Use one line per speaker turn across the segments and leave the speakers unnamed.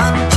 I'm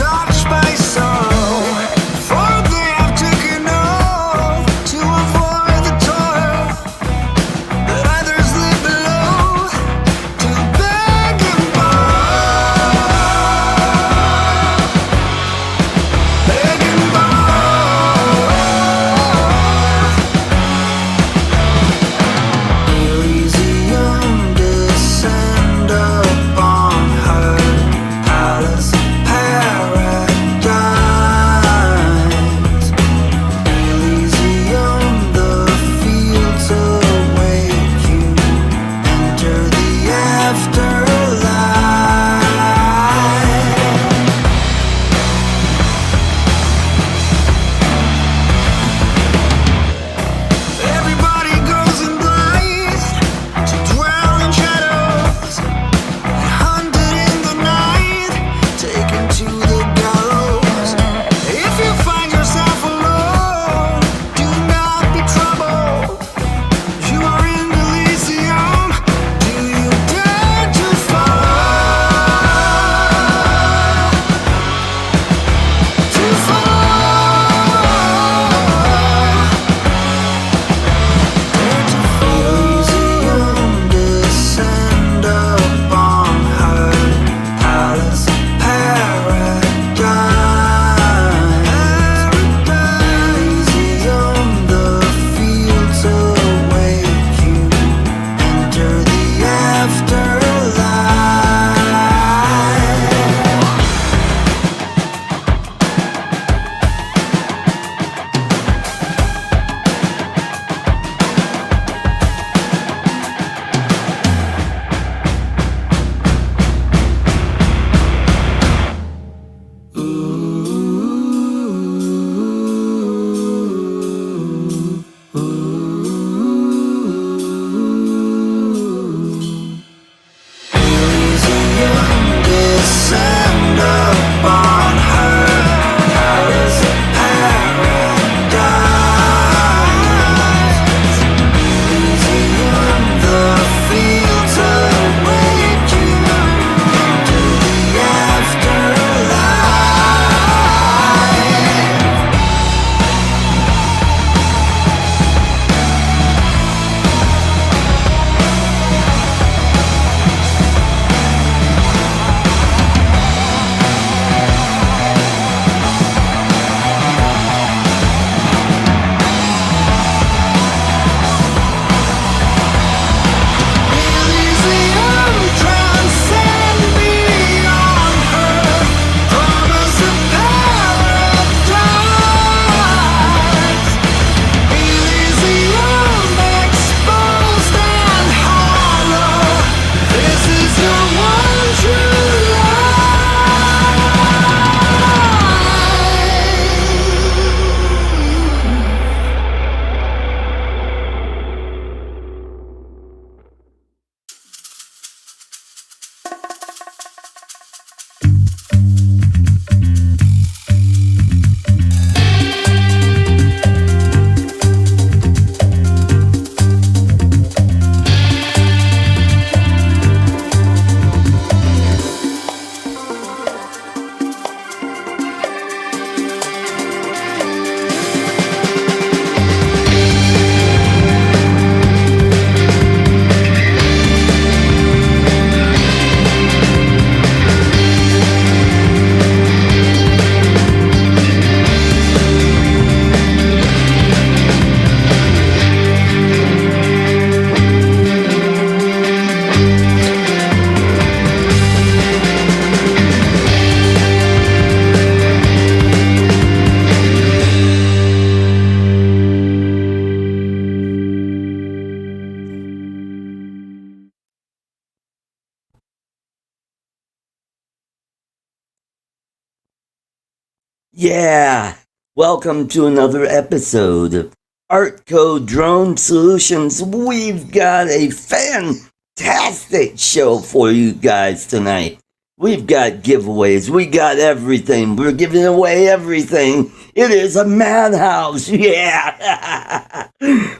Yeah, welcome to another episode of ArtCo Drone Solutions. We've got a fantastic show for you guys tonight. We've got giveaways, we got everything. We're giving away everything. It is a madhouse, yeah.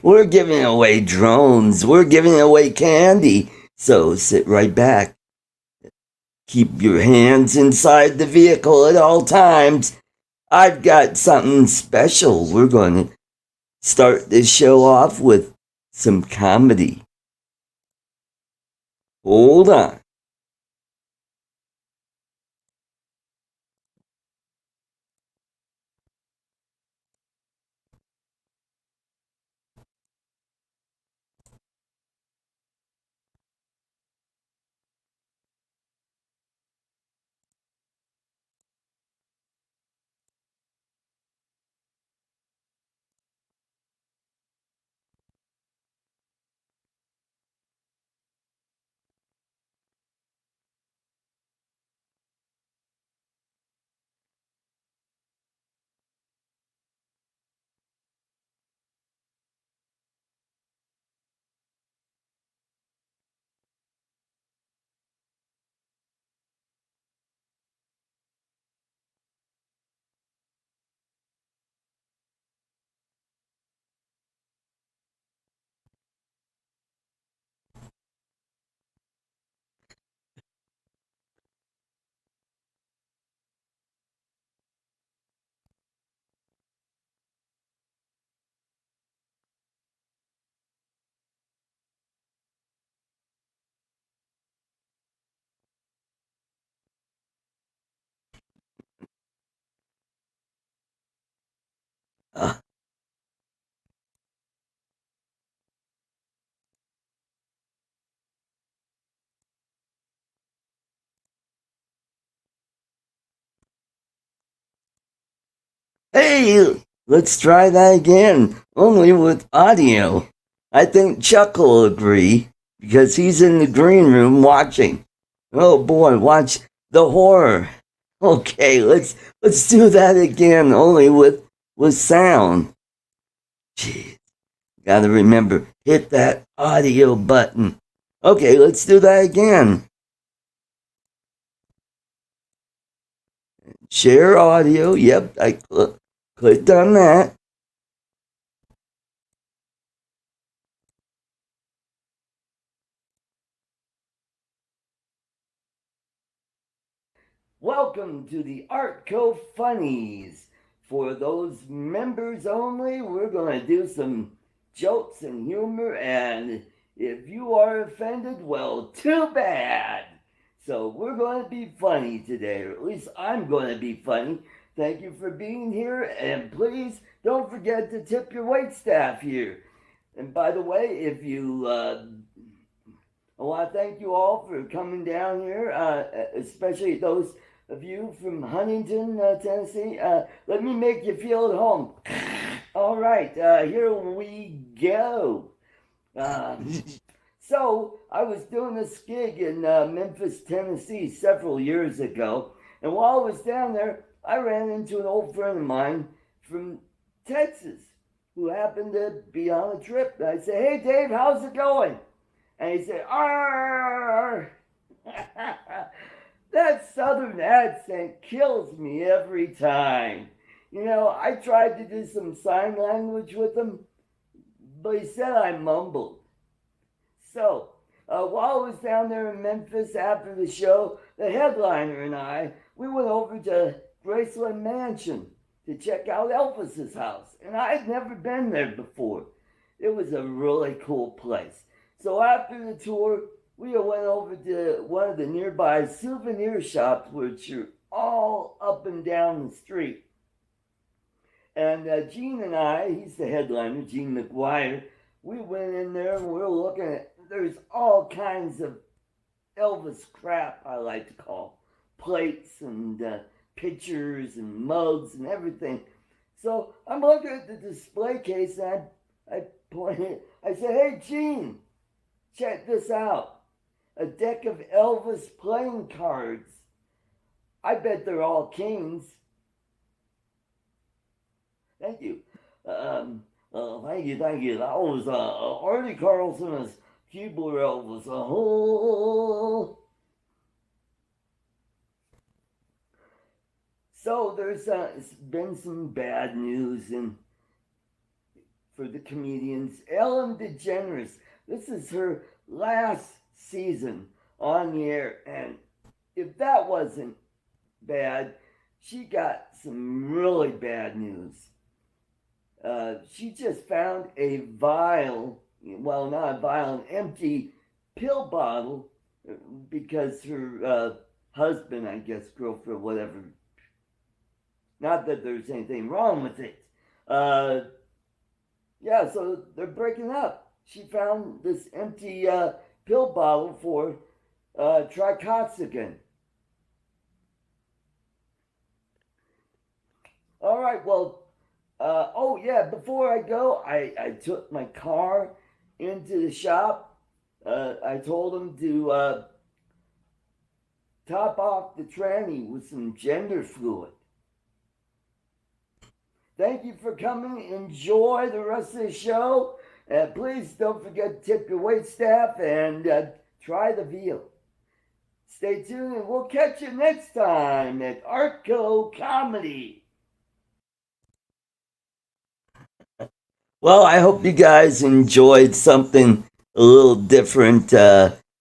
We're giving away drones, we're giving away candy. So sit right back. Keep your hands inside the vehicle at all times. I've got something special. We're going to start this show off with some comedy. Hold on. Uh, hey, let's try that again, only with audio. I think Chuck will agree because he's in the green room watching. Oh boy, watch the horror. Okay, let's do that again, only with sound. Jeez, gotta remember, hit that audio button. Okay, let's do that again. Share audio. Yep, I clicked on that. Welcome to the ArtCo Funnies. For those members only, we're going to do some jokes and humor, and if you are offended, well, too bad. So we're going to be funny today, or at least I'm going to be funny. Thank you for being here, and please don't forget to tip your wait staff here. And by the way, if you I want to thank you all for coming down here, especially those of you from Huntington, Tennessee. Let me make you feel at home. All right, here we go. So, I was doing this gig in Memphis, Tennessee several years ago, and while I was down there, I ran into an old friend of mine from Texas who happened to be on a trip. I said, "Hey, Dave, how's it going?" And he said, "Arr!" That southern accent kills me every time. You know, I tried to do some sign language with him, but he said I mumbled. So, while I was down there in Memphis after the show, the headliner and we went over to Graceland Mansion to check out Elvis's house. And I had never been there before. It was a really cool place. So after the tour, we went over to one of the nearby souvenir shops, which are all up and down the street. And Gene and he's the headliner, Gene McGuire, we went in there and we were looking at, there's all kinds of Elvis crap, I like to call, plates and pictures and mugs and everything. So I'm looking at the display case and I pointed, I said, "Hey, Gene, check this out. A deck of Elvis playing cards. I bet they're all kings." Thank you. Thank you. That was Artie Carlson's keyboard was a whole. So there's been some bad news for the comedians. Ellen DeGeneres, this is her last season on the air, and if that wasn't bad, she got some really bad news. She just found a vial, well, not a vial, an empty pill bottle, because her husband, I guess, girlfriend, whatever. Not that there's anything wrong with it. Yeah, so they're breaking up. She found this empty pill bottle for tricoxygen. All right, well, oh yeah, before I go, I took my car into the shop. I told them to top off the tranny with some gender fluid. Thank you for coming. Enjoy the rest of the show. Please don't forget to tip your wait staff and try the veal. Stay tuned and we'll catch you next time at ArtCo Comedy. Well, I hope you guys enjoyed something a little different.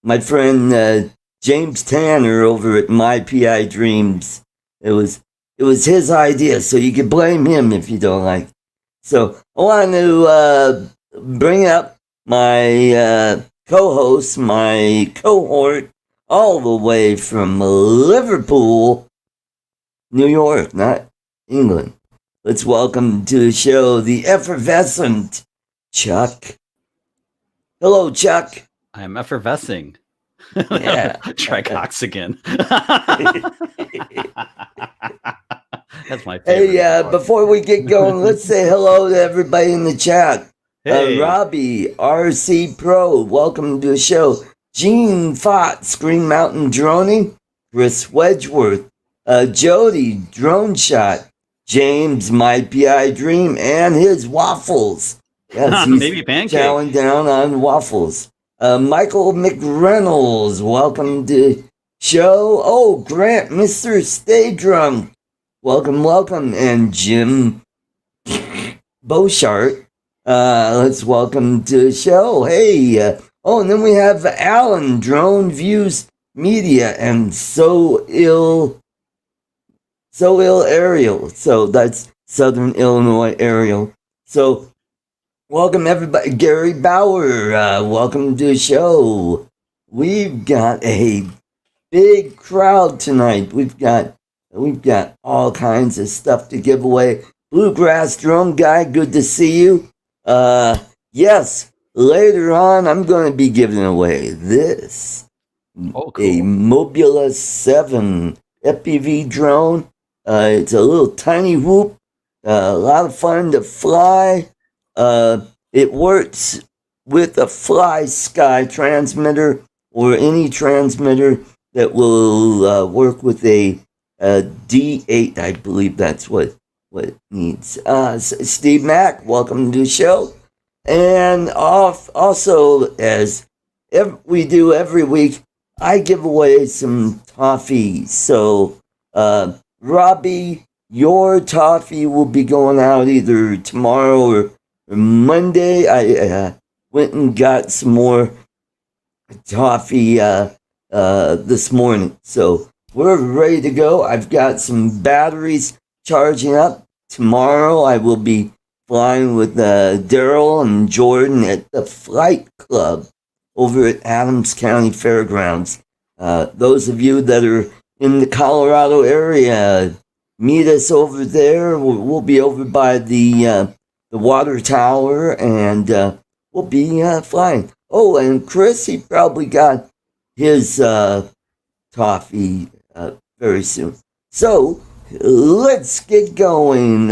My friend James Tanner over at My PI Dreams, it was his idea, so you can blame him if you don't like it. So I want to bring up my co-host, my cohort, all the way from Liverpool, New York, not England. Let's welcome to the show the effervescent Chuck. Hello, Chuck.
I'm effervescing.
Yeah.
Tricoxygen. That's my favorite.
Hey, before we get going, let's say hello to everybody in the chat.
Hey.
Robbie, RC Pro, welcome to the show. Gene Fott, Screen Mountain Droning. Chris Wedgeworth. Jody, Drone Shot. James, My PI Dream, and his waffles. Yes, he's
Maybe pancake.
chowing down on waffles. Michael McReynolds, welcome to show. Oh, Grant, Mr. Stay Drunk. Welcome. And Jim Beauchart, let's welcome to the show. Hey, and then we have Alan, Drone Views Media, and So Ill Aerial. So that's Southern Illinois Aerial. So welcome everybody. Gary Bauer, welcome to the show. We've got a big crowd tonight. We've got all kinds of stuff to give away. Bluegrass Drone Guy, good to see you. Yes, later on I'm going to be giving away this.
Oh, cool.
A Mobula 7 FPV drone. It's a little tiny whoop. A lot of fun to fly. It works with a Fly Sky transmitter or any transmitter that will work with a D8. I believe that's what it needs. Steve Mack, welcome to the show. And also, as we do every week, I give away some toffee. So, Robbie, your toffee will be going out either tomorrow or Monday. I went and got some more toffee this morning. So we're ready to go. I've got some batteries charging up. Tomorrow I will be flying with Daryl and Jordan at the Flight Club over at Adams County Fairgrounds. Those of you that are in the Colorado area, meet us over there. We'll be over by the water tower, and we'll be flying. Oh, and Chris, he probably got his toffee very soon. So let's get going.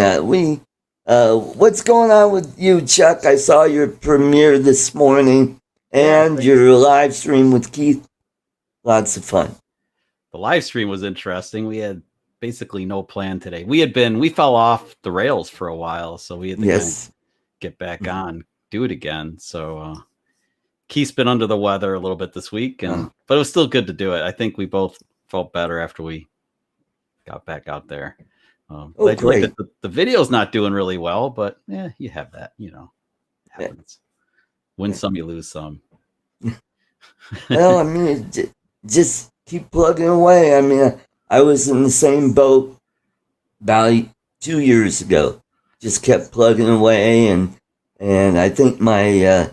What's going on with you, Chuck? I saw your premiere this morning and your live stream with Keith. Lots of fun.
The live stream was interesting. We had basically no plan today. We fell off the rails for a while, so we had to kind of get back on, do it again. So Keith's been under the weather a little bit this week, but it was still good to do it. I think we both felt better after we got back out there.
Great.
The video's not doing really well, but yeah, you have that, you know, it happens. Win some, you lose some.
Well, I mean, just keep plugging away. I mean, I was in the same boat about 2 years ago. Just kept plugging away, and I think my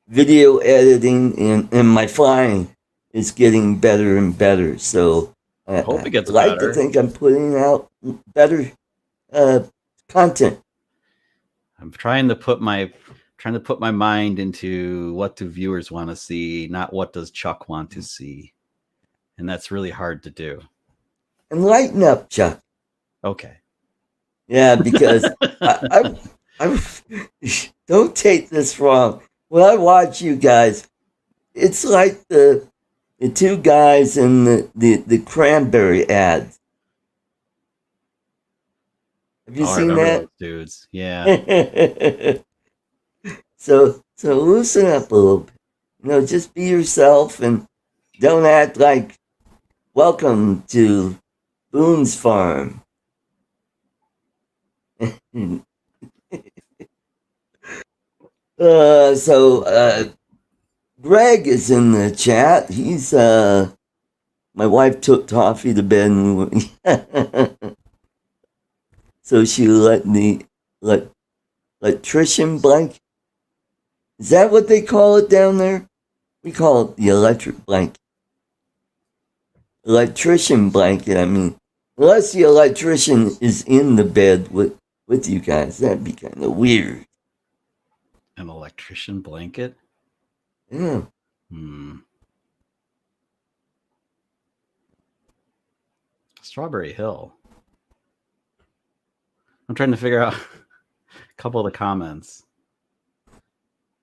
video editing and my flying is getting better and better. So
I hope it gets
better.
To
think I'm putting out better content.
I'm trying to put my mind into what do viewers want to see, not what does Chuck want to see. And that's really hard to do.
And lighten up, Chuck.
Okay.
Yeah, because I don't take this wrong. When I watch you guys, it's like the two guys in the cranberry ads. Have you seen that?
Those dudes, yeah.
So loosen up a little bit. You know, just be yourself and don't act like welcome to Boone's Farm. Greg is in the chat. He's my wife took Toffee to bed and so she let the electrician blanket. Is that what they call it down there? We call it the electric blanket. Electrician blanket, I mean. Unless the electrician is in the bed with you guys. That'd be kind of weird.
An electrician blanket?
Yeah.
Strawberry Hill. I'm trying to figure out a couple of the comments.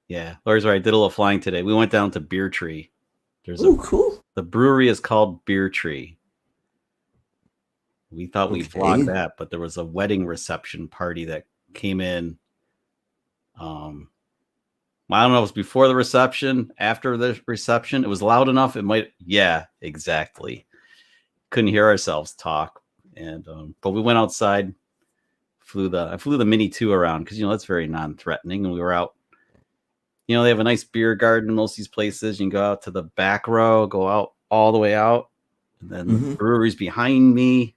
Yeah, Laura's right. I did a little flying today. We went down to Beer Tree.
Cool.
The brewery is called Beer Tree. We thought we vlogged that, but there was a wedding reception party that came in. I don't know if it was before the reception, after the reception. It was loud enough. It might. Yeah, exactly. Couldn't hear ourselves talk. And but we went outside, I flew the Mini 2 around because, you know, that's very non-threatening. And we were out. You know, they have a nice beer garden in most of these places. You can go out to the back row, go out all the way out. And then the brewery's behind me.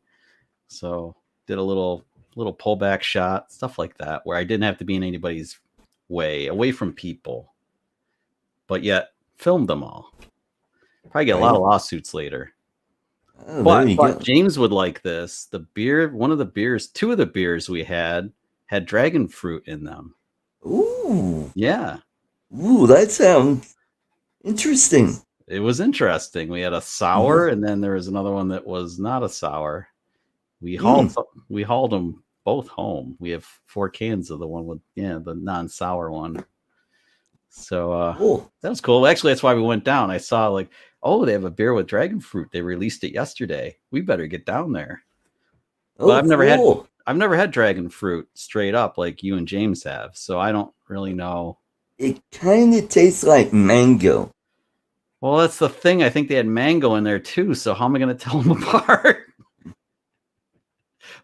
So did a little pullback shot, stuff like that, where I didn't have to be in anybody's way, away from people, but yet filmed them all. Probably get a lot of lawsuits later.
Oh,
but James would like this. The beer, two of the beers we had dragon fruit in them.
Ooh.
Yeah.
Ooh, that sounds interesting.
It was interesting. We had a sour, and then there was another one that was not a sour. We hauled them both home. We have 4 cans of the one with the non-sour one. So that was cool. Actually, that's why we went down. I saw they have a beer with dragon fruit. They released it yesterday. We better get down there. But I've never had dragon fruit straight up like you and James have, so I don't really know.
It kind of tastes like mango.
Well, that's the thing. I think they had mango in there too. So how am I going to tell them apart?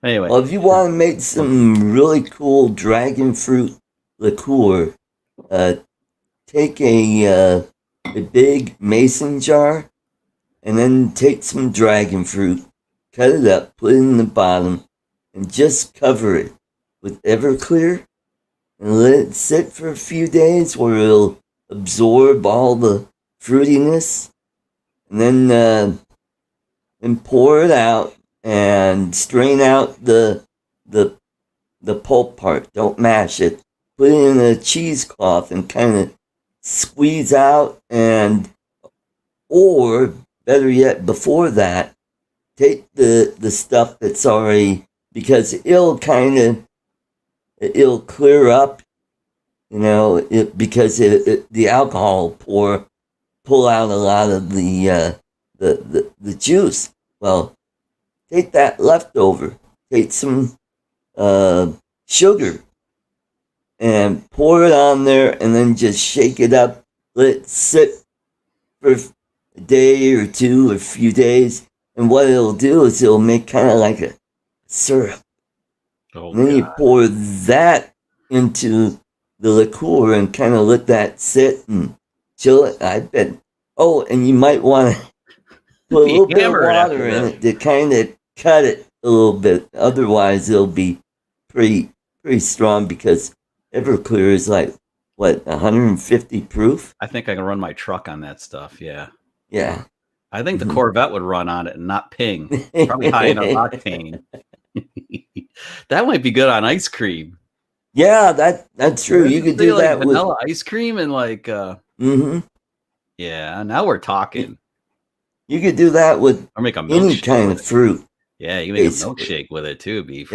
Anyway,
well, if you want to make some really cool dragon fruit liqueur, take a big mason jar, and then take some dragon fruit, cut it up, put it in the bottom, and just cover it with Everclear, and let it sit for a few days where it'll absorb all the fruitiness, and then pour it out. And strain out the pulp part. Don't mash it. Put it in a cheesecloth and kind of squeeze out, or better yet, before that, take the stuff that's already, because it'll clear up, you know, because the alcohol pull out a lot of the juice. Well, take that leftover, take some sugar, and pour it on there, and then just shake it up. Let it sit for a day or two, or a few days, and what it'll do is it'll make kind of like a syrup.
Oh,
And then you pour that into the liqueur and kind of let that sit and chill it. I bet. Oh, and you might want to put a little bit of water in it to kind of cut it a little bit. Otherwise, it'll be pretty strong, because Everclear is like, what, 150 proof?
I think I can run my truck on that stuff. Yeah.
Yeah.
I think the Corvette would run on it and not ping. Probably high enough octane. That might be good on ice cream.
Yeah, that's true. You could do that
with vanilla ice cream and like yeah, now we're talking.
You could do that with
or make a
any kind of fruit.
Yeah, you can make a milkshake with it too. Be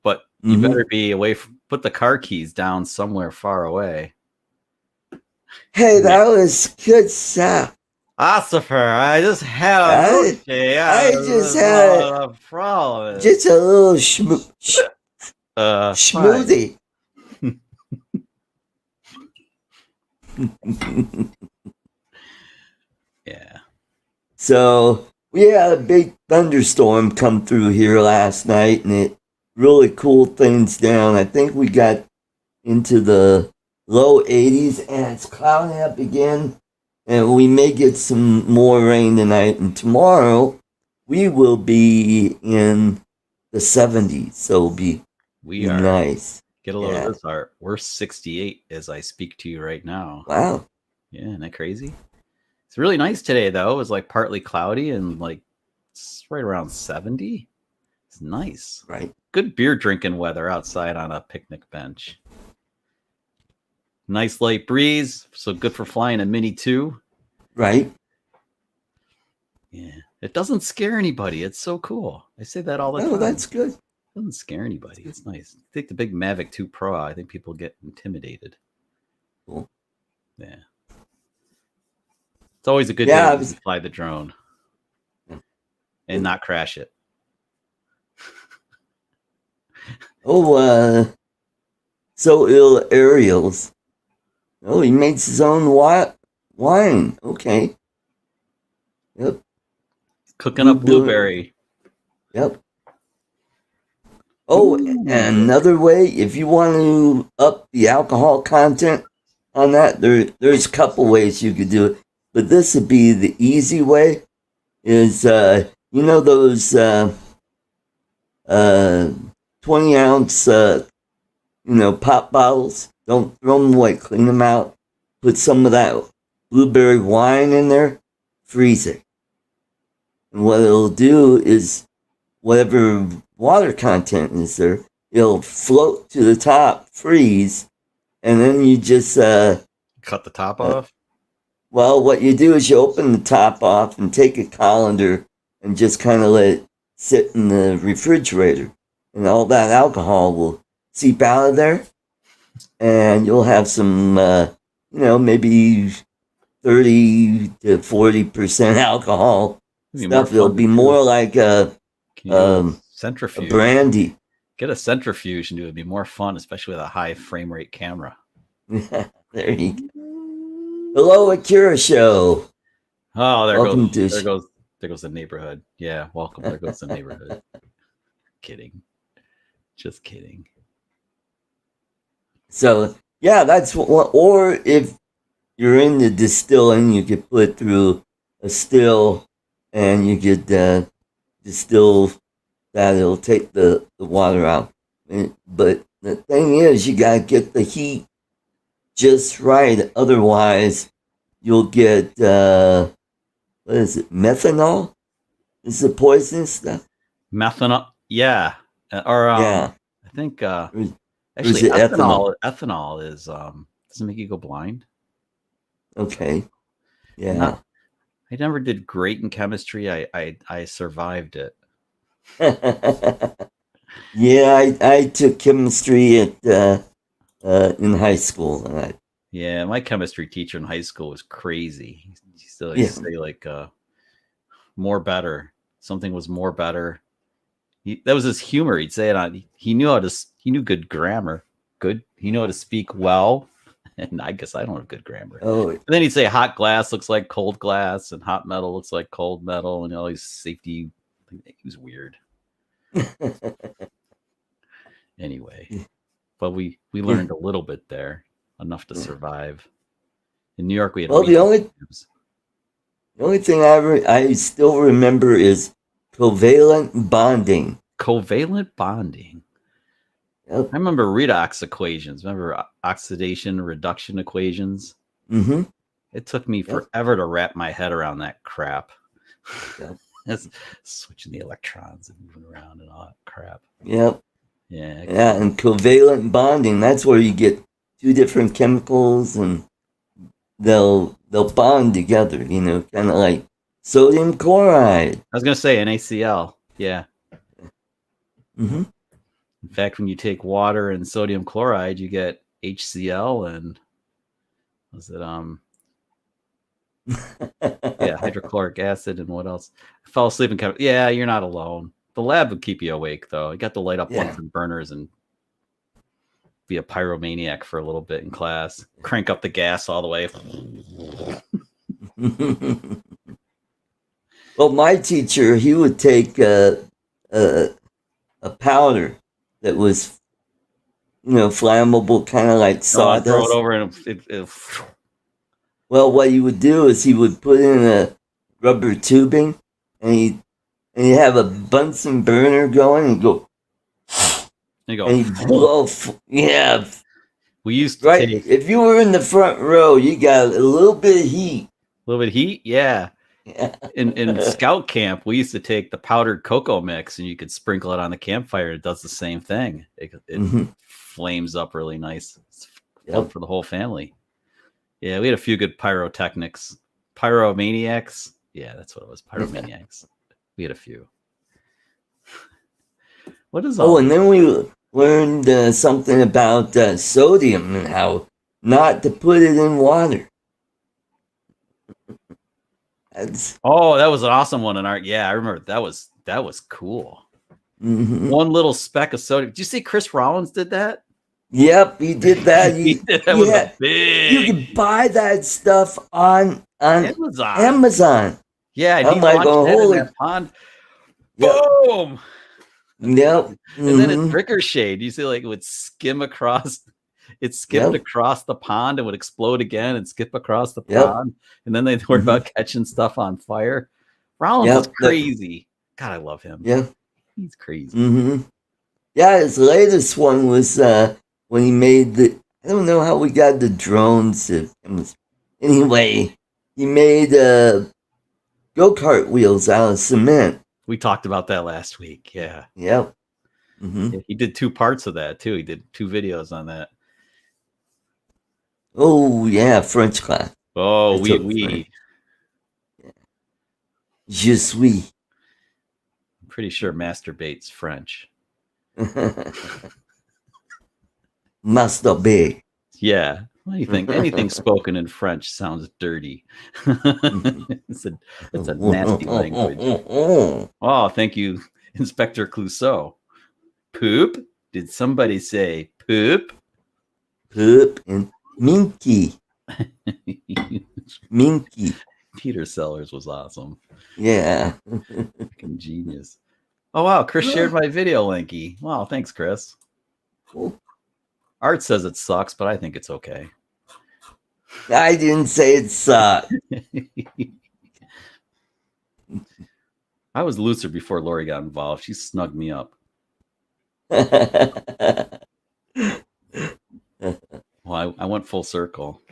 but you better be away from, put the car keys down somewhere far away.
Hey, that was good stuff.
Ossifer, I just had a milkshake.
I just had a problem. Just a little smoothie.
Yeah.
So we had a big thunderstorm come through here last night, and it really cooled things down. I think we got into the low 80s, and it's clouding up again. And we may get some more rain tonight. And tomorrow, we will be in the 70s. So it'll be nice.
Get a little of this art. We're 68 as I speak to you right now.
Wow.
Yeah, isn't that crazy? It's really nice today, though. It was like partly cloudy and like it's right around 70. It's nice.
Right.
Good beer drinking weather outside on a picnic bench. Nice light breeze, so good for flying a Mini 2.
Right.
Yeah. It doesn't scare anybody. It's so cool. I say that all the time.
Oh, that's good.
It doesn't scare anybody. It's nice. Take the big Mavic 2 Pro out. I think people get intimidated.
Cool.
Yeah. It's always a good day to fly the drone and not crash it.
Oh, so ill aerials. Oh, he makes his own wine. Okay. Yep.
Cooking up blueberry.
Yep. Oh, and another way, if you want to up the alcohol content on that, there's a couple ways you could do it. But this would be the easy way. Is you know those 20-ounce pop bottles? Don't throw them away. Clean them out. Put some of that blueberry wine in there. Freeze it. And what it'll do is whatever water content is there, it'll float to the top, freeze, and then you just
cut the top off.
Well, what you do is you open the top off and take a colander and just kind of let it sit in the refrigerator, and all that alcohol will seep out of there. And you'll have some, maybe 30 to 40% alcohol stuff. It'll be more like a
centrifuge,
a brandy.
Get a centrifuge and it would be more fun, especially with a high frame rate camera.
There you go. Hello, Akira Show.
Oh, there goes the neighborhood. Yeah, welcome. There goes the neighborhood. Kidding. Just kidding. So, yeah, that's what, or if you're into distilling, you could put it through a still and you could distill that. It'll take the water out. But the thing is, you got to get the heat just right. Otherwise, you'll get, what is it, methanol? Is it poisonous stuff? Methanol, yeah. I think... Actually, ethanol is doesn't make you go blind.
Okay. Yeah.
I never did great in chemistry. I survived it.
Yeah, I took chemistry at in high school.
Yeah, my chemistry teacher in high school was crazy. He used to say like more better. Something was more better. That was his humor. He'd say it on. He knew how to. He knew good grammar. Good. He knew how to speak well. And I guess I don't have good grammar.
Oh,
And then he'd say hot glass looks like cold glass, and hot metal looks like cold metal, and all these safety. He was weird. Anyway, but we learned a little bit there, enough to survive. In New York, we had
the only thing I still remember is covalent bonding.
Covalent bonding.
Yep.
I remember redox equations. Remember oxidation reduction equations?
Mm-hmm.
It took me forever to wrap my head around that crap.
Yep.
Switching the electrons and moving around and all that crap.
Yep.
Yeah.
Yeah, and covalent bonding, that's where you get two different chemicals and they'll bond together, kind of like sodium chloride.
I was going to say NaCl. Yeah.
Mm-hmm.
In fact, when you take water and sodium chloride, you get HCl and was it hydrochloric acid and what else? I fell asleep and kept. Yeah, you're not alone. The lab would keep you awake though. You got to light up Bunsen burners and be a pyromaniac for a little bit in class. Crank up the gas all the way.
Well, my teacher, he would take a powder that was, flammable, kind of like sawdust.
Throw it over and
Well, what he would do is he would put in a rubber tubing, and he'd have a Bunsen burner going, and he'd blow. Yeah.
We used to take,
if you were in the front row, you got a little bit of heat.
A little bit of heat, yeah. In scout camp, we used to take the powdered cocoa mix and you could sprinkle it on the campfire. It does the same thing. It flames up really nice. It's fun for the whole family. Yeah, we had a few good pyrotechnics. Pyromaniacs. Yeah, that's what it was. Pyromaniacs. We had a few. What is all?
Oh, and then we learned something about sodium and how not to put it in water.
That was an awesome one in art. Yeah, I remember that was cool.
Mm-hmm.
One little speck of sodium. Did you see Chris Rollins did that?
Yep, he did that.
He did that with a big.
You can buy that stuff on Amazon.
Yeah, and
I'm like, holy
pond.
Yep.
Boom.
Yep.
And then it ricocheted. You see, like it would skim across. It skimmed across the pond and would explode again and skip across the pond. And then they'd worry about catching stuff on fire. Rollins is crazy. God, I love him.
Yeah.
He's crazy.
Mm-hmm. Yeah, his latest one was when he made I don't know how we got the drones. Anyway, he made go-kart wheels out of cement.
We talked about that last week. Yeah.
Yep. Mm-hmm.
Yeah, he did 2 parts of that too. He did 2 videos on that.
Oh yeah, French class.
Oh, oui.
Je suis.
I'm pretty sure masturbate's French.
Masturbate.
Yeah. What do you think? Anything spoken in French sounds dirty. It's a nasty language. Oh, thank you, Inspector Clouseau. Poop? Did somebody say poop?
Poop and minky. Minky.
Peter Sellers was awesome.
Yeah.
Fucking genius. Oh, wow. Chris shared my video, Lanky. Wow. Thanks, Chris.
Cool.
Art says it sucks, but I think it's okay.
I didn't say it sucked.
I was looser before Lori got involved. She snugged me up. Well, I went full circle.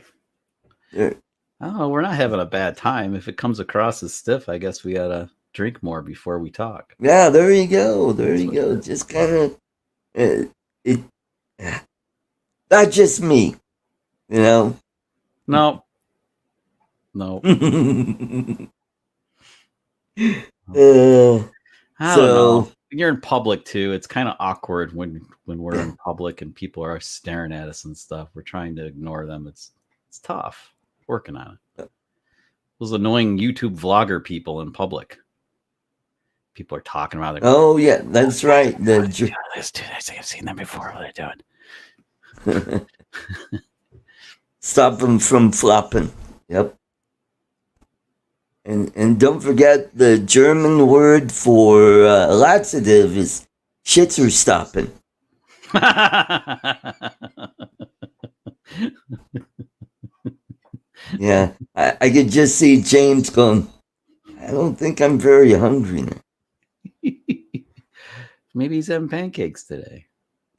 Oh, we're not having a bad time. If it comes across as stiff, I guess we gotta drink more before we talk.
Yeah, there you go. There you go. Just kind of not just me,
No. I don't know. You're in public too. It's kind of awkward when we're in public and people are staring at us and stuff. We're trying to ignore them. It's tough. Working on it. Those annoying YouTube vlogger people in public. People are talking about it.
Oh yeah, that's right.
This dude, I've seen them before. What are they doing?
Stop them from flopping. Yep. And don't forget the German word for laxative is shits are stopping. Yeah, I could just see James going, I don't think I'm very hungry now.
Maybe he's having pancakes today.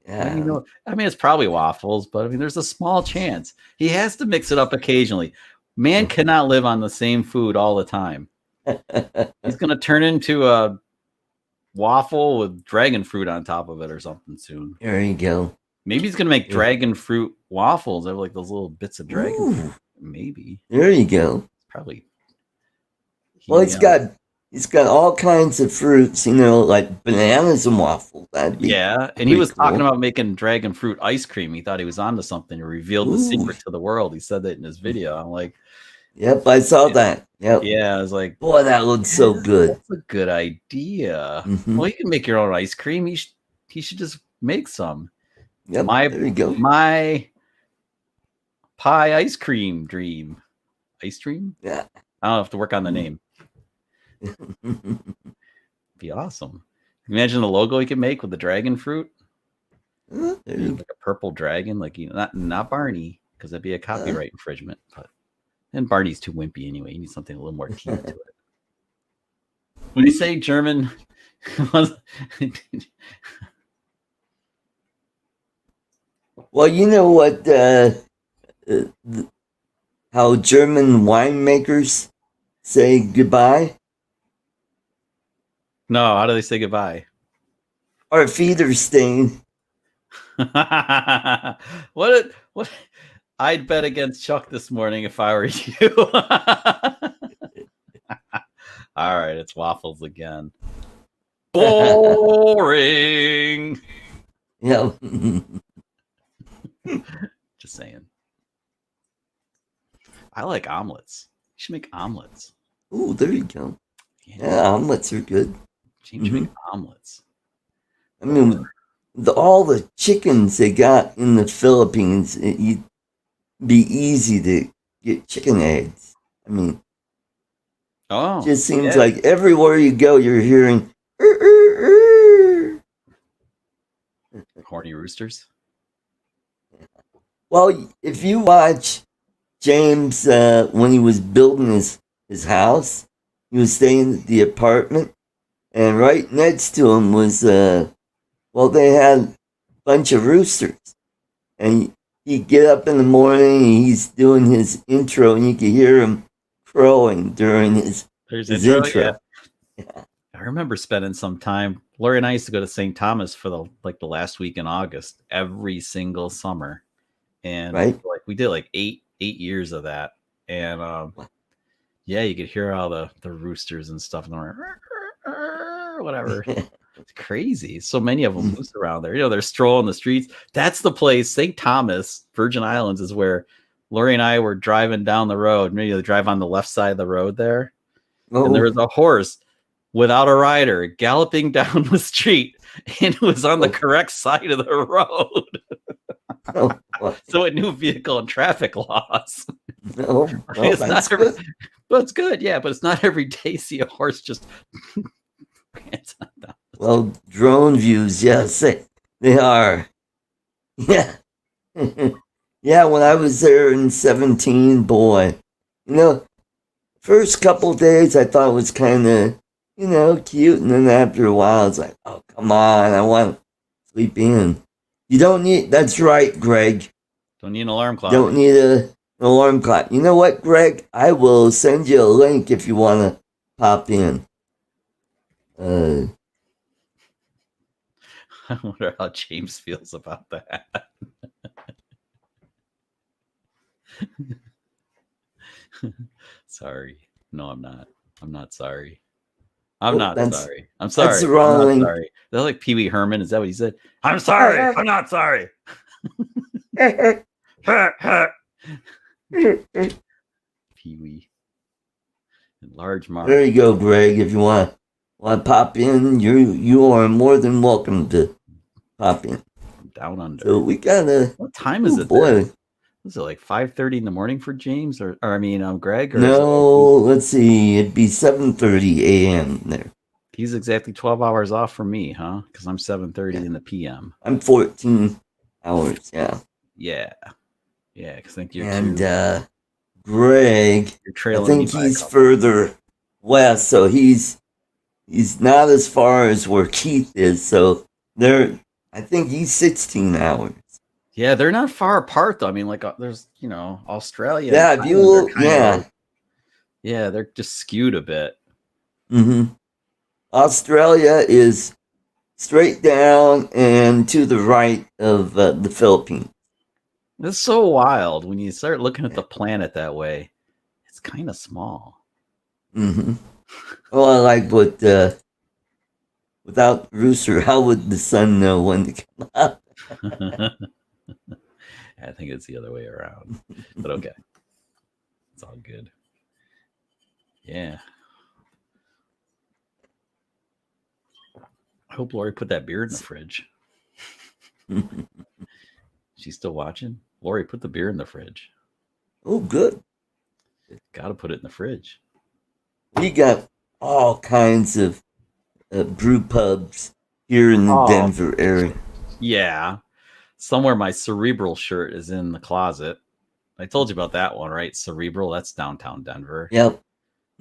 Yeah.
You know, I mean, it's probably waffles, but I mean, there's a small chance. He has to mix it up occasionally. Man cannot live on the same food all the time. He's going to turn into a waffle with dragon fruit on top of it or something soon.
There you go.
Maybe he's going to make dragon fruit waffles. They're like those little bits of dragon fruit. Maybe.
There you go.
Probably.
Well, he's got all kinds of fruits, you know, like bananas and waffles. And
he was talking about making dragon fruit ice cream. He thought he was onto something. He revealed the secret to the world. He said that in his video. I'm like,
yep, I saw that. Yep.
Yeah, I was like,
boy, that looks so good.
That's a good idea. Well, you can make your own ice cream. He should just make some.
Yep, there you go.
My pie ice cream dream. Ice cream?
Yeah.
I don't have to work on the name. Be awesome. Imagine the logo he could make with the dragon fruit. Like a purple dragon, like not Barney, because that'd be a copyright infringement. But and Barney's too wimpy anyway. You need something a little more teeth to it. When you say German,
well, you know what? How German winemakers say goodbye?
No, how do they say goodbye?
Our feet are stained.
What? I'd bet against Chuck this morning if I were you. All right, it's waffles again. Boring.
Yeah.
Just saying. I like omelets. You should make omelets.
Ooh, there you go. Yeah, omelets are good.
James, make omelets.
I mean, all the chickens they got in the Philippines, it'd be easy to get chicken eggs. I mean, it just seems like everywhere you go, you're hearing
horny roosters.
Well, if you watch James when he was building his house, he was staying at the apartment, and right next to him was they had a bunch of roosters, and he'd get up in the morning and he's doing his intro, and you could hear him crowing during his intro.
Yeah. I remember spending some time. Lori and I used to go to St. Thomas for the last week in August every single summer, and we did like eight years of that, and you could hear all the roosters and stuff, and whatever. It's crazy. So many of them loose around there. You know, they're strolling the streets. That's the place. St. Thomas, Virgin Islands, is where Lori and I were driving down the road. Maybe they drive on the left side of the road there. And there was a horse without a rider galloping down the street, and it was on the correct side of the road. So it knew vehicle and traffic laws. It's good. But it's good, yeah. But it's not every day you see a horse just.
Well, drone views, yes, they are. Yeah. Yeah, when I was there in 2017, boy, first couple days I thought it was kind of, cute. And then after a while, it's like, oh, come on, I want to sleep in. You don't need, that's right, Greg.
Don't need an alarm clock.
Don't need an alarm clock. You know what, Greg? I will send you a link if you want to pop in.
I wonder how James feels about that. Sorry. No, I'm not. I'm not sorry. I'm not sorry. I'm sorry.
That's the wrong link.
Sorry. Is that like Pee Wee Herman? Is that what he said? I'm sorry. I'm not sorry. Pee Wee. Large mark.
There you go, Greg, if you want to want to pop in, you are more than welcome to pop in.
Down under.
So we gotta.
What time is it
boy.
there? Was it like 5:30 in the morning for James, or I mean, Greg? Or
No, let's see. It'd be 7:30 a.m. there.
He's exactly 12 hours off from me, huh? Because I'm 7:30 in the p.m.
I'm 14 hours. Yeah.
Yeah. Because I think you're
and Greg,
you're trailing.
I think he's further west, so he's not as far as where Keith is. So I think he's 16 hours.
Yeah, they're not far apart though. I mean, like there's Australia.
Yeah, if you look, yeah,
they're just skewed a bit.
Mm-hmm. Australia is straight down and to the right of the Philippines.
It's so wild when you start looking at the planet that way. It's kind of small.
Mm-hmm. Well, I like what without Rooster, how would the sun know when to come up?
I think it's the other way around, but okay, it's all good. Yeah. I hope Lori put that beer in the fridge. She's still watching? Lori, put the beer in the fridge.
Oh, good.
Got to put it in the fridge.
We got all kinds of brew pubs here in the Denver area.
Yeah. Somewhere my Cerebral shirt is in the closet. I told you about that one, right? Cerebral, that's downtown Denver.
Yep.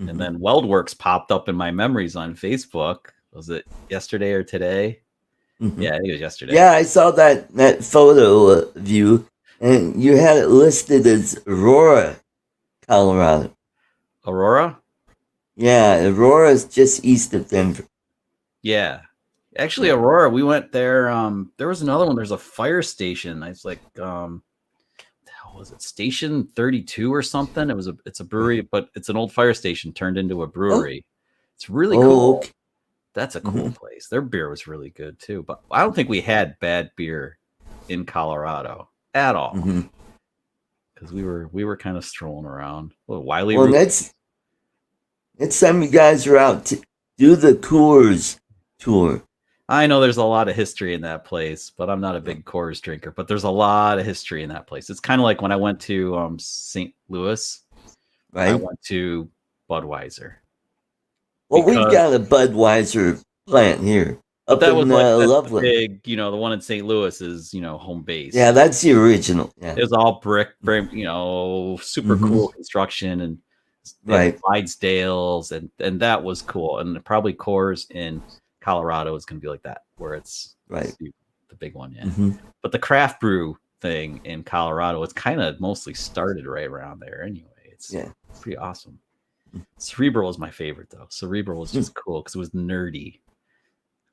Mm-hmm. And then Weldworks popped up in my memories on Facebook. Was it yesterday or today? Mm-hmm. Yeah, I think it was yesterday.
Yeah, I saw that photo of you, and you had it listed as Aurora, Colorado.
Aurora?
Yeah, Aurora is just east of Denver.
Yeah. Actually, Aurora, we went there. There was another one. There's a fire station. It's like, what the hell was it? Station 32 or something. It's a brewery, but it's an old fire station turned into a brewery. It's really cool. Okay. That's a cool place. Their beer was really good too, but I don't think we had bad beer in Colorado at all because we were kind of strolling around. Well, Wiley.
Well, next time you guys are out to do the Coors tour.
I know there's a lot of history in that place, but I'm not a big Coors drinker. But there's a lot of history in that place. It's kind of like when I went to St. Louis. Right. I went to Budweiser.
Well, we've got a Budweiser plant here.
But that was like the big, the one in St. Louis is, home base.
Yeah, that's the original. Yeah.
It was all brick, super cool construction and Clydesdales, and that was cool. And probably Coors in Colorado is going to be like that, where it's the big one. Yeah. Mm-hmm. But the craft brew thing in Colorado, it's kind of mostly started right around there anyway. It's pretty awesome. Cerebral was my favorite though. Cerebral was just cool because it was nerdy.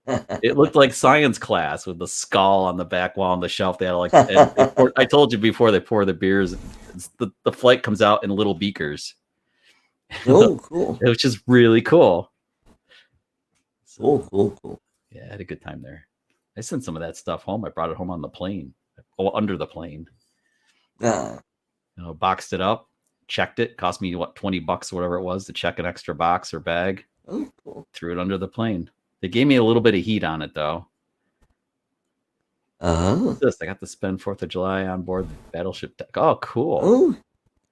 It looked like science class with the skull on the back wall on the shelf. They had I told you before they pour the beers, the flight comes out in little beakers.
Oh, cool!
It was just really cool.
So, cool.
Yeah, I had a good time there. I sent some of that stuff home. I brought it home on the plane, under the plane. Boxed it up. Checked it. Cost me $20 or whatever it was to check an extra box or bag.
Oh, cool.
Threw it under the plane. They gave me a little bit of heat on it though. I got to spend 4th of July on board the battleship deck. Oh, cool.
Oh,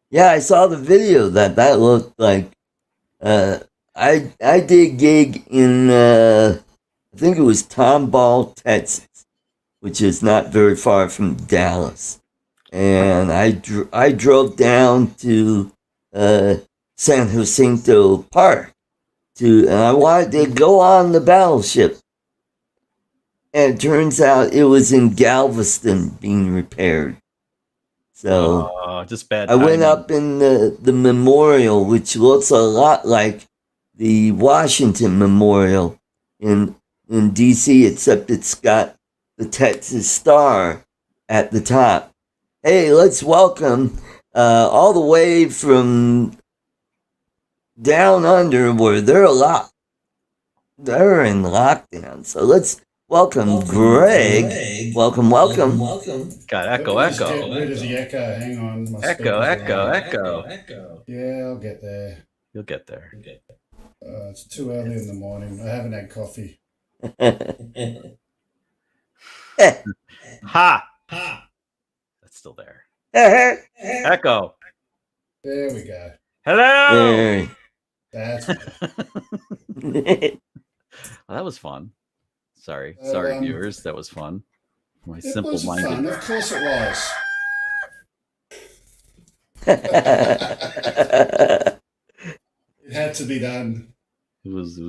yeah, I saw the video. That looked like. I did a gig in I think it was Tomball, Texas, which is not very far from Dallas. And I drove down to San Jacinto Park and I wanted to go on the battleship. And it turns out it was in Galveston being repaired. So
just bad
timing. I went up in the memorial, which looks a lot like the Washington Memorial in DC, except it's got the Texas Star at the top. Hey, let's welcome all the way from down under where they're in lockdown. So let's welcome Greg. Welcome.
God, echo.
Get rid of the echo. Hang on.
Echo.
Yeah, I'll get there.
You'll get there.
It's too early in the morning. I haven't had coffee.
Ha! That's still there. Echo.
There we go.
Hello.
That's better.
Well, that was fun. Sorry,
So,
viewers. That was fun. My
It was fun.
simple-minded.
Of course it was. It had to be done.
It was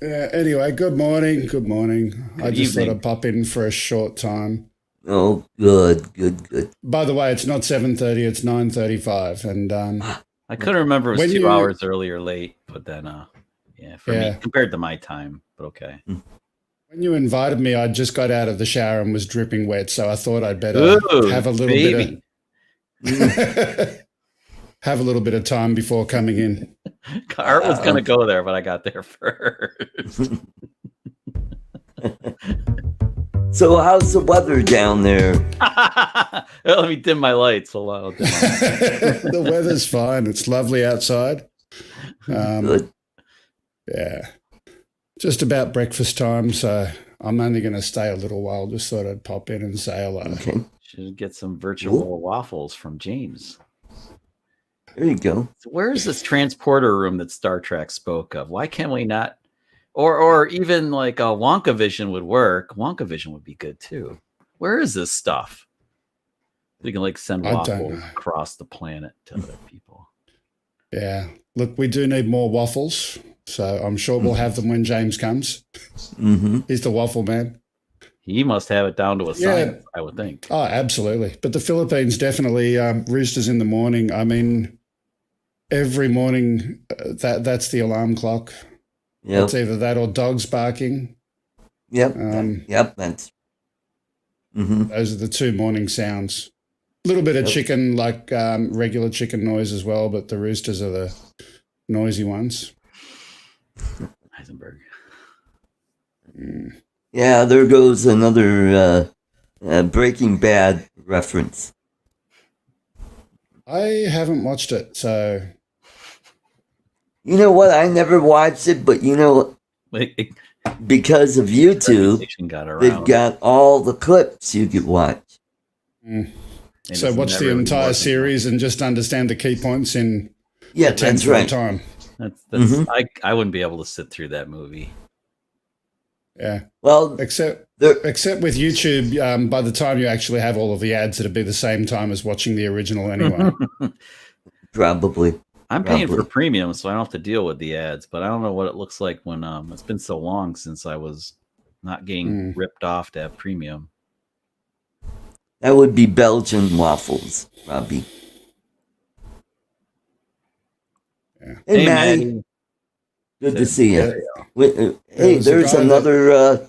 Yeah, anyway, good morning. Good morning. I
Good
just
evening.
thought I'd pop in for a short time.
Oh, good, good, good.
By the way, it's not 7:30, it's 9:35. And
I couldn't remember if it was
When
2
you-
hours early or late, but then yeah, for
Yeah.
me compared to my time, but okay.
when you invited me, I just got out of the shower and was dripping wet, so I thought I'd better have a little
baby.
bit have a little bit of time before coming in.
Art was gonna go there, but I got there first.
So how's the weather down there?
Let me dim my lights. Hold on, I'll dim my lights.
The weather's fine. It's lovely outside.
Good.
Yeah. Just about breakfast time, so I'm only going to stay a little while. Just thought I'd pop in and say hello.
Okay.
Should get some virtual waffles from James.
There you go.
So where's this transporter room that Star Trek spoke of? Why can't we not? Or even like a Wonka Vision would work. Wonka Vision would be good too. Where is this stuff? We can like send
I don't
waffles
know.
across the planet to other people.
Yeah. Look, we do need more waffles, so I'm sure we'll have them when James comes.
Mm-hmm.
He's the waffle man.
He must have it down to a science, I would think.
Oh, absolutely. But the Philippines definitely roosters in the morning. I mean, every morning that's the alarm clock.
Yep.
It's either that or dogs barking.
Yep.
Um,
Yep. That's. Mm-hmm.
Those are the two morning sounds. A little bit of
Yep.
chicken, like regular chicken noise as well, but the roosters are the noisy ones.
Heisenberg.
Yeah. There goes another Breaking Bad reference.
I haven't watched it, so
You know what? I never watched it, but because of YouTube,
Reputation got around.
they've got all the clips you could watch.
It
so
doesn't
watch the
really
entire
work.
series and just understand the key points in
Yeah,
a tenth
that's
of the
right.
time.
That's
Mhm.
I wouldn't be able to sit through that movie.
Yeah,
Well,
except
there,
with YouTube, by the time you actually have all of the ads, it'll be the same time as watching the original anyway.
probably.
I'm paying for
Probably.
premium, so I don't have to deal with the ads. But I don't know what it looks like when it's been so long since I was not getting ripped off to have premium.
That would be Belgian waffles, Robbie.
Yeah.
Hey, Maddie. Good to see you. Hey,
was a
there's
guy
another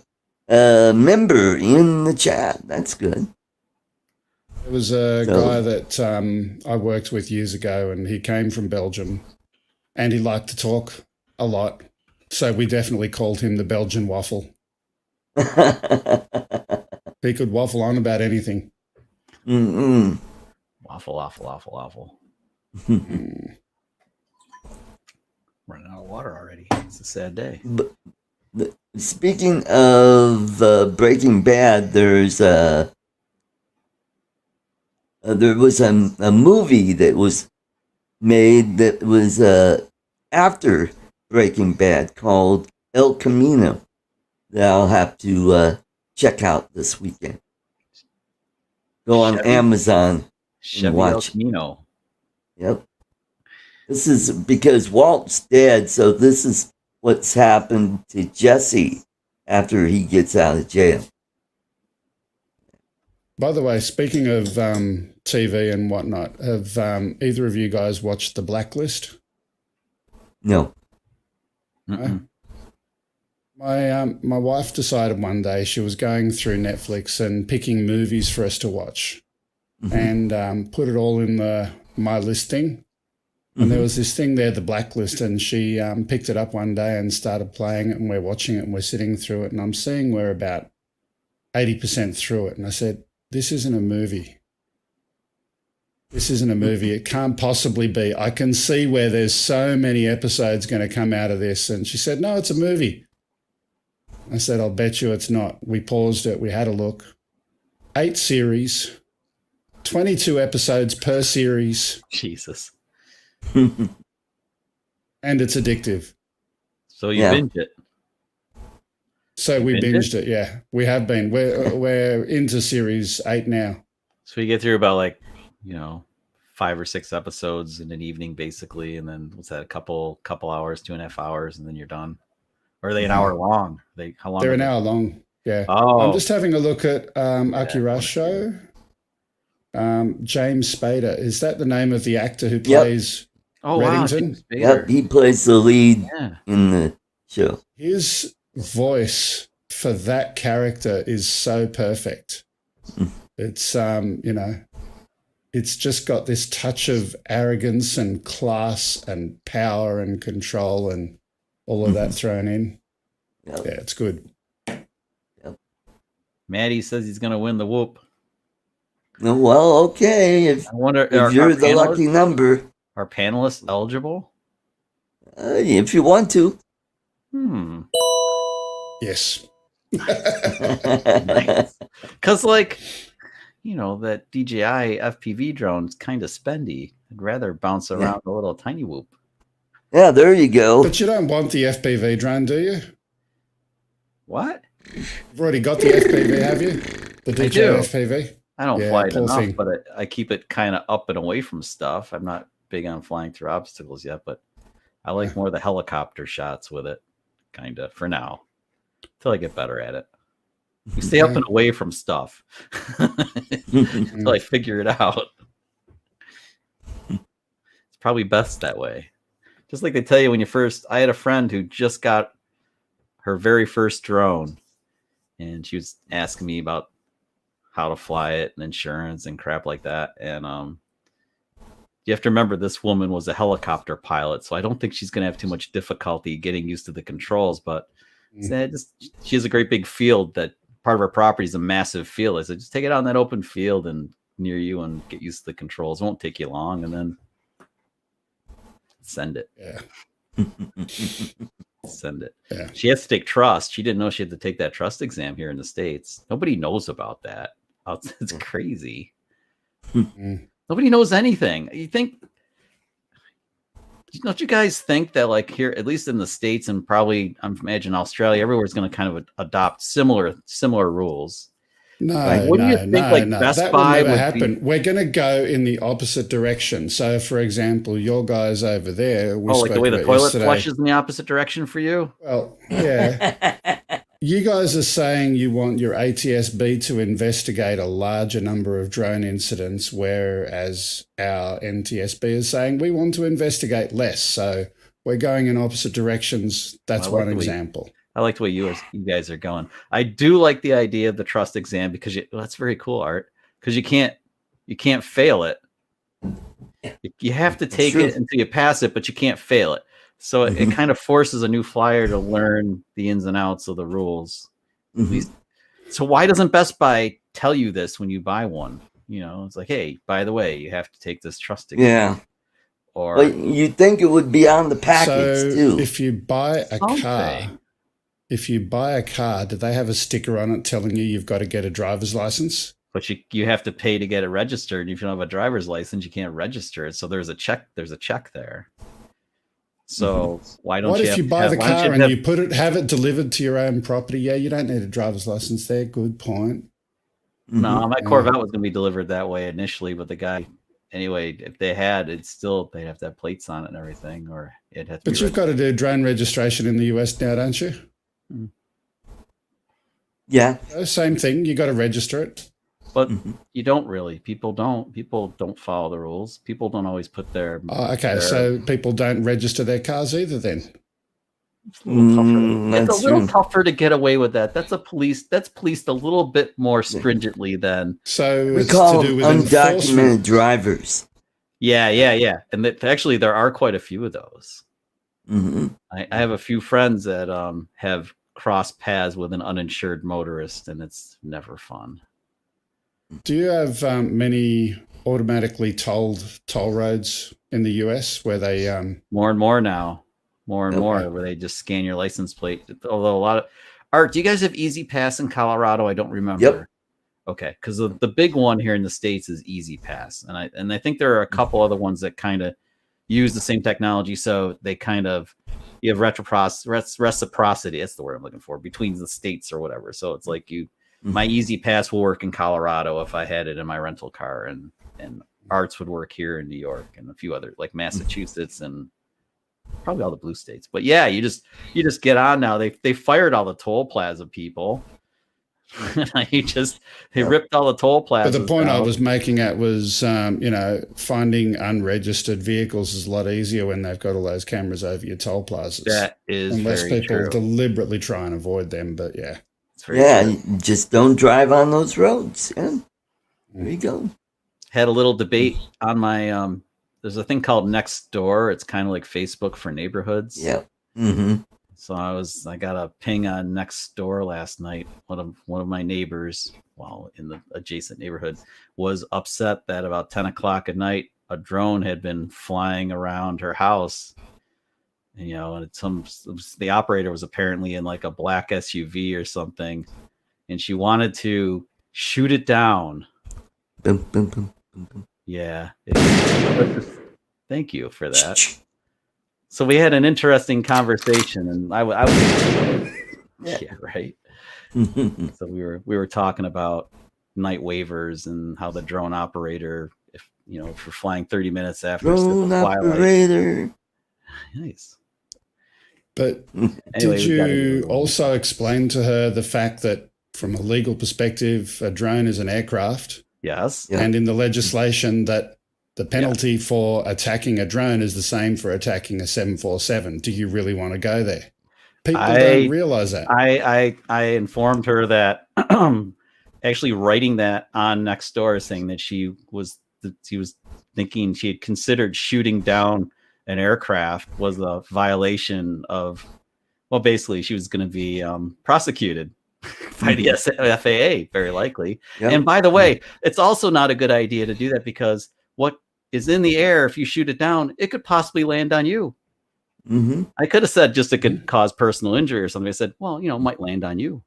member in the chat. That's good.
There was a
So-
guy that I worked with years ago, and he came from Belgium, and he liked to talk a lot. So we definitely called him the Belgian waffle. He could waffle on about anything.
Mm-mm.
Waffle. Running out of water already. It's a sad day.
Speaking of Breaking Bad, there was a movie that was made that was after Breaking Bad called El Camino that I'll have to check out this weekend. Go on
Chevy-
Amazon.
Chevy El
watch.
Camino.
Yep. This is because Walt's dead, so this is what's happened to Jesse after he gets out of jail.
By the way, speaking of TV and whatnot, have either of you guys watched The Blacklist?
No.
Mm-mm.
My wife decided one day she was going through Netflix and picking movies for us to watch,
Mhm.
and put it all in my listing. And there was this thing there, The Blacklist, and she picked it up one day and started playing it, and we're watching it and we're sitting through it, and I'm seeing we're about 80% through it. And I said, this isn't a movie. this isn't a movie. It can't possibly be. I can see where there's so many episodes going to come out of this. And she said, no, it's a movie. I said, I'll bet you it's not. We paused it. We had a look. 8 series, 22 episodes per series.
Jesus.
And it's addictive.
So you binge it.
So we binged it, yeah. We have been. We're into series 8 now.
So you get through about 5 or 6 episodes in an evening, basically, and then what's that? A couple hours, 2.5 hours, and then you're done. Or are they an hour long? How long?
They're an hour long. Yeah.
Oh,
I'm just having a look at Akira Show. James Spader. Is that the name of the actor who plays Reddington?
Wow,
Yep, he plays the lead in the show.
His voice for that character is so perfect. It's it's just got this touch of arrogance and class and power and control and all of that thrown in.
Yep.
Yeah, it's good.
Maddie says he's going to win the whoop.
Well, okay. If you're the lucky number.
Are panelists eligible?
If you want to.
Yes.
Nice. Because, that DJI FPV drone's kind of spendy. I'd rather bounce around a little tiny whoop.
Yeah, there you go.
But you don't want the FPV drone, do you?
What?
You've already got the FPV, have you? The DJI FPV?
I don't fly it enough, but I keep it kind of up and away from stuff. I'm not big on flying through obstacles yet, but I like more the helicopter shots with it, kind of, for now, until I get better at it. You stay up and away from stuff until I figure it out. It's probably best that way. Just like they tell you when I had a friend who just got her very first drone, and she was asking me about how to fly it and insurance and crap like that. And you have to remember this woman was a helicopter pilot, so I don't think she's going to have too much difficulty getting used to the controls. But she has a great big field that part of her property is a massive field. I said, just take it out in that open field and near you and get used to the controls. It won't take you long, and then send it.
Yeah.
Send it.
Yeah.
She has to take trust. She didn't know she had to take that trust exam here in the States. Nobody knows about that. It's crazy. Nobody knows anything. Don't you guys think that here, at least in the States and probably I imagine Australia, everywhere's going to kind of adopt similar rules?
No,
what do you think? Best
that
Buy
will never happen. We're going to go in the opposite direction. So, for example, your guys over there.
The way the toilet flushes in the opposite direction for you?
Well, yeah. You guys are saying you want your ATSB to investigate a larger number of drone incidents, whereas our NTSB is saying we want to investigate less. So we're going in opposite directions. That's one example.
I like the way you guys are going. I do like the idea of the trust exam because that's very cool, Art. Because you can't fail it. You have to take it until you pass it, but you can't fail it. So it kind of forces a new flyer to learn the ins and outs of the rules. At least. So why doesn't Best Buy tell you this when you buy one? It's like, hey, by the way, you have to take this trust exam.
Yeah.
Or
you'd think it would be on the package too.
If you buy a car, do they have a sticker on it telling you've got to get a driver's license?
But you have to pay to get it registered. If you don't have a driver's license, you can't register it. So there's a check there. So why don't
if you buy the car and you have it delivered to your own property? Yeah, you don't need a driver's license there. Good point.
No, my Corvette was going to be delivered that way initially, but the guy, anyway, if they had, they'd have to have plates on it and everything, or it had to.
But you've got to do drone registration in the US now, don't you?
Yeah.
Same thing. You got to register it.
But you don't really. People don't follow the rules. People don't always put their.
So people don't register their cars either. Then
it's a little tougher to get away with that. That's policed a little bit more stringently than.
So we call them undocumented drivers.
Yeah, and actually there are quite a few of those. I have a few friends that have crossed paths with an uninsured motorist, and it's never fun.
Do you have many automatically toll roads in the US where they
more and more now, more and more, where they just scan your license plate. Although a lot of Art, do you guys have Easy Pass in Colorado? I don't remember.
Yep.
Okay, because the big one here in the States is Easy Pass, and I think there are a couple other ones that kind of use the same technology, so they kind of you have reciprocity. That's the word I'm looking for, between the states or whatever. So it's like my Easy Pass will work in Colorado if I had it in my rental car, and Arts would work here in New York and a few other like Massachusetts and probably all the blue states. But yeah, you just get on now. They fired all the toll plaza people. They ripped all the toll plazas.
But the point
out.
I was making at was, finding unregistered vehicles is a lot easier when they've got all those cameras over your toll plazas.
That is
unless
very
people
true.
deliberately try and avoid them. But yeah,
It's very true.
You just don't drive on those roads. Yeah. There you go.
Had a little debate on my there's a thing called Nextdoor. It's kind of like Facebook for neighborhoods.
Yeah. Mm-hmm.
So I got a ping on Nextdoor last night. One of my neighbors, in the adjacent neighborhood, was upset that about 10 o'clock at night a drone had been flying around her house. And, and the operator was apparently in like a black SUV or something, and she wanted to shoot it down.
Boom, boom, boom, boom, boom.
Yeah. Thank you for that. So we had an interesting conversation, and I was yeah, right. So we were talking about night waivers and how the drone operator, if you're flying 30 minutes after
drone operator.
Nice.
But
anyway,
did you also explain to her the fact that from a legal perspective, a drone is an aircraft?
Yes.
Yeah.
And in the legislation that the penalty for attacking a drone is the same for attacking a 747. Do you really want to go there? People don't realize that.
I informed her that actually writing that on Nextdoor, saying that she was thinking she had considered shooting down an aircraft was a violation of, basically she was going to be prosecuted by the FAA, very likely. Yep. And by the way, it's also not a good idea to do that, because what is in the air, if you shoot it down, it could possibly land on you.
Mm-hmm.
I could have said just it could cause personal injury or something. I said, it might land on you.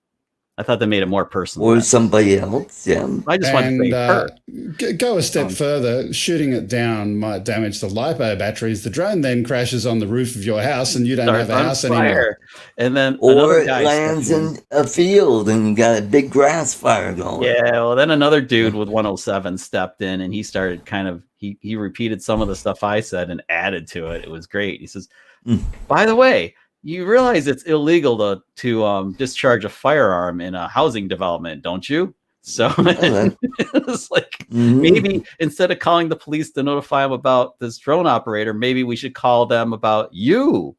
I thought that made it more personal.
Or somebody else, yeah.
I just wanted to say
go a step further. Shooting it down might damage the LiPo batteries. The drone then crashes on the roof of your house, and you don't have a house anymore.
And then
or it lands in a field, and you got a big grass fire going.
Yeah, well, then another dude with 107 stepped in, and he started he repeated some of the stuff I said and added to it. It was great. He says, by the way, you realize it's illegal to discharge a firearm in a housing development, don't you? So it's like, maybe instead of calling the police to notify them about this drone operator, maybe we should call them about you.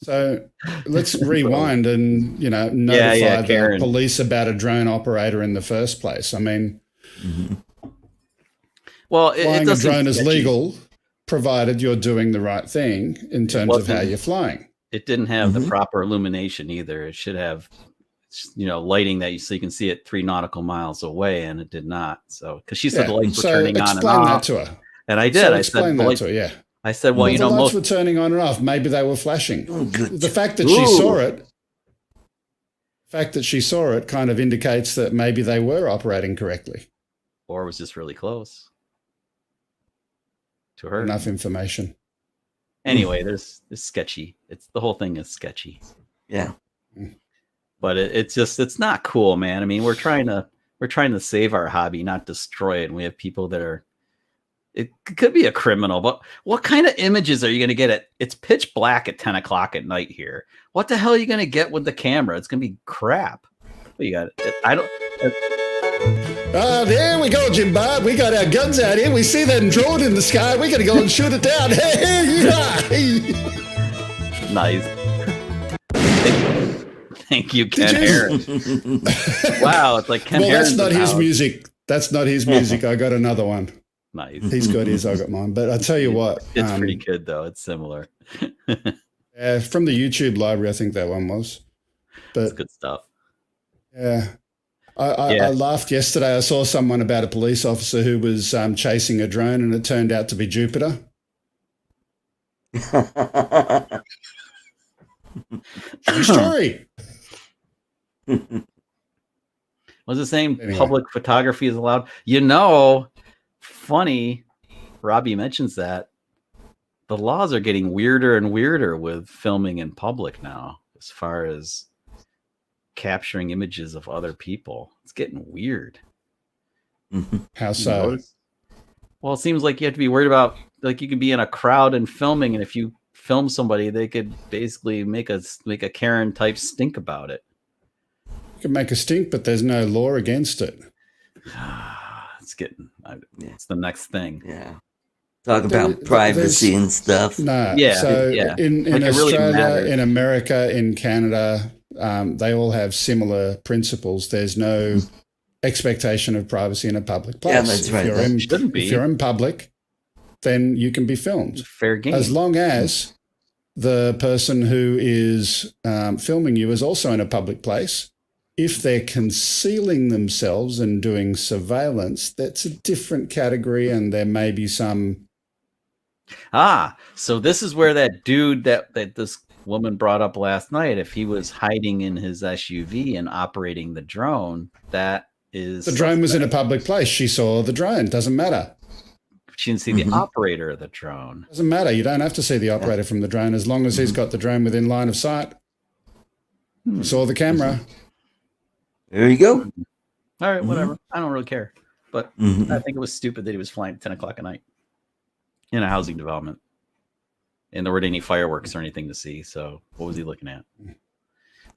So let's rewind and notify the police about a drone operator in the first place. I mean, flying a drone is legal, provided you're doing the right thing in terms of how you're flying.
It didn't have the proper illumination either. It should have, lighting that so you can see it 3 nautical miles away, and it did not. So, because she said the lights were turning on and off.
Explain that to her.
And I did.
So
I
explain
said
that to her. Yeah.
I said, well,
the lights were turning on and off. Maybe they were flashing. The fact that she saw it kind of indicates that maybe they were operating correctly,
or it was just really close to her.
Enough information.
Anyway, there's sketchy. The whole thing is sketchy.
Yeah.
But it's not cool, man. I mean, we're trying to save our hobby, not destroy it. And we have people that it could be a criminal, but what kind of images are you going to get it's pitch black at 10 o'clock at night here. What the hell are you going to get with the camera? It's going to be crap. But you got
there we go, Jim Bob. We got our guns out here. We see that drone in the sky. We're going to go and shoot it down.
Nice. Thank you, Ken Harris. Wow, it's like Ken Harris.
That's not his music. That's not his music. I got another one.
Nice.
He's got his, I got mine. But I tell you what.
It's pretty good, though. It's similar.
From the YouTube library, I think that one was. But
that's good stuff.
Yeah. I laughed yesterday. I saw someone about a police officer who was chasing a drone, and it turned out to be Jupiter. True story.
Was it saying
Anyway.
public photography is allowed? You know, funny, Robbie mentions that. The laws are getting weirder and weirder with filming in public now, as far as capturing images of other people. It's getting weird.
How so?
Well, it seems like you have to be worried about, like, you could be in a crowd and filming, and if you film somebody, they could basically make a Karen type stink about it.
You can make a stink, but there's no law against it.
It's the next thing.
Yeah. Talk about privacy and stuff.
No.
Yeah.
So
yeah.
in
Like,
Australia,
really
in America, in Canada, they all have similar principles. There's no expectation of privacy in a public place.
Yeah, that's right.
If you're in public, then you can be filmed.
Fair game.
As long as the person who is filming you is also in a public place. If they're concealing themselves and doing surveillance, that's a different category, and there may be some.
So this is where that dude that this woman brought up last night, if he was hiding in his SUV and operating the drone, that is...
The drone was in a public place. She saw the drone. Doesn't matter.
She didn't see the operator of the drone.
Doesn't matter. You don't have to see the operator from the drone as long as he's got the drone within line of sight. Saw the camera.
There you go.
All right, whatever. I don't really care. But I think it was stupid that he was flying at 10 o'clock at night in a housing development. And there weren't any fireworks or anything to see. So what was he looking at?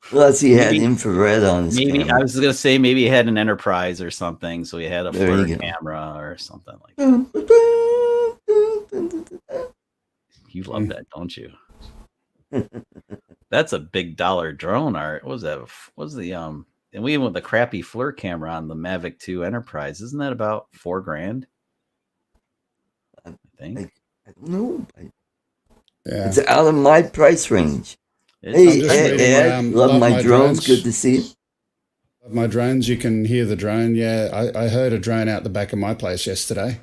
Plus, he had infrared on his camera.
I was going to say maybe he had an Enterprise or something. So he had a FLIR camera or something like that. You love that, don't you? That's a big dollar drone, Art. What was that? What was the and we went with the crappy FLIR camera on the Mavic 2 Enterprise. Isn't that about $4,000? I think.
I don't know.
Yeah.
It's out of my price range. Hey, Ed, love my drones. Good to see you.
Love my drones. You can hear the drone. Yeah, I heard a drone out the back of my place yesterday.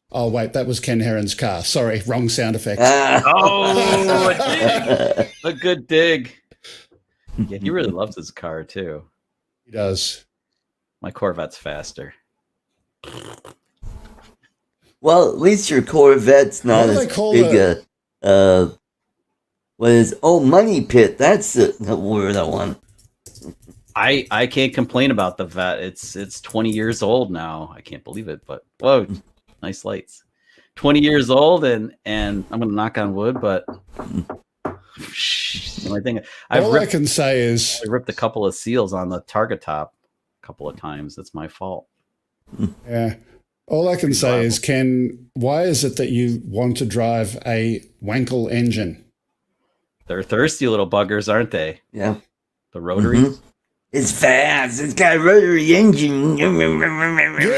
Oh, wait, that was Ken Heron's car. Sorry, wrong sound effect.
Oh, a good dig. Yeah, he really loves his car, too.
He does.
My Corvette's faster.
Well, at least your Corvette's not as big money pit. That's the word I want.
I can't complain about the vet. It's 20 years old now. I can't believe it, but whoa. Nice lights. 20 years old, and I'm going to knock on wood, but the only thing
I can say is
I ripped a couple of seals on the target top a couple of times. That's my fault.
Yeah. All I can say is, Ken, why is it that you want to drive a Wankel engine?
They're thirsty little buggers, aren't they?
Yeah.
The rotary.
It's fast. It's got a rotary engine.
Yeah,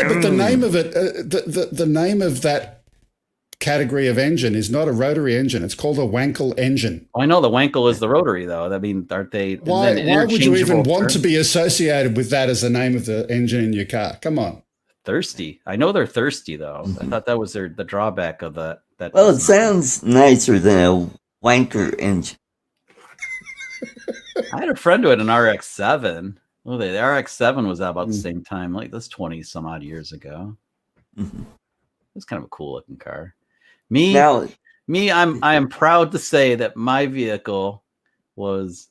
but the name of it, the name of that category of engine is not a rotary engine. It's called a Wankel engine.
Oh, I know the Wankel is the rotary, though. I mean, aren't they?
Why would you even want to be associated with that as the name of the engine in your car? Come on.
Thirsty. I know they're thirsty, though. I thought that was the drawback of that.
Well, it sounds nicer than a wanker engine.
I had a friend who had an RX-7. Well, the RX-7 was out about the same time, like this 20 some odd years ago. It was kind of a cool looking car. I am proud to say that my vehicle was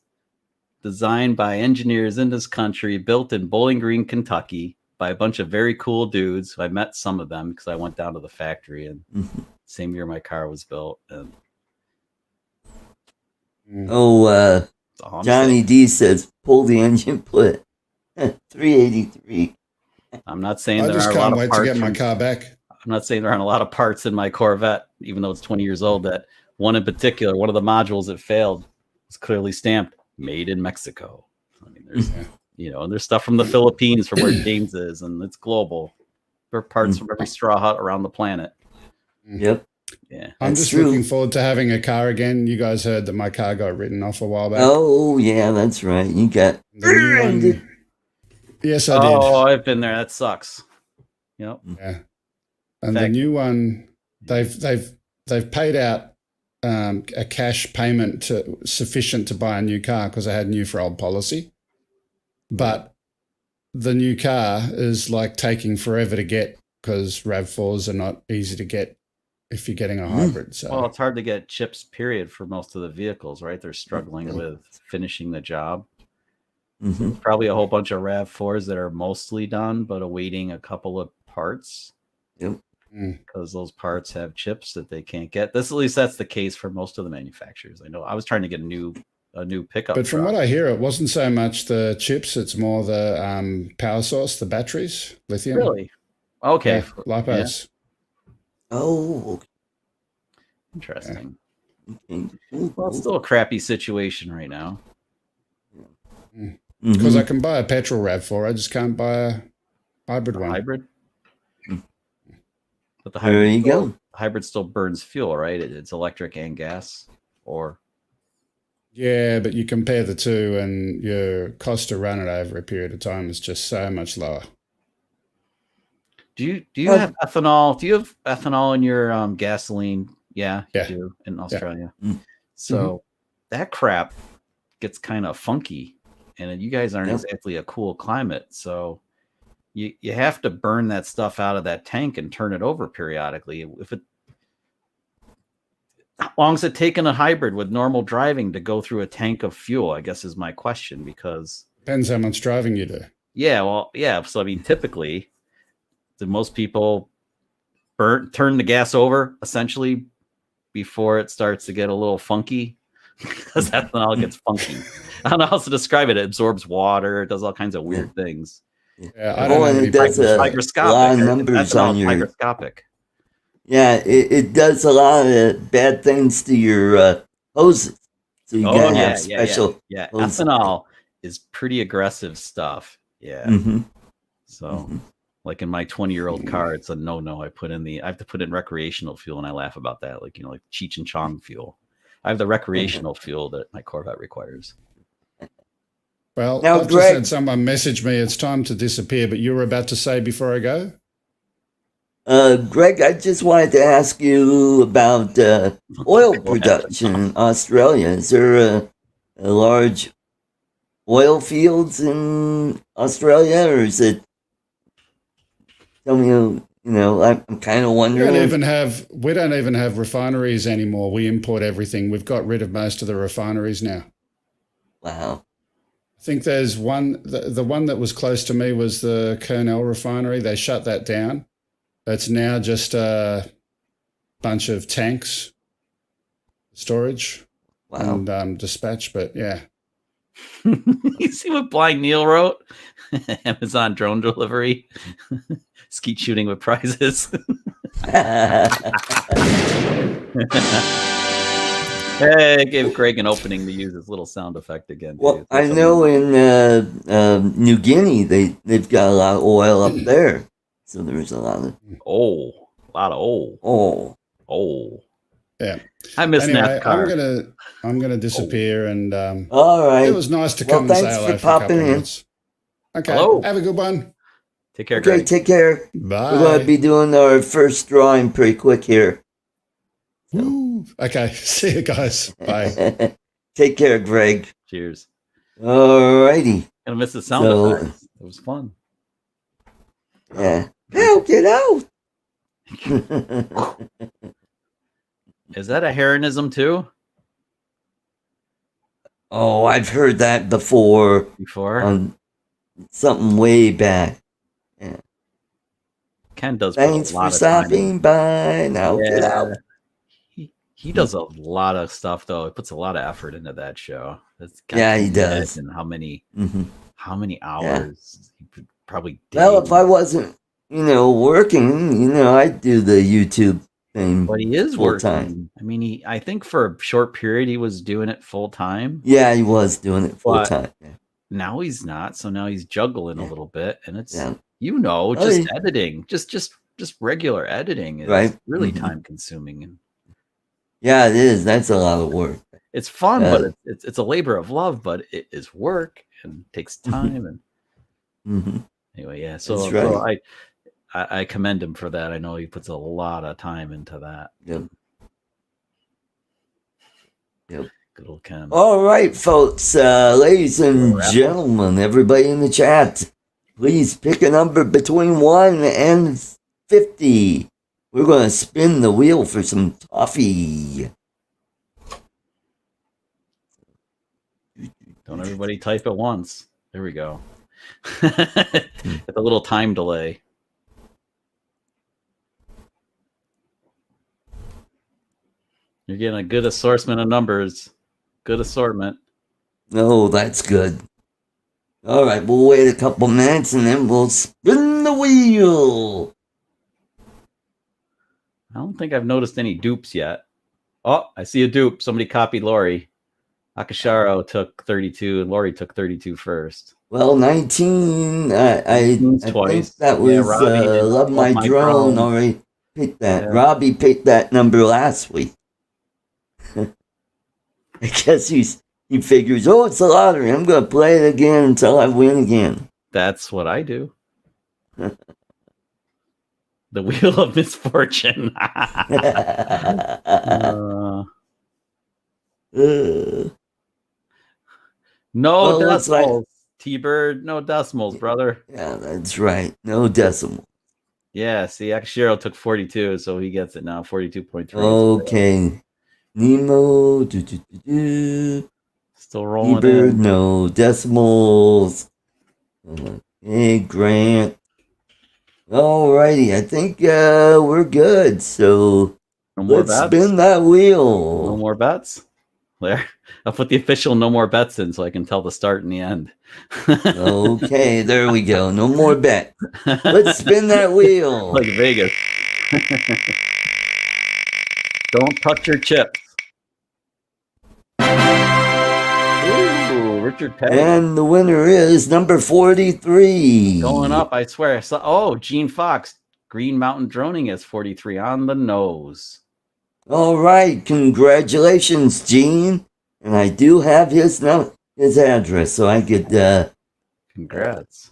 designed by engineers in this country, built in Bowling Green, Kentucky, by a bunch of very cool dudes. I met some of them because I went down to the factory, and same year my car was built. And
Johnny D says, pull the engine, put 383.
I'm not saying
I
there
just
are a lot
can't
of
wait
parts.
to get my car back.
I'm not saying there aren't a lot of parts in my Corvette, even though it's 20 years old. That one in particular, one of the modules that failed, was clearly stamped "Made in Mexico." I mean, there's and there's stuff from the Philippines, from where James is, and it's global. There are parts from every straw hut around the planet.
Yep.
Yeah.
I'm
That's
just
true.
looking forward to having a car again. You guys heard that my car got written off a while back.
Oh, yeah, that's right. You got
The new
rear-ended.
one. Yes, I
Oh,
did.
I've been there. That sucks. Yep.
Yeah. And the
Fact-
new one, they've paid out a cash payment sufficient to buy a new car because I had new for old policy. But the new car is like taking forever to get because RAV4s are not easy to get if you're getting a hybrid. So
Well, it's hard to get chips, period, for most of the vehicles, right? They're struggling with finishing the job.
Mm-hmm.
Probably a whole bunch of RAV4s that are mostly done, but awaiting a couple of parts.
Yep.
Because those parts have chips that they can't get. At least that's the case for most of the manufacturers. I know I was trying to get a new pickup.
But from what I hear, it wasn't so much the chips; it's more the power source, the batteries, lithium.
Really? Okay.
Yeah, lipos.
Yeah.
Oh,
Interesting.
okay.
Well, it's still a crappy situation right now.
Because I can buy a petrol RAV4, I just can't buy a hybrid one.
Hybrid? But the
There you go.
hybrid still burns fuel, right? It's electric and gas, or
Yeah, but you compare the two, and your cost to run it over a period of time is just so much lower.
do you have ethanol? Do you have ethanol in your gasoline? Yeah, you
Yeah.
do in Australia.
Mm.
So that crap gets kind of funky, and you guys aren't
Yep.
exactly a cool climate, so you have to burn that stuff out of that tank and turn it over periodically. How long is it taking a hybrid with normal driving to go through a tank of fuel? I guess is my question, because
Depends how much driving you do.
yeah. So I mean, typically, do most people turn the gas over essentially before it starts to get a little funky? Because ethanol gets funky. I don't know how else to describe it. It absorbs water. It does all kinds of weird things.
Yeah, I don't know.
and
any
it does
people-
a
Hygroscopic.
lot of numbers
Ethanol
on
is
your.
hygroscopic.
Yeah, it does a lot of bad things to your hoses. So you gotta have special.
Yeah.
hoses.
Ethanol is pretty aggressive stuff. Yeah.
Mm-hmm.
So, like in my 20-year-old car, it's a no. I have to put in recreational fuel, and I laugh about that, like like Cheech and Chong fuel. I have the recreational fuel that my Corvette requires.
Well,
Now,
I've just
Greg-
had someone message me. It's time to disappear, but you were about to say before I go?
Greg, I just wanted to ask you about oil production in Australia. Is there a large oil fields in Australia, or is it? Tell me, I'm kind of
We
wondering.
don't even have refineries anymore. We import everything. We've got rid of most of the refineries now.
Wow.
I think there's one, the one that was close to me was the Kurnell refinery. They shut that down. It's now just a bunch of tanks, storage,
Wow.
and dispatch. But yeah,
You see what Blind Neil wrote? Amazon drone delivery, skeet shooting with prizes. Hey, it gave Greg an opening to use his little sound effect again.
Well,
too.
I know in New Guinea they've got a lot of oil up there, so there's a lot of
a lot of
oh.
yeah.
I miss
Anyway,
NASCAR.
I'm gonna disappear, and
All right.
it was nice to
Well,
come and say
thanks
hello
for
for a couple
popping
of
in.
minutes. Okay,
Hello.
have a good one.
Take care,
Okay,
Greg.
take care.
Bye.
We're going to be doing our first drawing pretty quick here.
Woo. Okay, see you guys. Bye.
Take care, Greg.
Cheers.
All righty.
Gonna miss the sound
So-
effects. It was fun.
Yeah. Now get out.
Is that a heronism too?
Oh, I've heard that before.
Before
On something way back.
Ken does.
Thanks
put a lot
for
of time in.
stopping by. Now get out.
He does a lot of stuff though. He puts a lot of effort into that show. That's
Yeah, he does.
And how many
Mhm.
hours? He could probably.
Well, if
days.
I wasn't, working, I'd do the YouTube thing.
But he is
full
working.
time.
I mean, I think for a short period he was doing it full time.
Yeah, he was doing it full
But-
time. Yeah.
Now he's not. So now he's juggling a
Yeah.
little bit, and it's
Yeah.
just
yeah.
editing, just just regular editing is
Right.
really
Mhm.
time consuming, and
Yeah, it is. That's a lot of work.
it's fun,
Yeah.
but it's a labor of love, but it is work and takes time. And
Mhm.
anyway, yeah.
That's
So
right.
I commend him for that. I know he puts a lot of time into that.
Yep. Yep.
Good old Ken.
All right, folks, ladies and
Wrap up.
gentlemen, everybody in the chat, please pick a number between 1 and 50. We're going to spin the wheel for some toffee.
Don't everybody type at once. There we go. With a little time delay. You're getting a good assortment of numbers. Good assortment.
Oh, that's good. All right, we'll wait a couple minutes and then we'll spin the wheel.
I don't think I've noticed any dupes yet. Oh, I see a dupe. Somebody copied Lori. Akasharo took 32 and Lori took 32 first.
Well, 19, I think
Twice.
that
Yeah,
was
Robbie did
Love My Drone already picked that.
Yeah.
Robbie picked that number last week. I guess he figures, oh, it's a lottery. I'm going to play it again until I win again.
That's what I do. The wheel of misfortune. No decimals, T-Bird. No decimals, brother.
Yeah, that's right. No decimals.
Yeah, see, Akashiro took 42, so he gets it now. 42.3.
Okay. Nemo.
Still rolling
T-Bird,
in.
no decimals. Okay, Grant. Alrighty, I think we're good. So let's spin that wheel.
No more bets. There, I'll put the official no more bets in so I can tell the start and the end.
Okay, there we go. No more bet. Let's spin that wheel.
Like Vegas. Don't touch your chips. Ooh, Richard Petty.
And the winner is number 43.
Going up, I swear. I saw, oh, Gene Fox. Green Mountain Droning is 43 on the nose.
All right, congratulations, Gene. And I do have his address, so I could
congrats.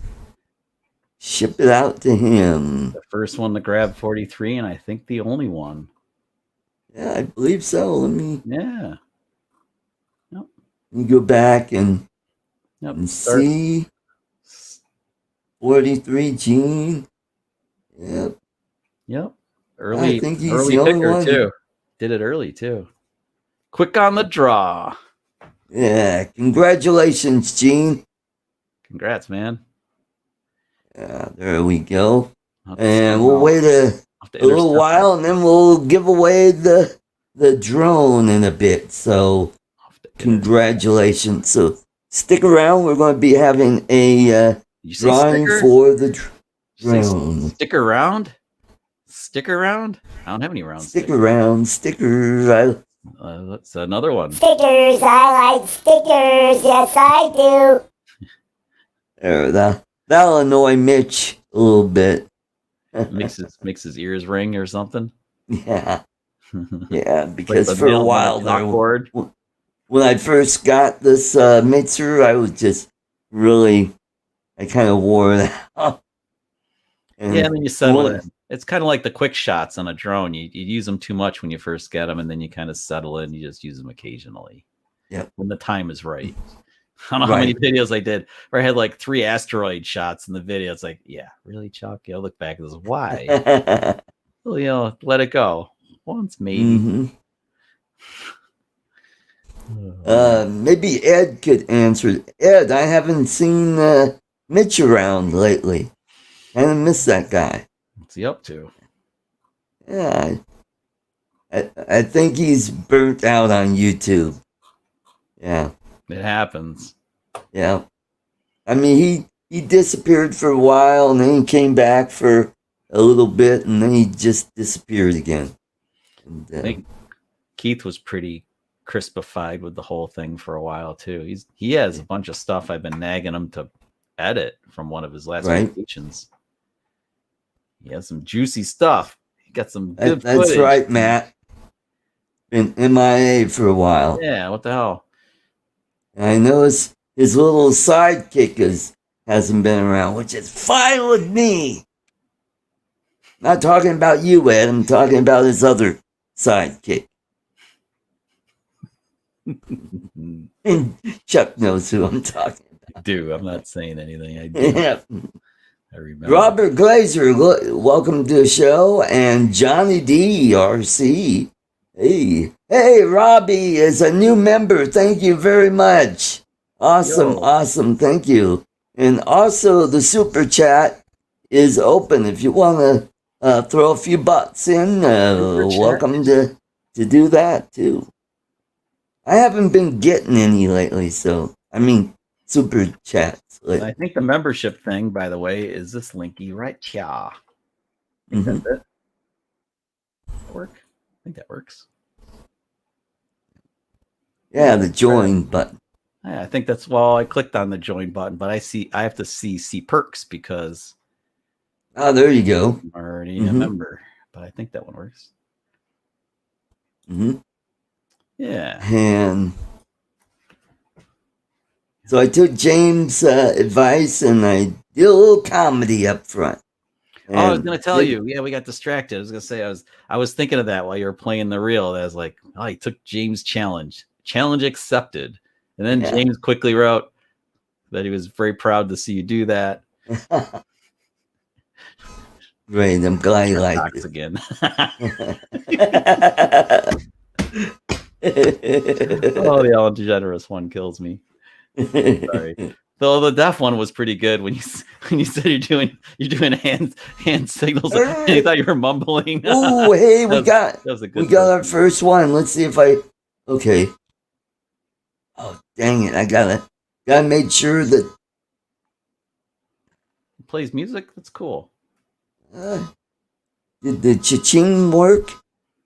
Ship it out to him.
The first one to grab 43, and I think the only one.
Yeah, I believe so. Let me.
Yeah.
Yep. Let me go back and see. 43, Gene. Yep.
Yep. Early.
I think he's
early
the only
picker
one.
too. Did it early too. Quick on the draw.
Yeah. Congratulations, Gene.
Congrats, man.
Yeah, there we go. And we'll wait a little while, and then we'll give away the drone in a bit. So, congratulations. So, stick around. We're going to be having a drawing for the drone.
Stick around? Stick around? I don't have any rounds.
Stick around. Stickers.
That's another one.
Stickers. I like stickers. Yes, I do.
There, that'll annoy Mitch a little bit.
makes his ears ring or something.
Yeah. Yeah, because for a while there, when I first got this mixer, I was just really, I kind of wore it out.
And then you settle in. It's kind of like the quick shots on a drone. You use them too much when you first get them, and then you kind of settle in. You just use them occasionally.
Yeah. When
the time is right. I don't know how many videos I did where I had like 3 asteroid shots in the video. It's like, yeah, really, Chuck? I'll look back and say, why? Well, let it go. Once, maybe.
Mm-hmm. Maybe Ed could answer. Ed, I haven't seen Mitch around lately. I miss that guy.
What's he up to?
Yeah, I think he's burnt out on YouTube. Yeah.
It happens.
Yeah. I mean, he disappeared for a while, and then he came back for a little bit, and then he just disappeared again. And,
I think Keith was pretty crispified with the whole thing for a while, too. He has a bunch of stuff I've been nagging him to edit from one of his last vacations. He has some juicy stuff. He got some good
That's
footage.
right, Matt. Been MIA for a while.
Yeah, what the hell?
I know his little sidekick hasn't been around, which is fine with me. Not talking about you, Ed. I'm talking about his other sidekick. And Chuck knows who I'm talking
I do. I'm not saying anything. I do.
about. Yeah.
I remember.
Robert Glazer, welcome to the show. And Johnny D, RC. Hey, Robbie is a new member. Thank you very much. Awesome, awesome. Thank you. And also, the super chat is open. If you want to throw a few bucks in, welcome to do that too. I haven't been getting any lately, super chats.
I think the membership thing, by the way, is this linky right here. I think that's it. Work? I think that works.
Yeah, the join button.
Yeah, I think that's I clicked on the join button, but I have to see perks because
there you go.
I'm already a member, but I think that one works. Yeah.
And so I took James' advice and I did a little comedy up front. And
I was going to tell you. Yeah, we got distracted. I was going to say I was thinking of that while you were playing the reel. I was like, oh, he took James' challenge. Challenge accepted. And then James quickly wrote that he was very proud to see you do that.
Great, I'm glad you liked it.
Again. Oh, the Ellen DeGeneres one kills me. Sorry. Though the deaf one was pretty good when you said you're doing hand signals and you thought you were mumbling.
Oh, hey, we got our first one. Let's see if okay. Oh, dang it! I gotta make sure that
it plays music. That's cool.
Did the cha-ching work?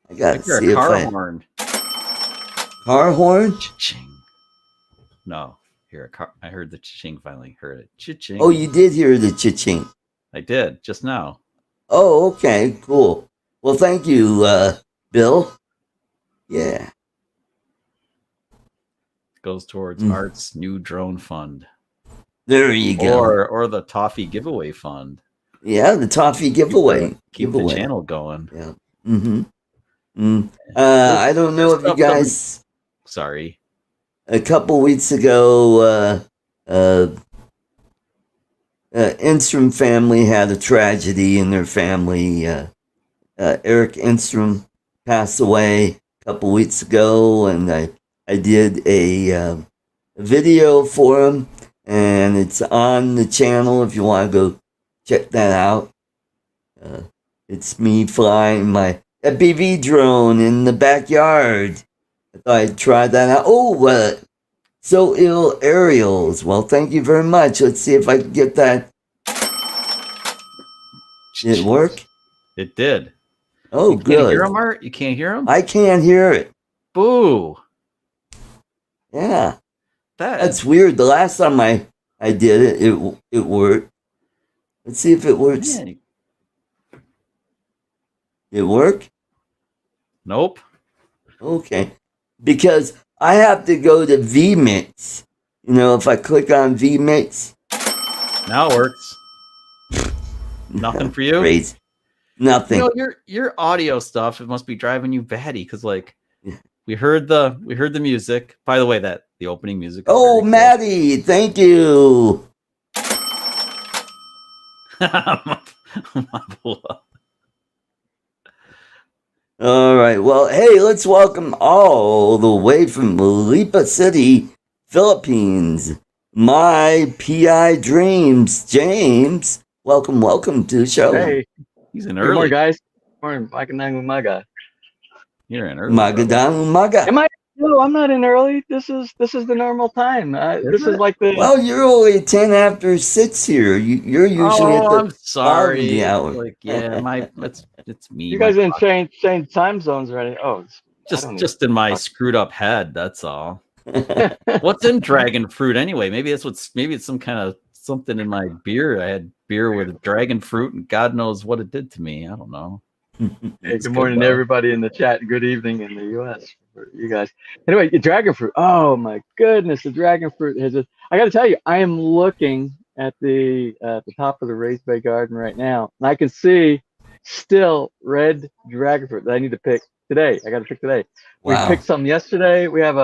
I gotta see if
horn.
Car horn?
Cha-ching. No, I heard the cha-ching. Finally heard it. Cha-ching.
Oh, you did hear the cha-ching.
I did just now.
Oh, okay, cool. Well, thank you, Bill. Yeah.
Goes towards Art's new drone fund.
There you go.
Or the toffee giveaway fund.
Yeah, the toffee giveaway.
Keep the channel going.
Yeah. I don't know if you guys.
Sorry.
A couple weeks ago, Enstrom family had a tragedy in their family. Eric Enstrom passed away a couple weeks ago, and I did a video for him, and it's on the channel if you want to go check that out. It's me flying my FPV drone in the backyard. I thought I'd try that out. Oh, So Ill Aerials. Well, thank you very much. Let's see if I can get that. Did it work?
It did.
Oh, good. You
can't hear him, Art? You can't hear him?
I can't hear it.
Boo.
Yeah. That's weird. The last time I did it worked. Let's see if it works.
Yeah.
It work?
Nope.
Okay. Because I have to go to vMix. If I click on vMix.
Now it works. Nothing for you?
Crazy. Nothing.
Your audio stuff, it must be driving you batty because we heard the music. By the way, the opening music.
Oh, Maddie, thank you. All right. Well, hey, let's welcome all the way from Lipa City, Philippines, my PI Dreams, James. Welcome to the show.
Hey,
he's in
good
early.
morning, guys. Morning, Magadang Umaga.
You're in early.
Magadang Umaga.
Am I? No, I'm not in early. This is the normal time. This is like the.
Well, you're only 10 after 6 here. You're usually at the.
I'm sorry.
The hour.
It's me.
You guys didn't change time zones already. Oh,
just in my screwed up head. That's all. What's in dragon fruit anyway? Maybe it's some kind of something in my beer. I had beer with dragon fruit, and God knows what it did to me. I don't know.
Hey, good morning to everybody in the chat. Good evening in the U.S. for you guys. Anyway, dragon fruit. Oh my goodness, the dragon fruit has just. I got to tell you, I am looking at the top of the raised bed garden right now, and I can see still red dragon fruit that I need to pick today. I got to pick today.
Wow.
We picked some yesterday. We have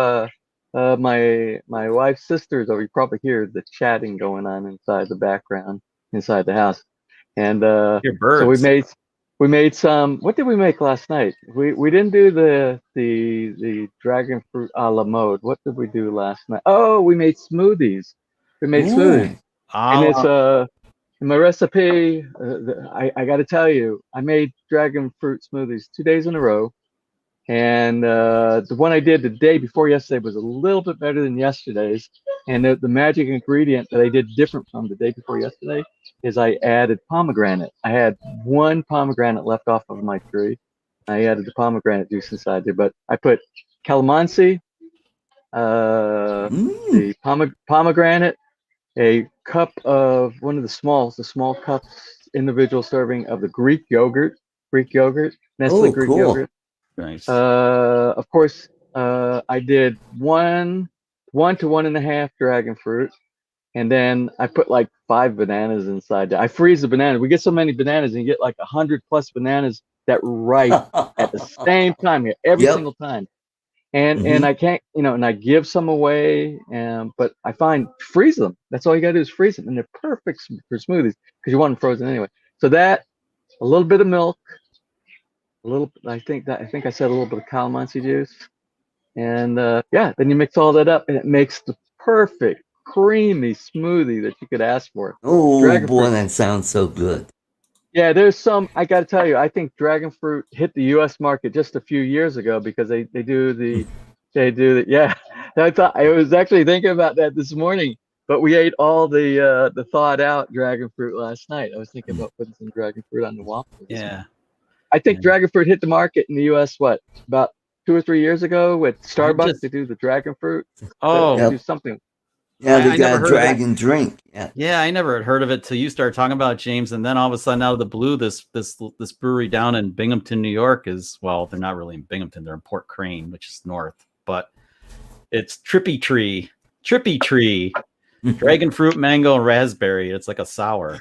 my wife's sisters over. You probably hear the chatting going on inside the background inside the house, and
Your birds.
so we made some. What did we make last night? We didn't do the dragon fruit a la mode. What did we do last night? Oh, we made smoothies. We made smoothies, and it's in my recipe. I got to tell you, I made dragon fruit smoothies 2 days in a row, and the one I did the day before yesterday was a little bit better than yesterday's. And the magic ingredient that I did different from the day before yesterday is I added pomegranate. I had one pomegranate left off of my tree. I added the pomegranate juice inside there, but I put calamansi, the pomegranate, a cup of one of the small cups, individual serving of the Greek yogurt, Nestle Greek
cool.
yogurt.
Nice.
Of course, I did 1 to 1.5 dragon fruit, and then I put like 5 bananas inside there. I freeze the bananas. We get so many bananas, and you get like 100+ bananas that ripe at the same time here, every single time. And I can't, and I give some away, but I find freeze them. That's all you gotta do is freeze them, and they're perfect for smoothies because you want them frozen anyway. So that, a little bit of milk, a little. I think I said a little bit of calamansi juice, and then you mix all that up, and it makes the perfect creamy smoothie that you could ask for.
Oh
Dragon
boy,
fruit.
that sounds so good.
Yeah, there's some. I got to tell you, I think dragon fruit hit the U.S. market just a few years ago because they do the. Yeah, I was actually thinking about that this morning. But we ate all the thawed out dragon fruit last night. I was thinking about putting some dragon fruit on the waffles.
Yeah.
I think dragon fruit hit the market in the U.S. about 2 or 3 years ago with Starbucks to do the dragon fruit.
Oh,
do something.
Yeah, they
I
got
never
a
heard of
dragon drink.
Yeah, I never had heard of it till you started talking about it, James, and then all of a sudden, out of the blue, this brewery down in Binghamton, New York is, well, they're not really in Binghamton, they're in Port Crane, which is north, but it's Trippy Tree, dragon fruit, mango, and raspberry. It's like a sour.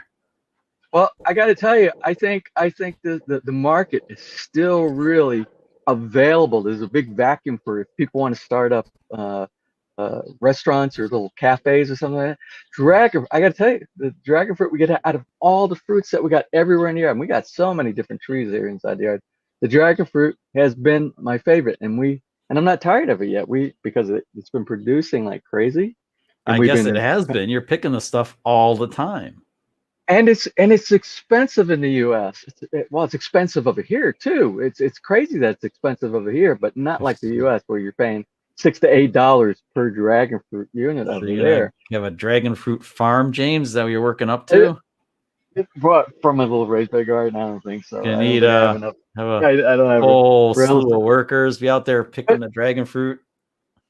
Well, I got to tell you, I think the market is still really available. There's a big vacuum for if people want to start up restaurants or little cafes or something like that. I got to tell you, the dragon fruit we get out of all the fruits that we got everywhere in the yard. And we got so many different trees here inside the yard. The dragon fruit has been my favorite, and I'm not tired of it yet. Because it's been producing like crazy.
I guess it has been. You're picking the stuff all the time.
And it's expensive in the U.S. It's expensive over here too. It's crazy that it's expensive over here, but not like the U.S. where you're paying $6 to $8 per dragon fruit unit over there.
You have a dragon fruit farm, James? Is that what you're working up to?
From a little raised bed garden, I don't think so.
You need have a
I don't have
whole slew of workers be out there picking the dragon fruit.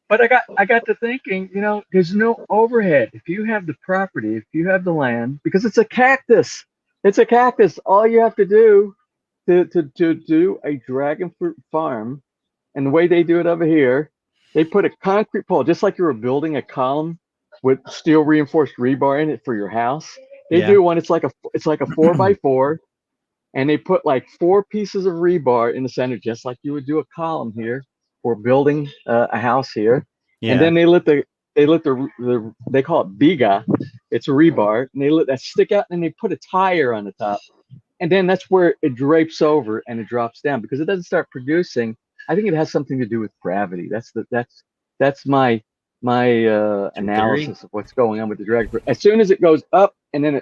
But I got to thinking, there's no overhead. If you have the property, if you have the land, because it's a cactus. All you have to do to do a dragon fruit farm, and the way they do it over here, they put a concrete pole, just like you were building a column with steel reinforced rebar in it for your house. They do one. It's like a 4x4, and they put like 4 pieces of rebar in the center, just like you would do a column here. For building a house here, and then they let the they call it biga, it's a rebar, and they let that stick out, and they put a tire on the top, and then that's where it drapes over and it drops down because it doesn't start producing. I think it has something to do with gravity. That's my analysis of what's going on with the dragon fruit. As soon as it goes up, and then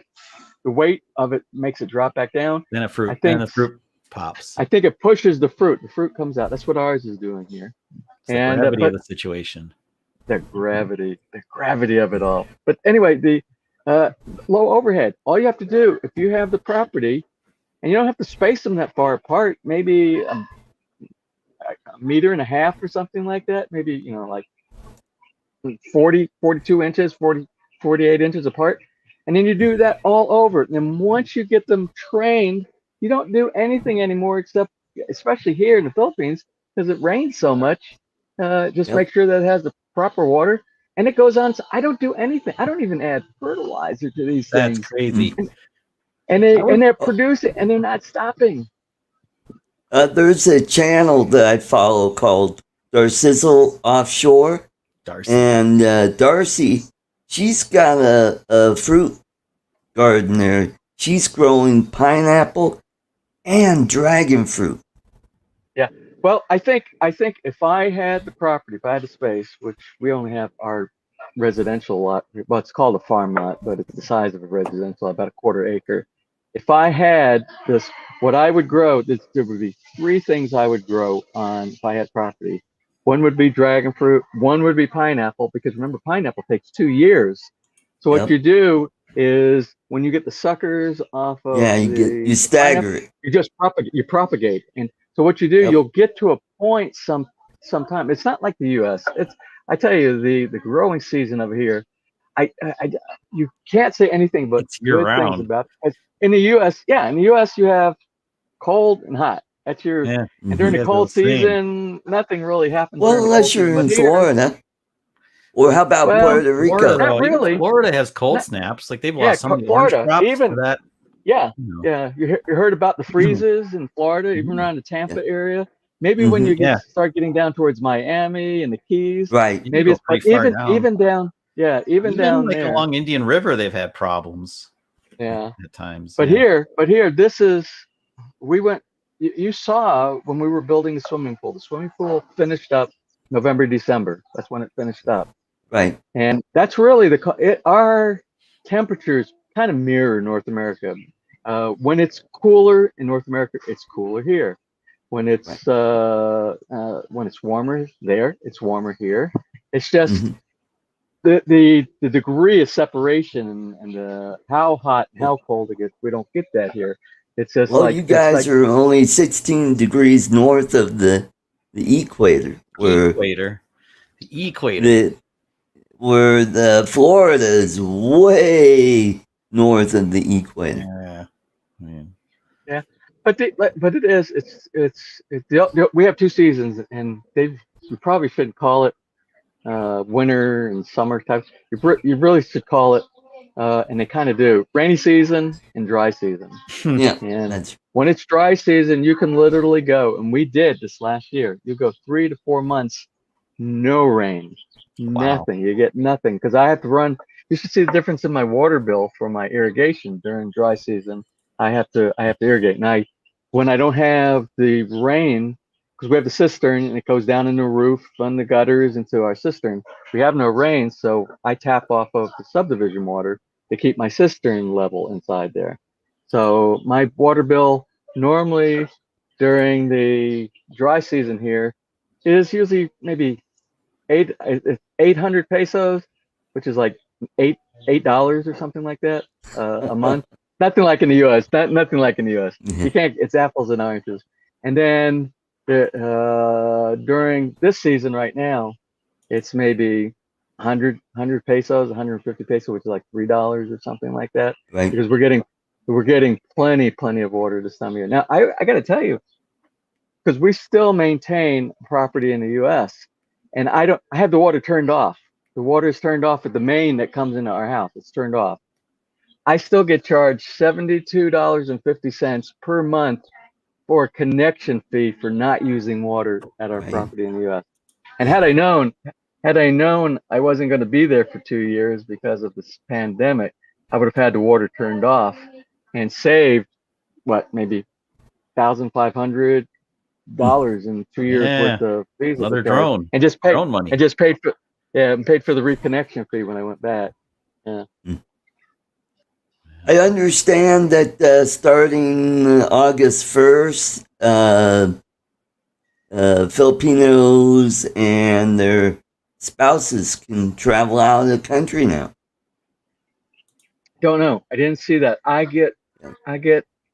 the weight of it makes it drop back down.
Then the fruit pops.
I think it pushes the fruit. The fruit comes out. That's what ours is doing here.
It's the gravity of the situation.
The gravity of it all. But anyway, the low overhead. All you have to do, if you have the property, and you don't have to space them that far apart, maybe a meter and a half or something like that. Maybe like 42 inches, 48 inches apart. And then you do that all over. And then once you get them trained, you don't do anything anymore except, especially here in the Philippines, because it rains so much. Just
Yep.
make sure that it has the proper water, and it goes on. So I don't do anything. I don't even add fertilizer to these
That's
things.
crazy.
And they're producing, and they're not stopping.
There's a channel that I follow called Darcizzle Offshore,
Darcy.
and Darcy, she's got a fruit garden there. She's growing pineapple and dragon fruit.
Yeah. Well, I think if I had the property, if I had the space, which we only have our residential lot, well, it's called a farm lot, but it's the size of a residential, about a quarter acre. If I had this, what I would grow, there would be 3 things I would grow on if I had property. One would be dragon fruit, one would be pineapple, because remember, pineapple takes 2 years. So what
Yep.
you do is when you get the suckers off of
You stagger it.
you just propagate. And so what you do,
Yep.
you'll get to a point sometime. It's not like the U.S. I tell you, the growing season over here, you can't say anything but
It's year
good things
round.
about it. In the U.S., you have cold and hot. That's your
Yeah.
and during
You
the
guys are
cold
the same.
season, nothing really happens.
Well,
during the
unless
cold
you're
season.
in
But here,
Florida. Or how about
Well,
Puerto Rico?
Florida,
Not
even
really.
Florida has cold
Not-
snaps. Like they've
yeah,
lost some of the orange
Florida,
crops
even-
for that.
Yeah,
You know.
yeah. You heard about the freezes in Florida, even around the Tampa area. Maybe when you
Yeah.
start getting down towards Miami and the Keys,
Right.
You
maybe
go
it's
pretty far down.
even down, even down
like
there.
along Indian River, they've had problems
Yeah,
at times.
but
yeah.
here, this is we went. You saw when we were building the swimming pool. The swimming pool finished up November, December. That's when it finished up.
Right.
And that's really our temperatures kind of mirror North America. When it's cooler in North America, it's cooler here. When it's warmer there, it's warmer here. It's just the degree of separation and how hot and how cold it gets. We don't get that here. It's just
Well,
like
you guys are only 16 degrees north of the equator.
The equator.
Where the Florida is way north of the equator.
Yeah.
Yeah, but it is. We have 2 seasons, and you probably shouldn't call it winter and summer types. You really should call it, and they kind of do, rainy season and dry season.
Yeah.
And when it's dry season, you can literally go, and we did this last year. You go 3 to 4 months, no rain. Nothing. You get nothing, because I have to run. You should see the difference in my water bill for my irrigation during dry season. I have to irrigate. And when I don't have the rain, because we have the cistern and it goes down in the roof, on the gutters into our cistern. We have no rain, so I tap off of the subdivision water to keep my cistern level inside there. So my water bill normally during the dry season here is usually maybe 800 pesos, which is like $8 or something like that a month. Nothing like in the U.S. Nothing like in the U.S. You can't. It's apples and oranges. And then during this season right now, it's maybe 100 pesos, 150 pesos, which is like $3 or something like that.
Right.
Because we're getting plenty of water this time of year. Now I got to tell you, because we still maintain property in the U.S. and I have the water turned off. The water is turned off at the main that comes into our house. It's turned off. I still get charged $72.50 per month for a connection fee for not using water at our property in the U.S. And had I known I wasn't going to be there for 2 years because of this pandemic, I would have had the water turned off and saved maybe $1,500 in 2 years worth of fees.
Another drone.
And just paid
drone money.
And just paid for paid for the reconnection fee when I went back. Yeah.
I understand that starting August 1st, Filipinos and their spouses can travel out of the country now.
Don't know. I didn't see that. I get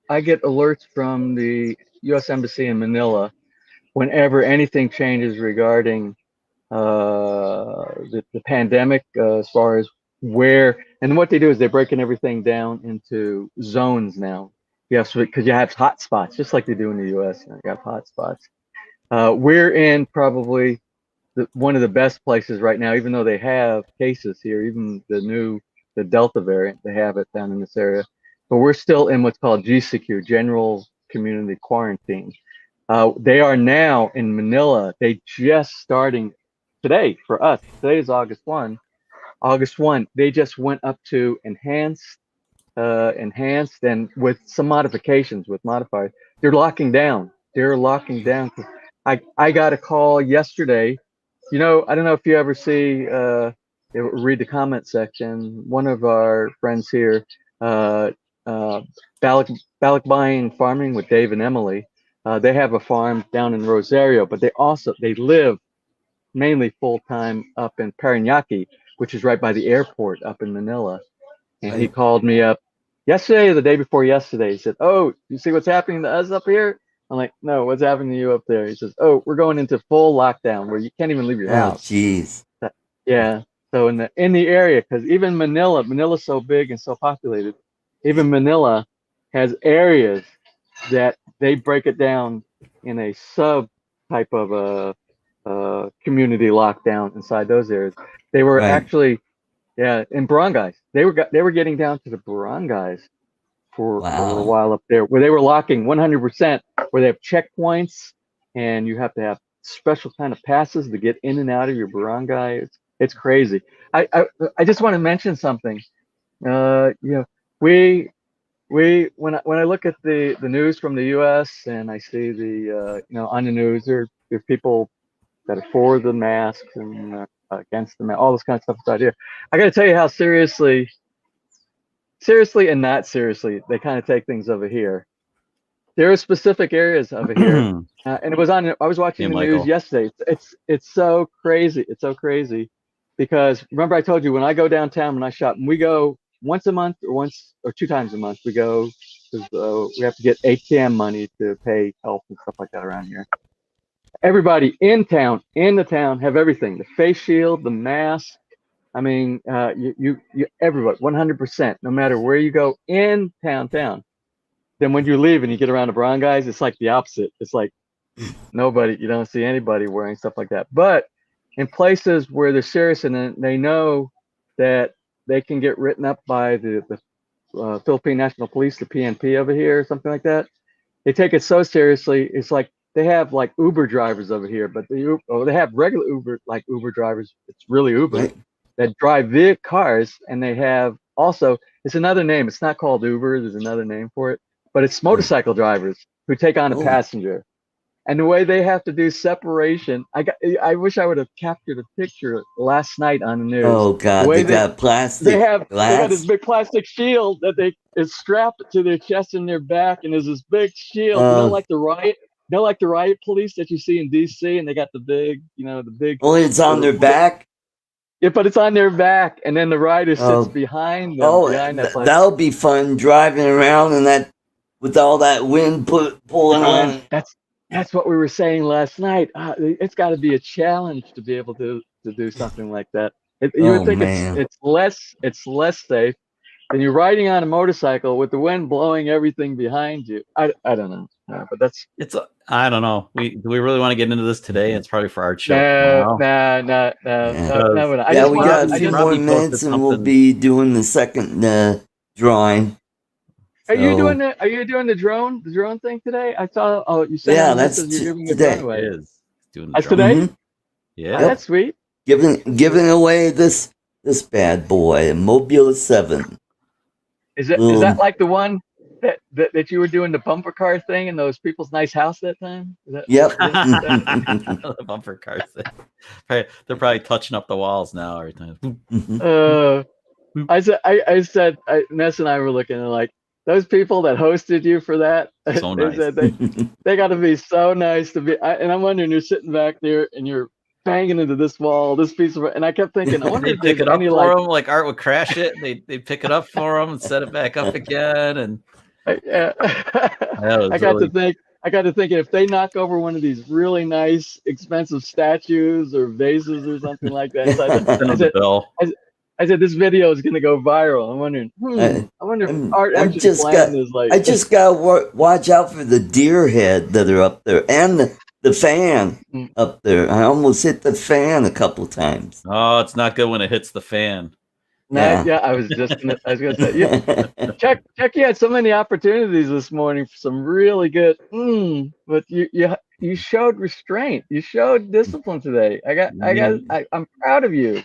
alerts from the U.S. Embassy in Manila whenever anything changes regarding the pandemic, as far as where, and what they do is they're breaking everything down into zones now. Yes, because you have hot spots, just like they do in the U.S. You have hot spots. We're in probably one of the best places right now, even though they have cases here, even the Delta variant, they have it down in this area. But we're still in what's called GCQ, General Community Quarantine. They are now in Manila. They just starting today for us. Today is August 1. August 1, they just went up to enhanced and with some modifications, with modifiers. They're locking down. They're locking down. I got a call yesterday. You know, I don't know if you ever see, read the comment section. One of our friends here, Balikbayan Farming with Dave and Emily. They have a farm down in Rosario, but they live mainly full time up in Parañaque, which is right by the airport up in Manila. And he called me up yesterday or the day before yesterday. He said, "Oh, you see what's happening to us up here?" I'm like, "No, what's happening to you up there?" He says, "Oh, we're going into full lockdown where you can't even leave your house."
jeez.
Yeah. So in the area, because even Manila's so big and so populated, even Manila has areas that they break it down in a sub type of a community lockdown inside those areas. They were actually, yeah, in barangays. They were getting down to the barangays for a little while up there, where they were locking 100%, where they have checkpoints, and you have to have special kind of passes to get in and out of your barangay. It's crazy. I just want to mention something. You know, when I look at the news from the U.S. and I see the you know, on the news there's people that are for the masks and against the mask, all this kind of stuff is out here. I got to tell you how seriously and not seriously they kind of take things over here. There are specific areas over here, and it was on. I was watching the news yesterday. It's so crazy. It's so crazy because remember I told you when I go downtown when I shop, and we go once a month or 2 times a month. We go because we have to get ATM money to pay health and stuff like that around here. Everybody in the town have everything: the face shield, the mask. I mean, you everybody 100%, no matter where you go in town. Then when you leave and you get around the barangays, it's like the opposite. It's like nobody, you don't see anybody wearing stuff like that. But in places where they're serious and they know that they can get written up by the Philippine National Police, the PNP over here, or something like that, they take it so seriously. It's like they have like Uber drivers over here, but they have regular Uber drivers. It's really Uber that drive their cars, and they have also, it's another name. It's not called Uber. There's another name for it. But it's motorcycle drivers who take on a passenger, and the way they have to do separation. I wish I would have captured a picture last night on the news.
Oh God,
the
they got plastic.
They got this big plastic shield that is strapped to their chest and their back, and there's this big shield. Like the riot police that you see in DC, and they got the big.
Only it's on their back.
Yeah, but it's on their back, and then the rider sits behind them.
That'll be fun driving around in that. With all that wind pulling on.
That's what we were saying last night. It's got to be a challenge to be able to do something like that. You would think it's less safe than you're riding on a motorcycle with the wind blowing everything behind you. I don't know, but
I don't know. Do we really want to get into this today? It's probably for our show.
No.
Yeah, we got a few more minutes, and we'll be doing the second drawing.
Are you doing the drone thing today? I saw. Oh, you said
that's
you're giving
today.
A drone away.
It is doing
That's today.
Mm-hmm.
Yeah,
that's sweet.
Giving away this bad boy, a Mobile 7.
Is that like the one that you were doing the bumper car thing in those people's nice house that time?
Yep.
The bumper car thing. They're probably touching up the walls now every time.
I said, Ness and I were looking at like. Those people that hosted you for that,
so nice.
they got to be so nice to be. And I'm wondering, you're sitting back there and you're banging into this wall, this piece of, and I kept thinking, I wonder
they
if
pick it up for them. Like Art would crash it, and they pick it up for them and set it back up again. And
yeah, I got to thinking if they knock over one of these really nice, expensive statues or vases or something like that, I said this video is gonna go viral. I'm wondering. I wonder if Art actually planned this. Like,
I just gotta watch out for the deer head that are up there and the fan up there. I almost hit the fan a couple times.
Oh, it's not good when it hits the fan.
yeah. I was gonna say, yeah. Chuck, you had so many opportunities this morning for some really good. But you showed restraint. You showed discipline today. I'm proud of you.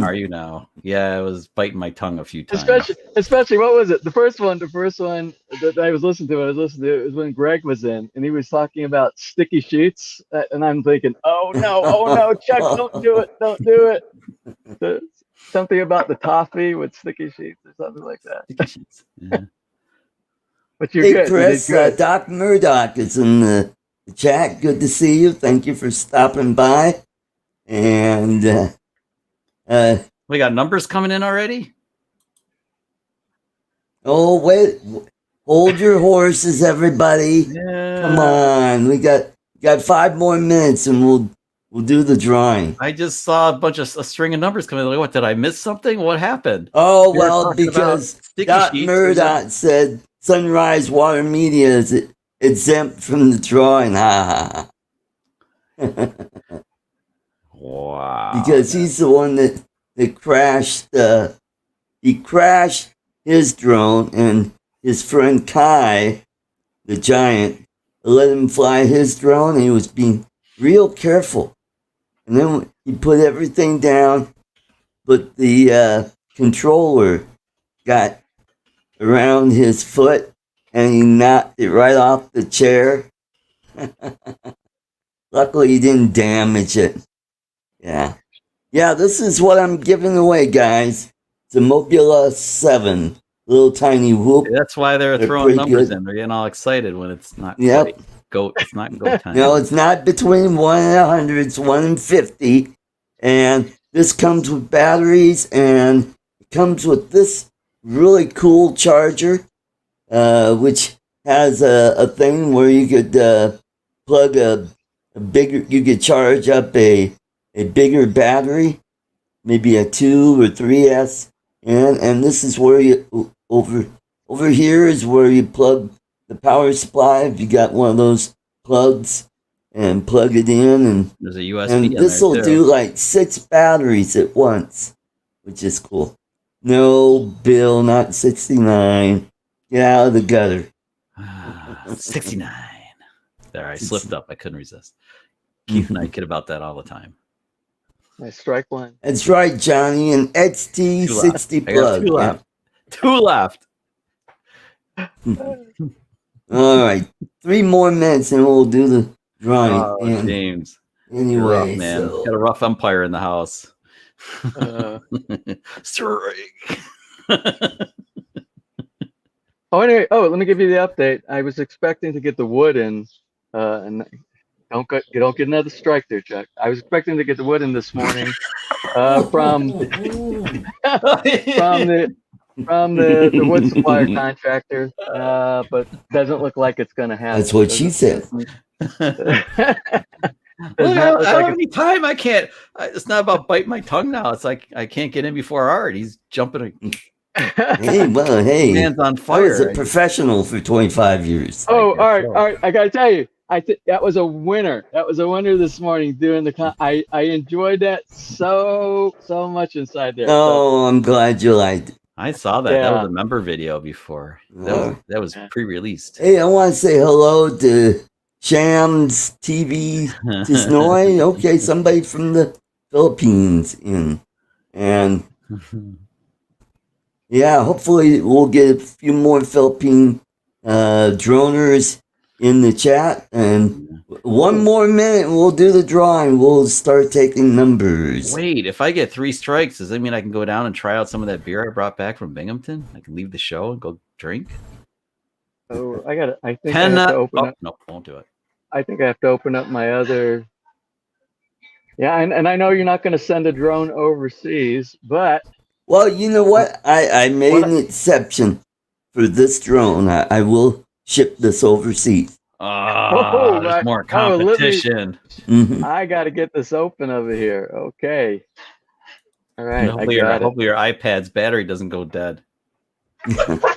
Are you now? Yeah, I was biting my tongue a few times.
Especially what was it? The first one that I was listening to. It was when Greg was in, and he was talking about sticky sheets, and I'm thinking, oh no, Chuck, don't do it. Something about the toffee with sticky sheets or something like that.
Sticky sheets. Yeah.
But you're
hey,
good.
Chris,
You did good.
Doc Murdoch is in the chat. Good to see you. Thank you for stopping by. And
we got numbers coming in already.
Oh, wait. Hold your horses, everybody.
Yeah.
Come on. We got 5 more minutes and we'll do the drawing.
I just saw a string of numbers coming in. Like, what, did I miss something? What happened?
Oh, well, because Doc
sheets,
Murdoch said Sunrise Water Media is exempt from the drawing. Ha ha.
Wow.
Because he's the one that crashed. He crashed his drone, and his friend Kai, the giant, let him fly his drone, and he was being real careful. And then he put everything down, but the controller got around his foot, and he knocked it right off the chair. Luckily, he didn't damage it. Yeah, this is what I'm giving away, guys. It's a Mobula 7. Little tiny whoop.
That's why they're throwing numbers in. They're getting all excited when it's not go. It's not go time.
No, it's not between 1 and 100. It's 1 and 50. And this comes with batteries, and it comes with this really cool charger, which has a thing where you could plug a bigger. You could charge up a bigger battery, maybe a 2 or 3S, and this is where you over here is where you plug the power supply. If you got one of those plugs, and plug it in, and
there's a USB.
And this will do like 6 batteries at once, which is cool. No, Bill, not 69. Get out of the gutter.
69. There, I slipped up. I couldn't resist. Keith and I kid about that all the time.
Nice strike one.
That's right, Johnny. And XT60 plug.
2 left. 2 left.
All right. 3 more minutes and we'll do the drawing.
Oh, James.
Anyway,
rough, man. Got a rough umpire in the house. Strike.
Anyway, let me give you the update. I was expecting to get the wood in, and don't get another strike there, Chuck. I was expecting to get the wood in this morning from the wood supplier contractor, but doesn't look like it's going to happen.
That's what she said.
Look, I don't have any time. I can't. It's not about biting my tongue now. It's like I can't get in before Art. He's jumping.
Hey,
hands on fire.
I was a professional for 25 years.
Oh, all right. I gotta tell you, I think that was a winner. That was a winner this morning doing the. I enjoyed that so much inside there.
Oh, I'm glad you liked it.
I saw that. Yeah. That was a member video before. That was pre-released.
Hey, I want to say hello to Shams TV Tisnoy. Okay, somebody from the Philippines in. And yeah, hopefully we'll get a few more Philippine droners in the chat. And 1 more minute and we'll do the drawing. We'll start taking numbers.
Wait, if I get 3 strikes, does that mean I can go down and try out some of that beer I brought back from Binghamton? I can leave the show and go drink?
Oh, I think
10,
I have to open up.
No, won't do it.
I think I have to open up my other. Yeah, and I know you're not going to send a drone overseas, but.
Well, you know what? I made an exception for this drone. I will ship this overseas.
There's more competition.
I got to get this open over here. Okay. All right,
hopefully, hopefully your iPad's battery doesn't go dead. The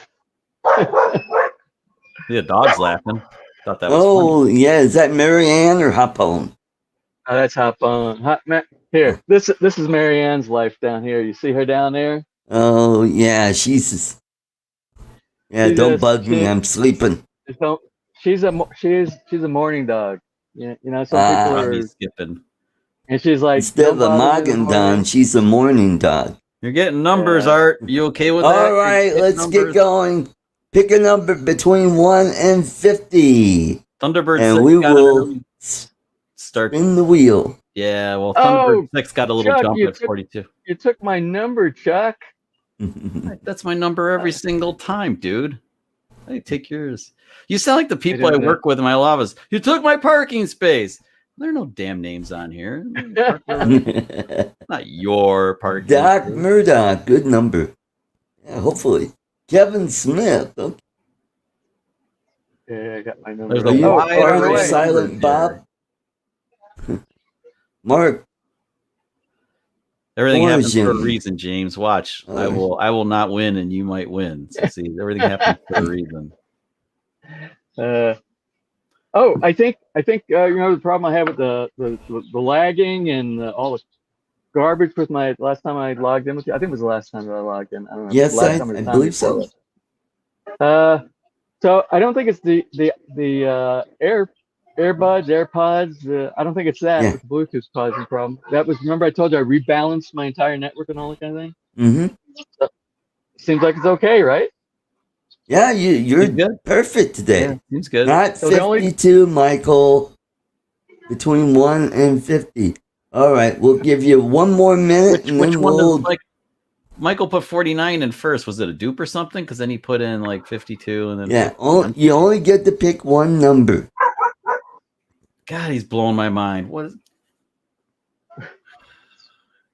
dog's laughing. Thought that was funny.
Yeah, is that Marianne or Hapone?
Oh, that's Hop On. Here, this is Marianne's life down here. You see her down there?
Oh yeah, she's don't bug me. I'm sleeping.
She's a morning dog. Yeah, you know, some people are
skipping.
And she's like,
instead of a Magen-Don, she's a morning dog.
You're getting numbers, Art. You okay with that?
All right, let's get going. Pick a number between 1 and 50.
Thunderbird
and
6
we will
start
in the wheel.
Yeah, well, Thunderbird 6 got a little
Chuck,
jump at 42.
You took my number, Chuck.
That's my number every single time, dude. I take yours. You sound like the people I work with in my office. You took my parking space. There are no damn names on here. Not your parking
Doc
space.
Murdoch, good number. Yeah, hopefully. Kevin Smith. Okay.
Yeah, I got my number.
There's a
Are Silent Bob? Mark.
Everything happens for a reason, James. Watch. I will not win and you might win. So see, everything happens for a reason.
I think you know the problem I have with the lagging and all the garbage with my last time I logged in with you. I think it was the last time that I logged in. I don't know.
Yes, I believe so.
So I don't think it's the earbuds, AirPods. I don't think it's that.
Yeah.
With Bluetooth causing the problem. That was, remember I told you I rebalanced my entire network and all that kind of thing.
Mm-hmm.
So, seems like it's okay, right?
Yeah, you're perfect today.
Yeah, seems good.
Not 52, Michael. Between 1 and 50. All right, we'll give you one more minute.
Which one does Michael put 49 in first? Was it a dupe or something? Because then he put in like 52 and then
you only get to pick one number.
God, he's blowing my mind. What is...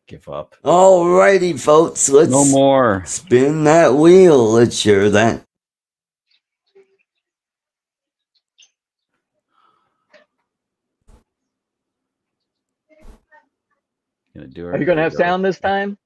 Give up.
All righty, folks. Let's
no more.
Spin that wheel. Let's share that.
Are you going to have sound this time?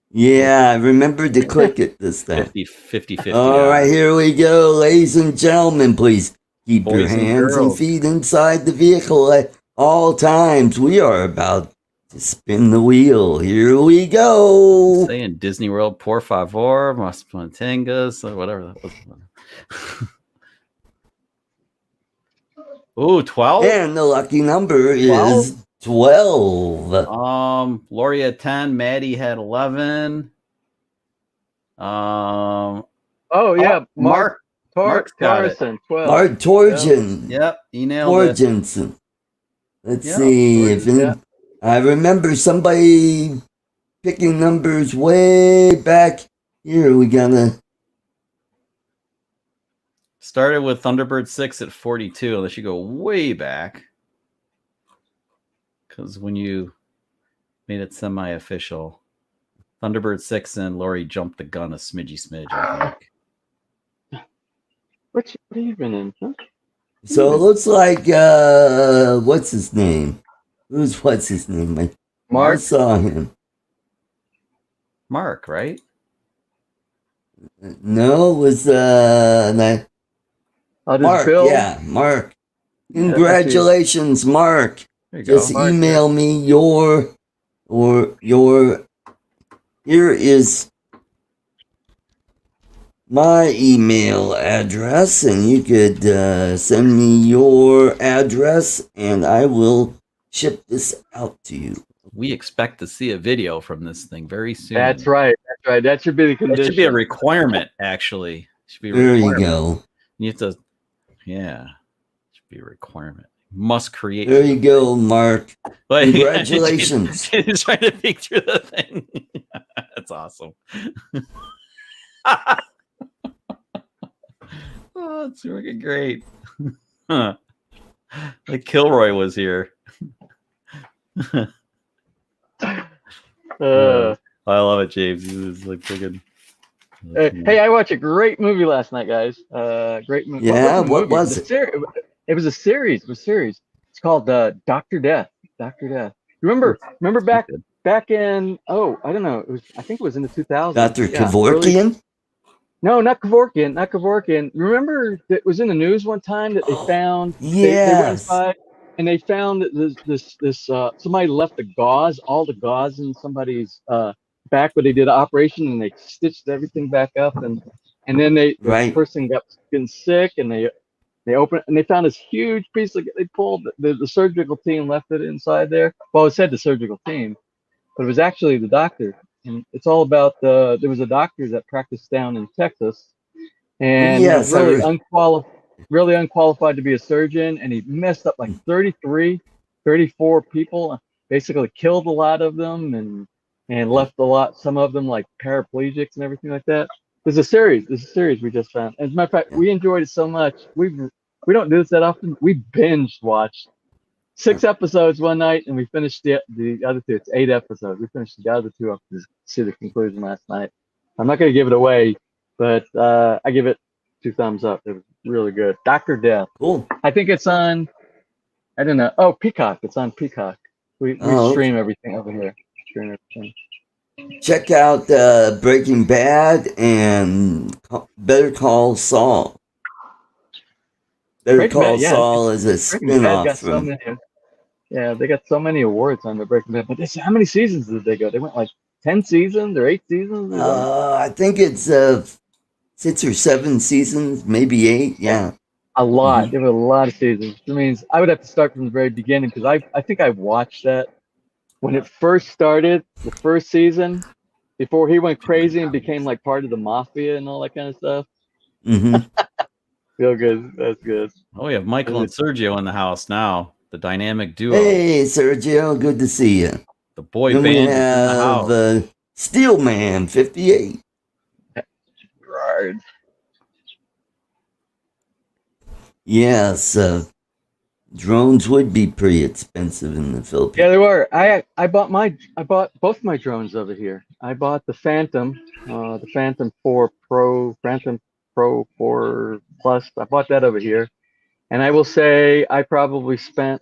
Yeah, I remember to click it this time.
50.
All right, here we go. Ladies and gentlemen, please keep your hands and feet inside the vehicle at all times. We are about to spin the wheel. Here we go.
Saying Disney World, por favor, mas mantengas, or whatever that was. Ooh, 12?
And the lucky number is 12.
Lori had 10, Maddie had 11.
Oh yeah, Mark Torgerson, 12.
Mark Torgerson.
Yep, he nailed it.
Torgerson. Let's see I remember somebody picking numbers way back here. We gotta
started with Thunderbird 6 at 42, unless you go way back. Because when you made it semi-official, Thunderbird 6 and Lori jumped the gun a smidge, I think.
What have you been in? Huh?
So it looks like what's his name? What's his name?
Mark.
I saw him.
Mark, right?
No, it was Mark.
Bill?
Yeah, Mark. Congratulations, Mark. Just email me your here is my email address, and you could send me your address and I will ship this out to you.
We expect to see a video from this thing very soon.
That's right. That should be the condition.
That should be a requirement, actually.
There you go.
You have to, it should be a requirement. Must create.
There you go, Mark. But congratulations.
He's trying to peek through the thing. That's awesome. Oh, it's working great. Like Kilroy was here. I love it, James. He's like freaking.
Hey, I watched a great movie last night, guys. Great movie.
Yeah, what was it?
It was a series. It's called Dr. Death. Dr. Death. Remember back back in I don't know. I think it was in the 2000s.
Dr.
Yeah, early-
Kevorkian?
No, not Kevorkian. Not Kevorkian. Remember, it was in the news one time that they found. They went
Yes.
inside and they found that this somebody left all the gauze in somebody's back where they did an operation, and they stitched everything back up, and then the
Right.
person got getting sick, and they opened and they found this huge piece of. They pulled the surgical team left it inside there. Well, it said the surgical team, but it was actually the doctor. And it's all about there was a doctor that practiced down in Texas, and he was
Yes,
really unqualified to be a surgeon, and he messed up like 34 people, basically killed a lot of them, and left some of them like paraplegics and everything like that. There's a series we just found. As a matter of fact, we enjoyed it so much. We don't do this that often. We binge watched 6 episodes one night, and we finished the other 2. It's 8 episodes. We finished the other 2 up to see the conclusion last night. I'm not going to give it away, but I give it 2 thumbs up. It was really good. Dr. Death.
Cool.
I think it's on, I don't know. Oh, Peacock. It's on Peacock. We stream everything over here.
Check out Breaking Bad and Better Call Saul. Better Call Saul is a
Breaking Bad got
spinoff
so
from.
many. Yeah, they got so many awards on the Breaking Bad. But how many seasons did they go? They went like 10 seasons or 8 seasons? Or something?
I think it's 6 or 7 seasons, maybe 8. Yeah.
A lot. There were a lot of seasons. Which means I would have to start from the very beginning, because I think I watched that when it first started, the first season, before he went crazy and became like part of the mafia and all that kind of stuff.
Mm-hmm.
Feel good. That's good.
Oh, we have Michael and Sergio in the house now. The dynamic duo.
Hey, Sergio, good to see you.
The boy
Then we
band is in the house.
have Steelman 58.
Gerard.
Yes, drones would be pretty expensive in the Philippines.
Yeah, they were. I bought both my drones over here. I bought the Phantom 4 Pro, Phantom Pro 4 Plus. I bought that over here, and I will say I probably spent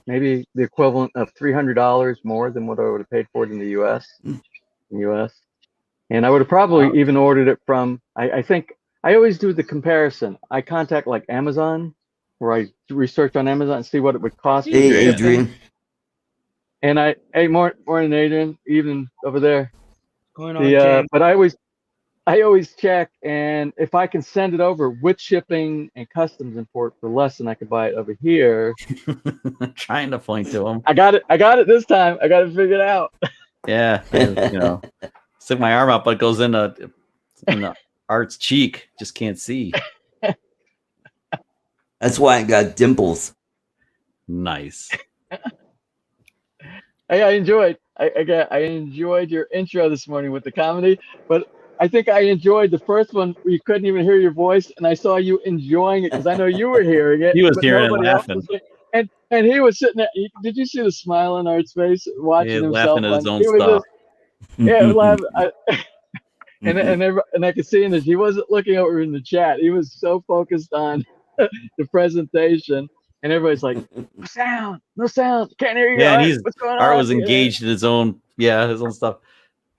maybe the equivalent of $300 more than what I would have paid for it in the U.S. And I would have probably even ordered it from. I think I always do the comparison. I contact like Amazon, where I research on Amazon and see what it would cost.
Hey,
for shipping.
Adrian.
And morning, Adrian, evening over there.
Going on, James.
But I always check, and if I can send it over with shipping and customs import for less than I could buy it over here.
Trying to point to him.
I got it this time. I got it figured out.
Yeah, stick my arm out, but it goes in the Art's cheek. Just can't see.
That's why I got dimples.
Nice.
I enjoyed your intro this morning with the comedy, but I think I enjoyed the first one where you couldn't even hear your voice, and I saw you enjoying it because I know you were hearing it.
He was
but
hearing it
nobody else
laughing.
was. And he was sitting there. Did you see the smile on Art's face watching
He was
himself?
laughing at his own
He was
stuff.
Yeah, he was laughing. And I could see in this, he wasn't looking over in the chat. He was so focused on the presentation, and everybody's like, no sound, can't hear you.
Yeah,
Art.
and
What's going
Art
on?
was engaged in his own stuff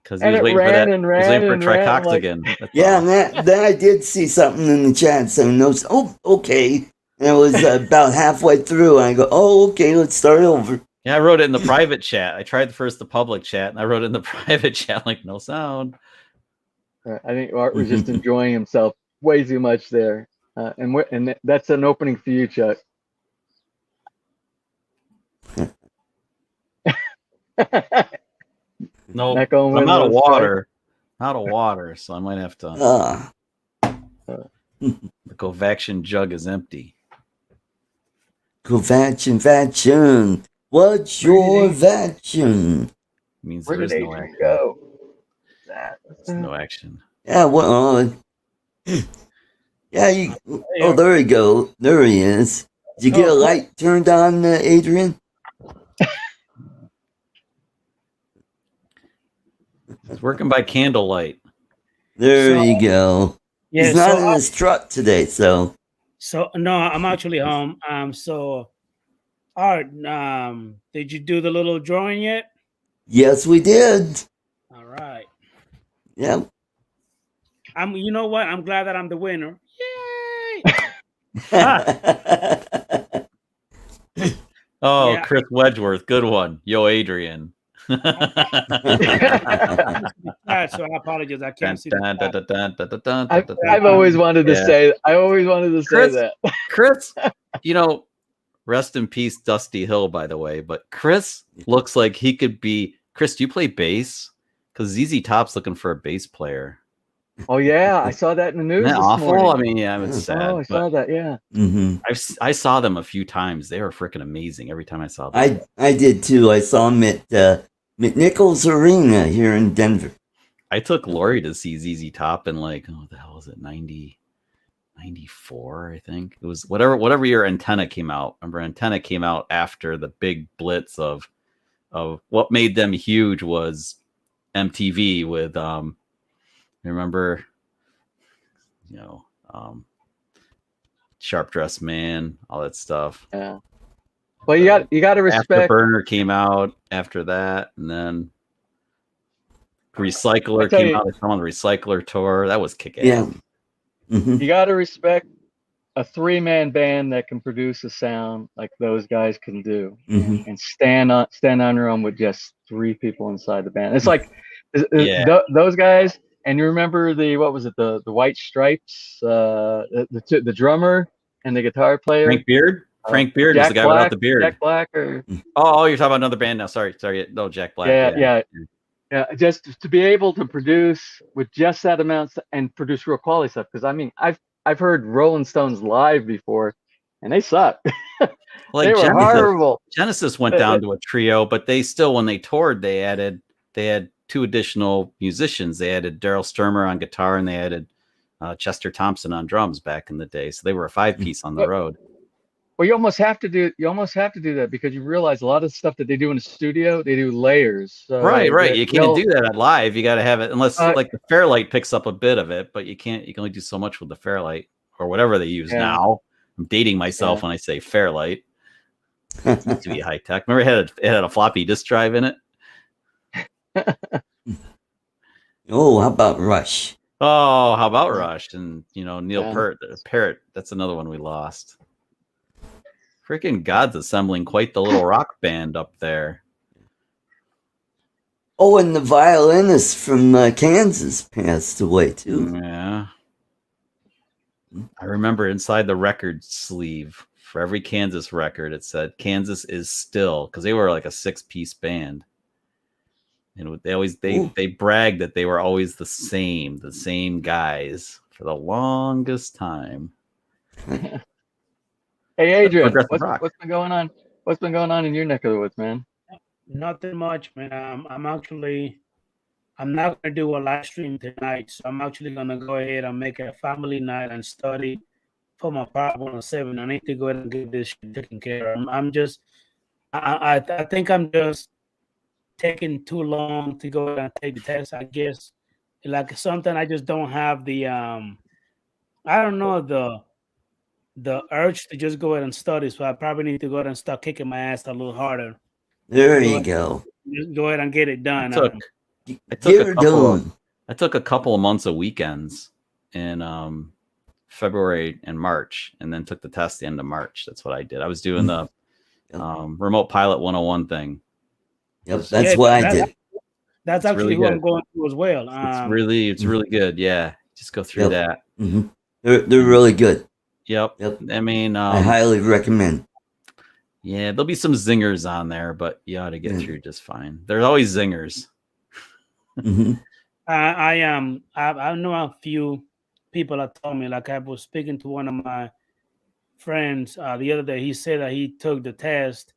because he
And
was
it
waiting for that.
ran and
He was waiting for
ran and ran,
tricoxagon. That's
Yeah,
all.
and that I did see something in the chat. So okay. And it was about halfway through. And I go, okay, let's start over.
Yeah, I wrote it in the private chat. I tried the public chat, and I wrote it in the private chat, like no sound.
I think Art was just enjoying himself way too much there, and that's an opening for you, Chuck.
No,
Not going
I'm
with
out of
those,
water. Out of water, so I might have to. The Covaxion jug is empty.
Covaxion. What's your vaction?
Means
Where
there
did
is no
Adrian
action.
go?
There's no action.
Yeah, well, yeah, oh, there you go. There he is. Did you get a light turned on, Adrian?
It's working by candlelight.
There you go.
Yeah,
He's not in his truck today, so.
So no, I'm actually home. So Art, did you do the little drawing yet?
Yes, we did.
All right.
Yep.
You know what? I'm glad that I'm the winner. Yay!
Oh,
Yeah.
Chris Wedgeworth, good one. Yo, Adrian.
So I apologize. I can't see the chat.
I've always wanted to
Yeah.
say. I always wanted to say
Chris-
that.
Chris, you know, rest in peace, Dusty Hill, by the way. But Chris looks like he could be. Chris, do you play bass? Because ZZ Top's looking for a bass player.
Oh yeah, I saw that in the news
Isn't that
this
awful?
morning.
I mean, yeah, it's sad.
Oh, I saw that. Yeah.
Mhm.
I saw them a few times. They were freaking amazing every time I saw them.
I did too. I saw him at McNichols Arena here in Denver.
I took Lori to see ZZ Top in like, oh, what the hell was it, 94, I think. It was whatever year Antenna came out. Remember, Antenna came out after the big blitz of what made them huge was MTV with remember, Sharp Dressed Man, all that stuff.
Yeah. Well, you got to respect.
Afterburner came out after that, and then Recycler
I tell
came
you-
out. I saw on the Recycler tour. That was kick-ass.
Yeah. Mhm.
You got to respect a 3-man band that can produce a sound like those guys can do,
Mhm.
and stand on your own with just 3 people inside the band. It's like
Yeah.
those guys. And you remember the White Stripes, the drummer and the guitar player.
Frank Beard? Frank Beard was
Jack
the guy
Black,
without the beard.
Jack Black, or
Oh, you're talking about another band now. Sorry. No, Jack Black.
yeah. Just to be able to produce with just that amount and produce real quality stuff. Because I mean, I've heard Rolling Stones live before, and they suck.
Like
they were horrible.
Genesis went down to a trio, but they still, when they toured, they had 2 additional musicians. They added Daryl Sturmer on guitar, and they added Chester Thompson on drums back in the day. So they were a 5-piece on the road.
Well, you almost have to do that because you realize a lot of stuff that they do in the studio, they do layers. So
Right. You can't do that live. You got to have it unless like the Fairlight picks up a bit of it, but you can only do so much with the Fairlight or whatever they use now. I'm dating myself when I say Fairlight. It needs to be high tech. Remember it had a floppy disk drive in it?
Oh, how about Rush?
Oh, how about Rush? And Neil Peart. That's another one we lost. Freaking God's assembling quite the little rock band up there.
Oh, and the violinist from Kansas passed away too.
Yeah. I remember inside the record sleeve for every Kansas record, it said Kansas is still, because they were like a 6-piece band. And they bragged that they were always the same guys for the longest time.
Hey, Adrian,
Progressive
what's
rock.
been going on? What's been going on in your neck of the woods, man?
Nothing much, man. I'm not gonna do a live stream tonight, so I'm actually gonna go ahead and make it a family night and study for my Part 107. I need to go ahead and get this shit taken care of. I think I'm just taking too long to go ahead and take the test. I guess like something I just don't have the I don't know the urge to just go ahead and study. So I probably need to go ahead and start kicking my ass a little harder.
There you go.
Just go ahead and get it done.
I took a couple of months of weekends in February and March, and then took the test the end of March. That's what I did. I was doing the remote pilot 101 thing.
Yep, that's what I did.
That's actually
really
who I'm going through as well.
It's really good. Yeah, just go through that.
Mm-hmm. They're really good.
Yep. I mean,
I highly recommend.
Yeah, there'll be some zingers on there, but you ought to get through just fine. There's always zingers.
Mm-hmm.
I know a few people that told me, like I was speaking to one of my friends the other day. He said that he took the test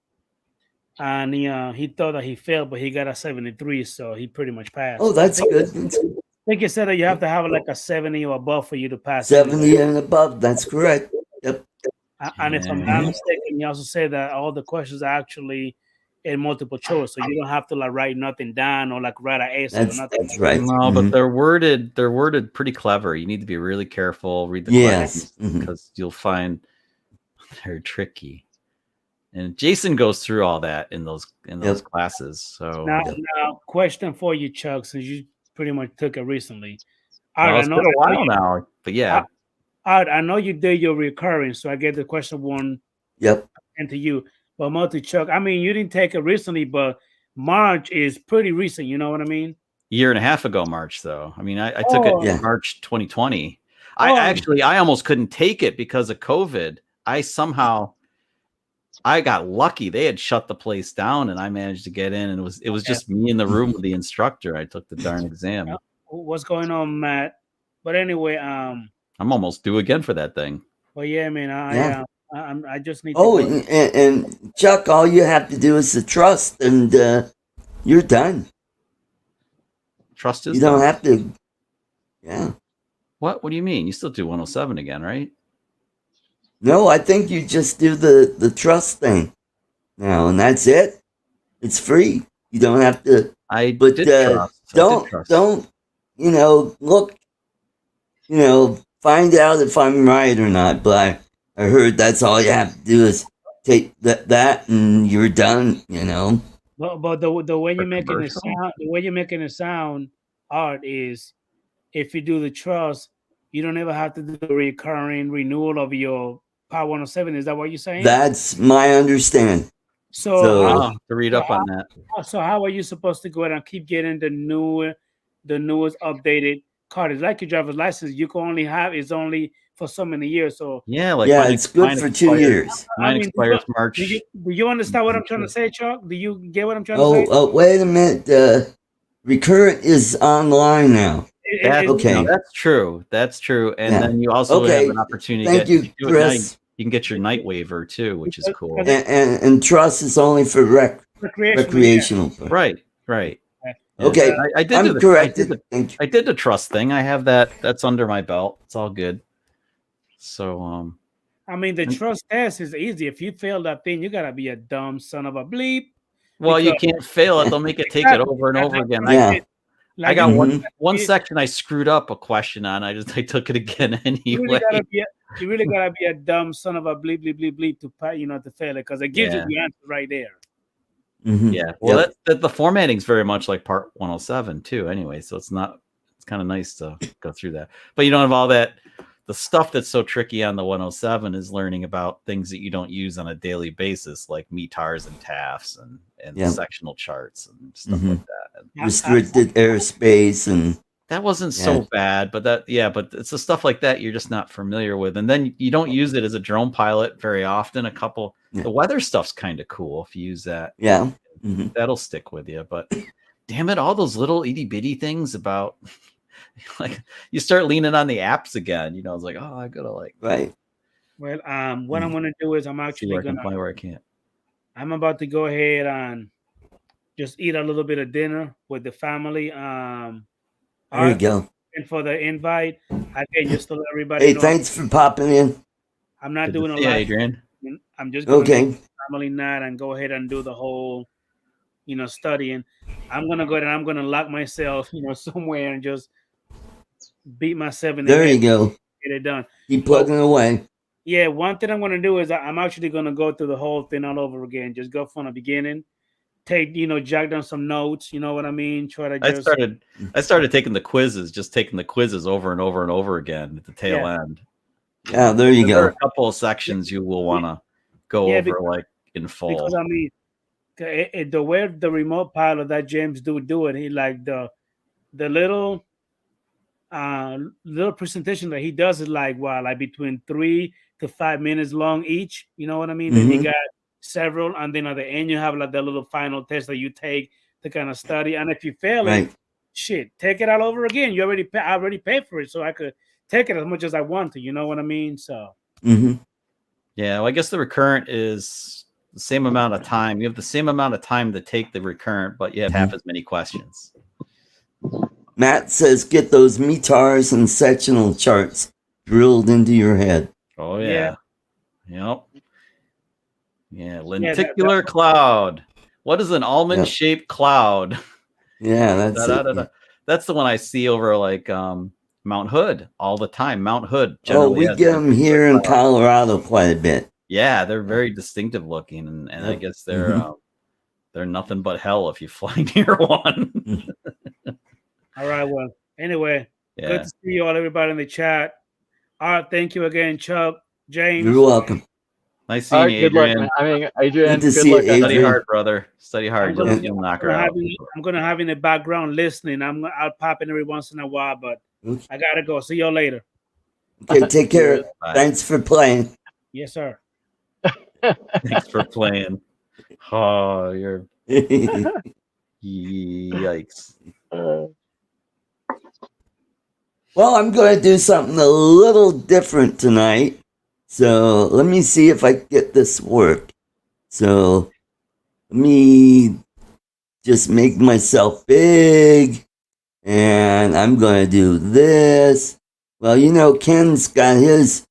and he thought that he failed, but he got a 73, so he pretty much passed.
Oh, that's good.
I think he said that you have to have like a 70 or above for you to pass.
70 and above, that's correct. Yep.
And if I'm not mistaken, he also said that all the questions are actually in multiple choice, so you don't have to like write nothing down or like write an essay or nothing.
That's right.
No, but they're worded pretty clever. You need to be really careful, read the questions, because you'll find they're tricky. And Jason goes through all that in those classes. So
Now, question for you, Chuck, since you pretty much took it recently.
well, it's been a while now, but yeah.
I know you did your recurring, so I get the question one.
Yep.
Into you, but multi Chuck. I mean, you didn't take it recently, but March is pretty recent. You know what I mean?
Year and a half ago, March, though. I mean, I took it in March 2020. I almost couldn't take it because of COVID. I got lucky. They had shut the place down, and I managed to get in. And it was just me in the room with the instructor. I took the darn exam.
What's going on, Matt? But anyway,
I'm almost due again for that thing.
Well, yeah, man. I just need.
And Chuck, all you have to do is the trust, and you're done.
Trust is.
You don't have to. Yeah.
What do you mean? You still do 107 again, right?
No, I think you just do the trust thing now, and that's it. It's free. You don't have to. Don't look. Find out if I'm right or not. But I heard that's all you have to do is take that, and you're done.
But the way you're making it sound, Art, is if you do the trust, you don't ever have to do the recurring renewal of your Power 107. Is that what you're saying?
That's my understanding.
So
to read up on that.
So how are you supposed to go ahead and keep getting the newest updated card? It's like your driver's license. You can only have it's only for so many years. So
it's good for 2 years.
Mine expires March.
Do you understand what I'm trying to say, Chuck? Do you get what I'm trying to say?
Oh, wait a minute. Recurrent is online now.
Okay, that's true. And then you also have an opportunity.
Thank you, Chris.
You can get your night waiver too, which is cool.
And trust is only for recreational.
Yeah. Right.
Okay,
I did corrected. I did the trust thing. I have that. That's under my belt. It's all good. So,
I mean, the trust test is easy. If you fail that thing, you gotta be a dumb son of a bleep.
Well, you can't fail it. They'll make it take it over and over again. I got one section I screwed up a question on. I took it again anyway.
You really gotta be a dumb son of a bleep to fail it, because it gives you the answer right there.
Mm-hmm.
Yeah. Well, the formatting's very much like Part 107 too. Anyway, so it's kind of nice to go through that. But you don't have all that. The stuff that's so tricky on the 107 is learning about things that you don't use on a daily basis, like METARs and TAFs and sectional charts and stuff like that.
Restricted airspace, and
that wasn't so bad, but it's the stuff like that you're just not familiar with, and then you don't use it as a drone pilot very often. The weather stuff's kind of cool if you use that.
Yeah,
that'll stick with you. But damn it, all those little itty bitty things about. Like you start leaning on the apps again, it's like, oh, I gotta
right.
Well, what I'm gonna do is I'm actually gonna
play where I can't.
I'm about to go ahead and just eat a little bit of dinner with the family.
There you go.
And for the invite, I can just to let everybody.
Hey, thanks for popping in.
I'm not doing a lot.
Adrian.
I'm just going to family night and go ahead and do the whole, studying. I'm gonna go ahead and I'm gonna lock myself, somewhere and just beat myself in the
There
head.
You go.
Get it done.
Keep plugging away.
Yeah, one thing I'm going to do is I'm actually going to go through the whole thing all over again. Just go from the beginning. Take, jot down some notes. You know what I mean?
I started taking the quizzes, just taking the quizzes over and over and over again at the tail end.
Yeah, there you go.
There are a couple of sections you will want to go over in full.
Because I mean, the way the remote pilot that James do it, he like the little presentation that he does is like between 3 to 5 minutes long each. You know what I mean? Then you got several, and then at the end you have like the little final test that you take to kind of study. And if you fail it, take it all over again. I already paid for it, so I could take it as much as I want to. You know what I mean? So
yeah, well, I guess the recurrent is the same amount of time. You have the same amount of time to take the recurrent, but you have half as many questions.
Matt says, get those METARs and sectional charts drilled into your head.
Oh, yeah. Yep. Yeah, lenticular cloud. What is an almond-shaped cloud?
Yeah, that's
That's the one I see over like Mount Hood all the time. Mount Hood.
We get them here in Colorado quite a bit.
Yeah, they're very distinctive looking, and I guess they're nothing but hell if you fly near one.
All right. Well, anyway,
Yeah.
good to see you all, everybody in the chat. All right. Thank you again, Chubb, James.
You're welcome.
Nice
All
seeing
right,
you,
good luck,
Adrian.
man. I mean, Adrian,
Good to
good
see
luck.
you,
Study
Adrian.
hard, brother. Study hard. You'll knock her out.
I'm gonna have in the background listening. I'll pop in every once in a while, but
Okay.
I gotta go. See y'all later.
Okay, take care.
Bye.
Thanks for playing.
Yes, sir.
Thanks for playing. Oh, you're yikes.
Well, I'm going to do something a little different tonight. So let me see if I can get this work. So let me just make myself big. And I'm going to do this. Well, you know, Ken's got his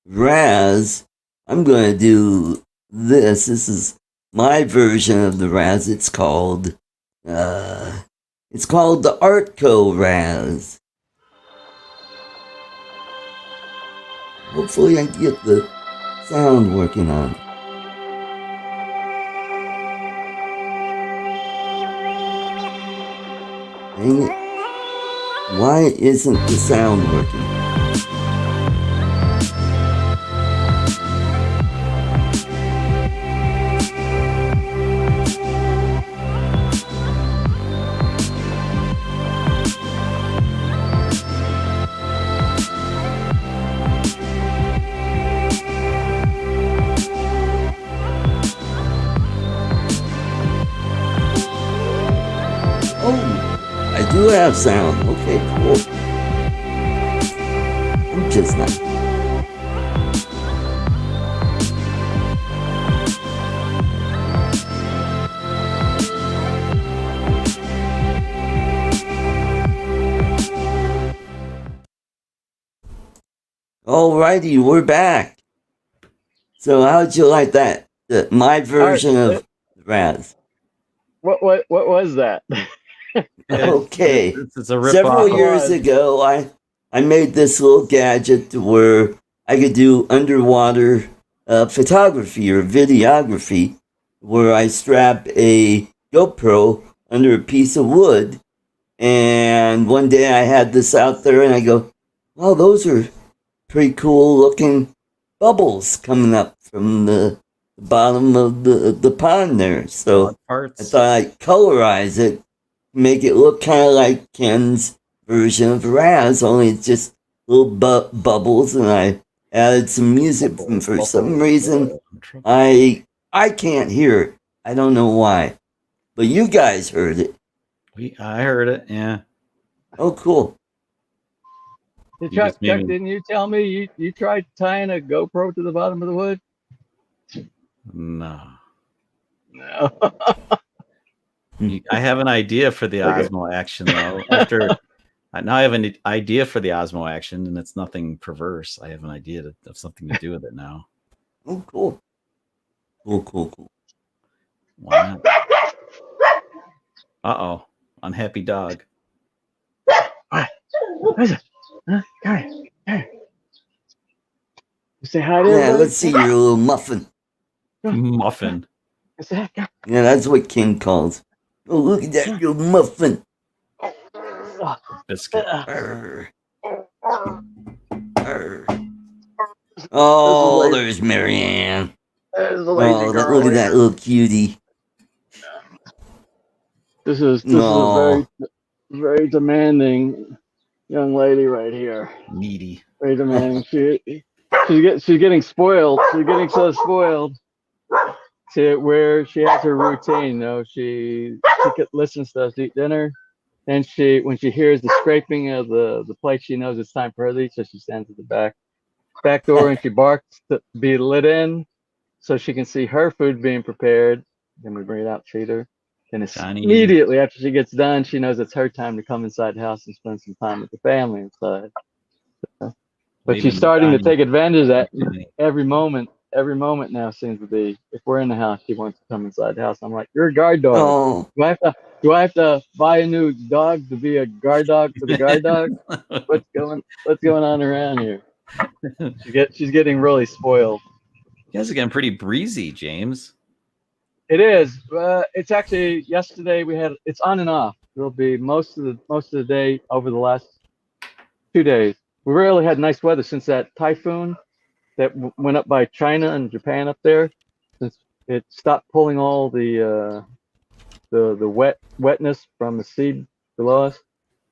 Raz. I'm going to do this. This is my version of the Raz. It's called the ArtCo Raz. Hopefully I can get the sound working on it. Dang it. Why isn't the sound working? I do have sound. Okay, cool. I'm just not. Alrighty, we're back. So how'd you like that? My version of Raz.
What was that?
Okay.
It's a rip
Several
off.
years ago, I made this little gadget where I could do underwater photography or videography, where I strap a GoPro under a piece of wood. And one day I had this out there and I go, wow, those are pretty cool looking bubbles coming up from the bottom of the pond there. So I thought I'd colorize it, make it look kind of like Ken's version of Raz, only it's just little bubbles, and I added some music. And for some reason, I can't hear it. I don't know why, but you guys heard it.
I heard it. Yeah.
Oh, cool.
Hey, Chuck, didn't you tell me you tried tying a GoPro to the bottom of the wood?
No.
No.
I have an idea for the Osmo action though. Now I have an idea for the Osmo action, and it's nothing perverse. I have an idea of something to do with it now.
Oh, cool. Cool.
Why not? Uh-oh. Unhappy dog.
What is it? Huh? Come here. You say hi to
Yeah,
everybody?
let's see your little muffin.
Muffin.
Yeah, that's what King calls. Oh, look at that, your muffin.
Biscuit.
Arr. Arr. Oh, there's Marianne.
There's a lazy girl
look at that little cutie.
This is a very demanding young lady right here.
Needy.
Very demanding. She's getting spoiled. She's getting so spoiled to where she has her routine. You know, she listens to us eat dinner, and when she hears the scraping of the plate, she knows it's time for her to eat. So she stands at the back door and she barks to be let in, so she can see her food being prepared. Then we bring it out, treat her. And immediately after she gets done, she knows it's her time to come inside the house and spend some time with the family inside. But she's starting to take advantage of that. Every moment now seems to be, if we're in the house, she wants to come inside the house. I'm like, you're a guard dog.
Oh.
Do I have to buy a new dog to be a guard dog for the guard dog? What's going on around here? She's getting really spoiled.
You guys are getting pretty breezy, James.
It is. It's actually yesterday it's on and off. It'll be most of the day over the last 2 days. We really had nice weather since that typhoon that went up by China and Japan up there. Since it stopped pulling all the wetness from the sea below us.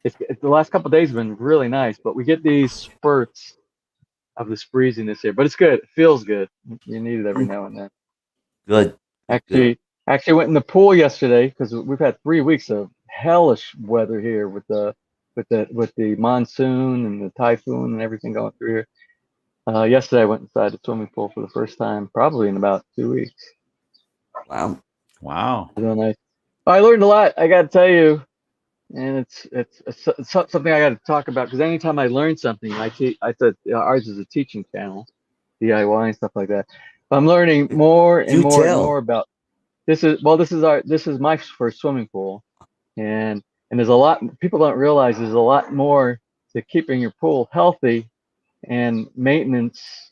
The last couple of days have been really nice, but we get these spurts of this breeziness here. But it's good. It feels good. You need it every now and then.
Good.
Actually went in the pool yesterday because we've had 3 weeks of hellish weather here with the monsoon and the typhoon and everything going through here. Yesterday I went inside the swimming pool for the first time probably in about 2 weeks.
Wow.
Real nice. I learned a lot, I got to tell you, and it's something I got to talk about because anytime I learn something, I said ours is a teaching channel, DIY and stuff like that. I'm learning more and more and more about this is my first swimming pool, and there's a lot people don't realize there's a lot more to keeping your pool healthy and maintenance,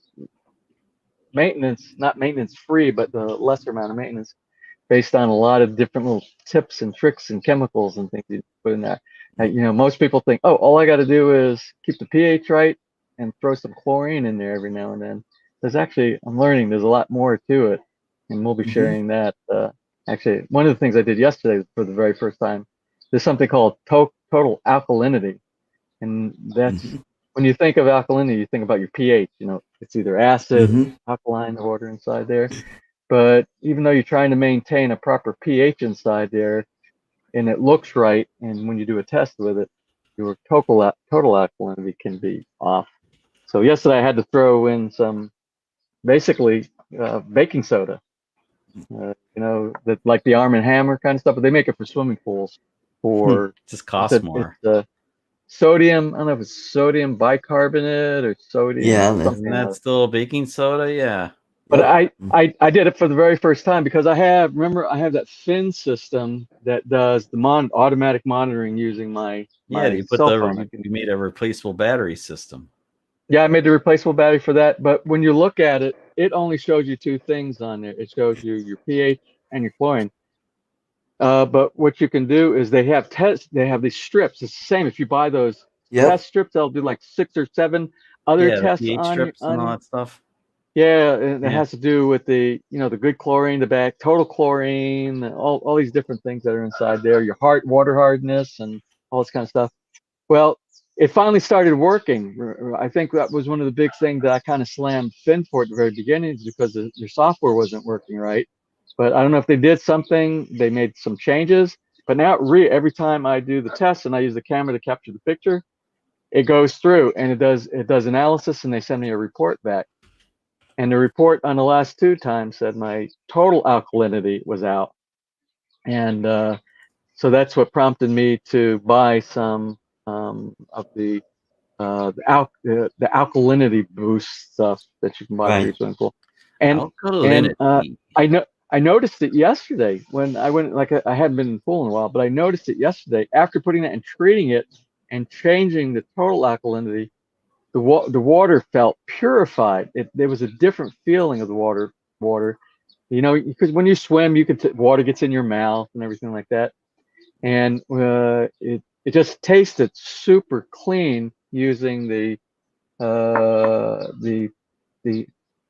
not maintenance free, but the lesser amount of maintenance based on a lot of different little tips and tricks and chemicals and things you put in there. Most people think, oh, all I got to do is keep the pH right and throw some chlorine in there every now and then. I'm learning there's a lot more to it, and we'll be sharing that. Actually, one of the things I did yesterday for the very first time, there's something called total alkalinity, and that's when you think of alkalinity, you think about your pH. It's either acid, alkaline, the water inside there. But even though you're trying to maintain a proper pH inside there, and it looks right, and when you do a test with it, your total alkalinity can be off. So yesterday I had to throw in some, basically, baking soda. That like the Arm & Hammer kind of stuff, but they make it for swimming pools.
Just costs more.
It's sodium. I don't know if it's sodium bicarbonate or sodium.
Yeah,
isn't that still baking soda? Yeah.
But I did it for the very first time because I have that fin system that does the automatic monitoring using my
you made a replaceable battery system.
Yeah, I made the replaceable battery for that. But when you look at it, it only shows you two things on there. It shows you your pH and your chlorine. But what you can do is they have these strips. It's the same. If you buy those test strips, they'll do like 6 or 7 other tests
pH strips and all that stuff.
Yeah, and it has to do with the good chlorine, the back total chlorine, all these different things that are inside there, your water hardness and all this kind of stuff. Well, it finally started working. I think that was one of the big things that I kind of slammed Finn for at the very beginning, is because your software wasn't working right. But I don't know if they did something, they made some changes. But now every time I do the test and I use the camera to capture the picture, it goes through and it does analysis, and they send me a report back. And the report on the last 2 times said my total alkalinity was out. And so that's what prompted me to buy some of the alkalinity boost stuff that you can buy for your swimming pool. And I noticed it yesterday when I went, I hadn't been in the pool in a while, but I noticed it yesterday after putting it and treating it and changing the total alkalinity. The water felt purified. There was a different feeling of the water. Because when you swim, water gets in your mouth and everything like that, and it just tasted super clean using the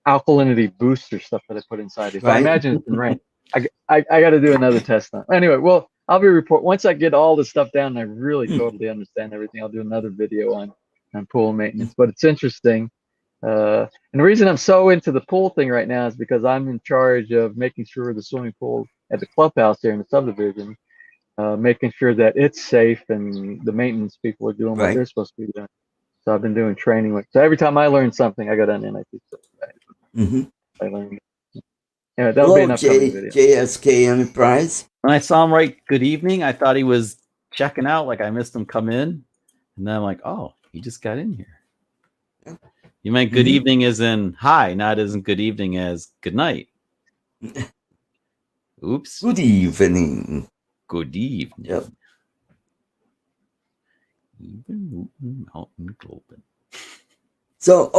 alkalinity booster stuff that I put inside it. So I imagine it's been rain. I got to do another test on it. Anyway, well, I'll be once I get all this stuff down and I really totally understand everything. I'll do another video on pool maintenance. But it's interesting, and the reason I'm so into the pool thing right now is because I'm in charge of making sure the swimming pool at the clubhouse there in the subdivision, making sure that it's safe and the maintenance people are doing what they're supposed to be doing. So I've been doing training so every time I learn something, I go down there and I teach it. I learned. Yeah, that'll be an upcoming video.
JSK Enterprise.
When I saw him write good evening, I thought he was checking out, like I missed him come in, and then I'm like, oh, he just got in here. You meant good evening as in hi, not as in good evening as good night. Oops.
Good evening.
Good evening.
Yep.
Even Mountain Globin.
So,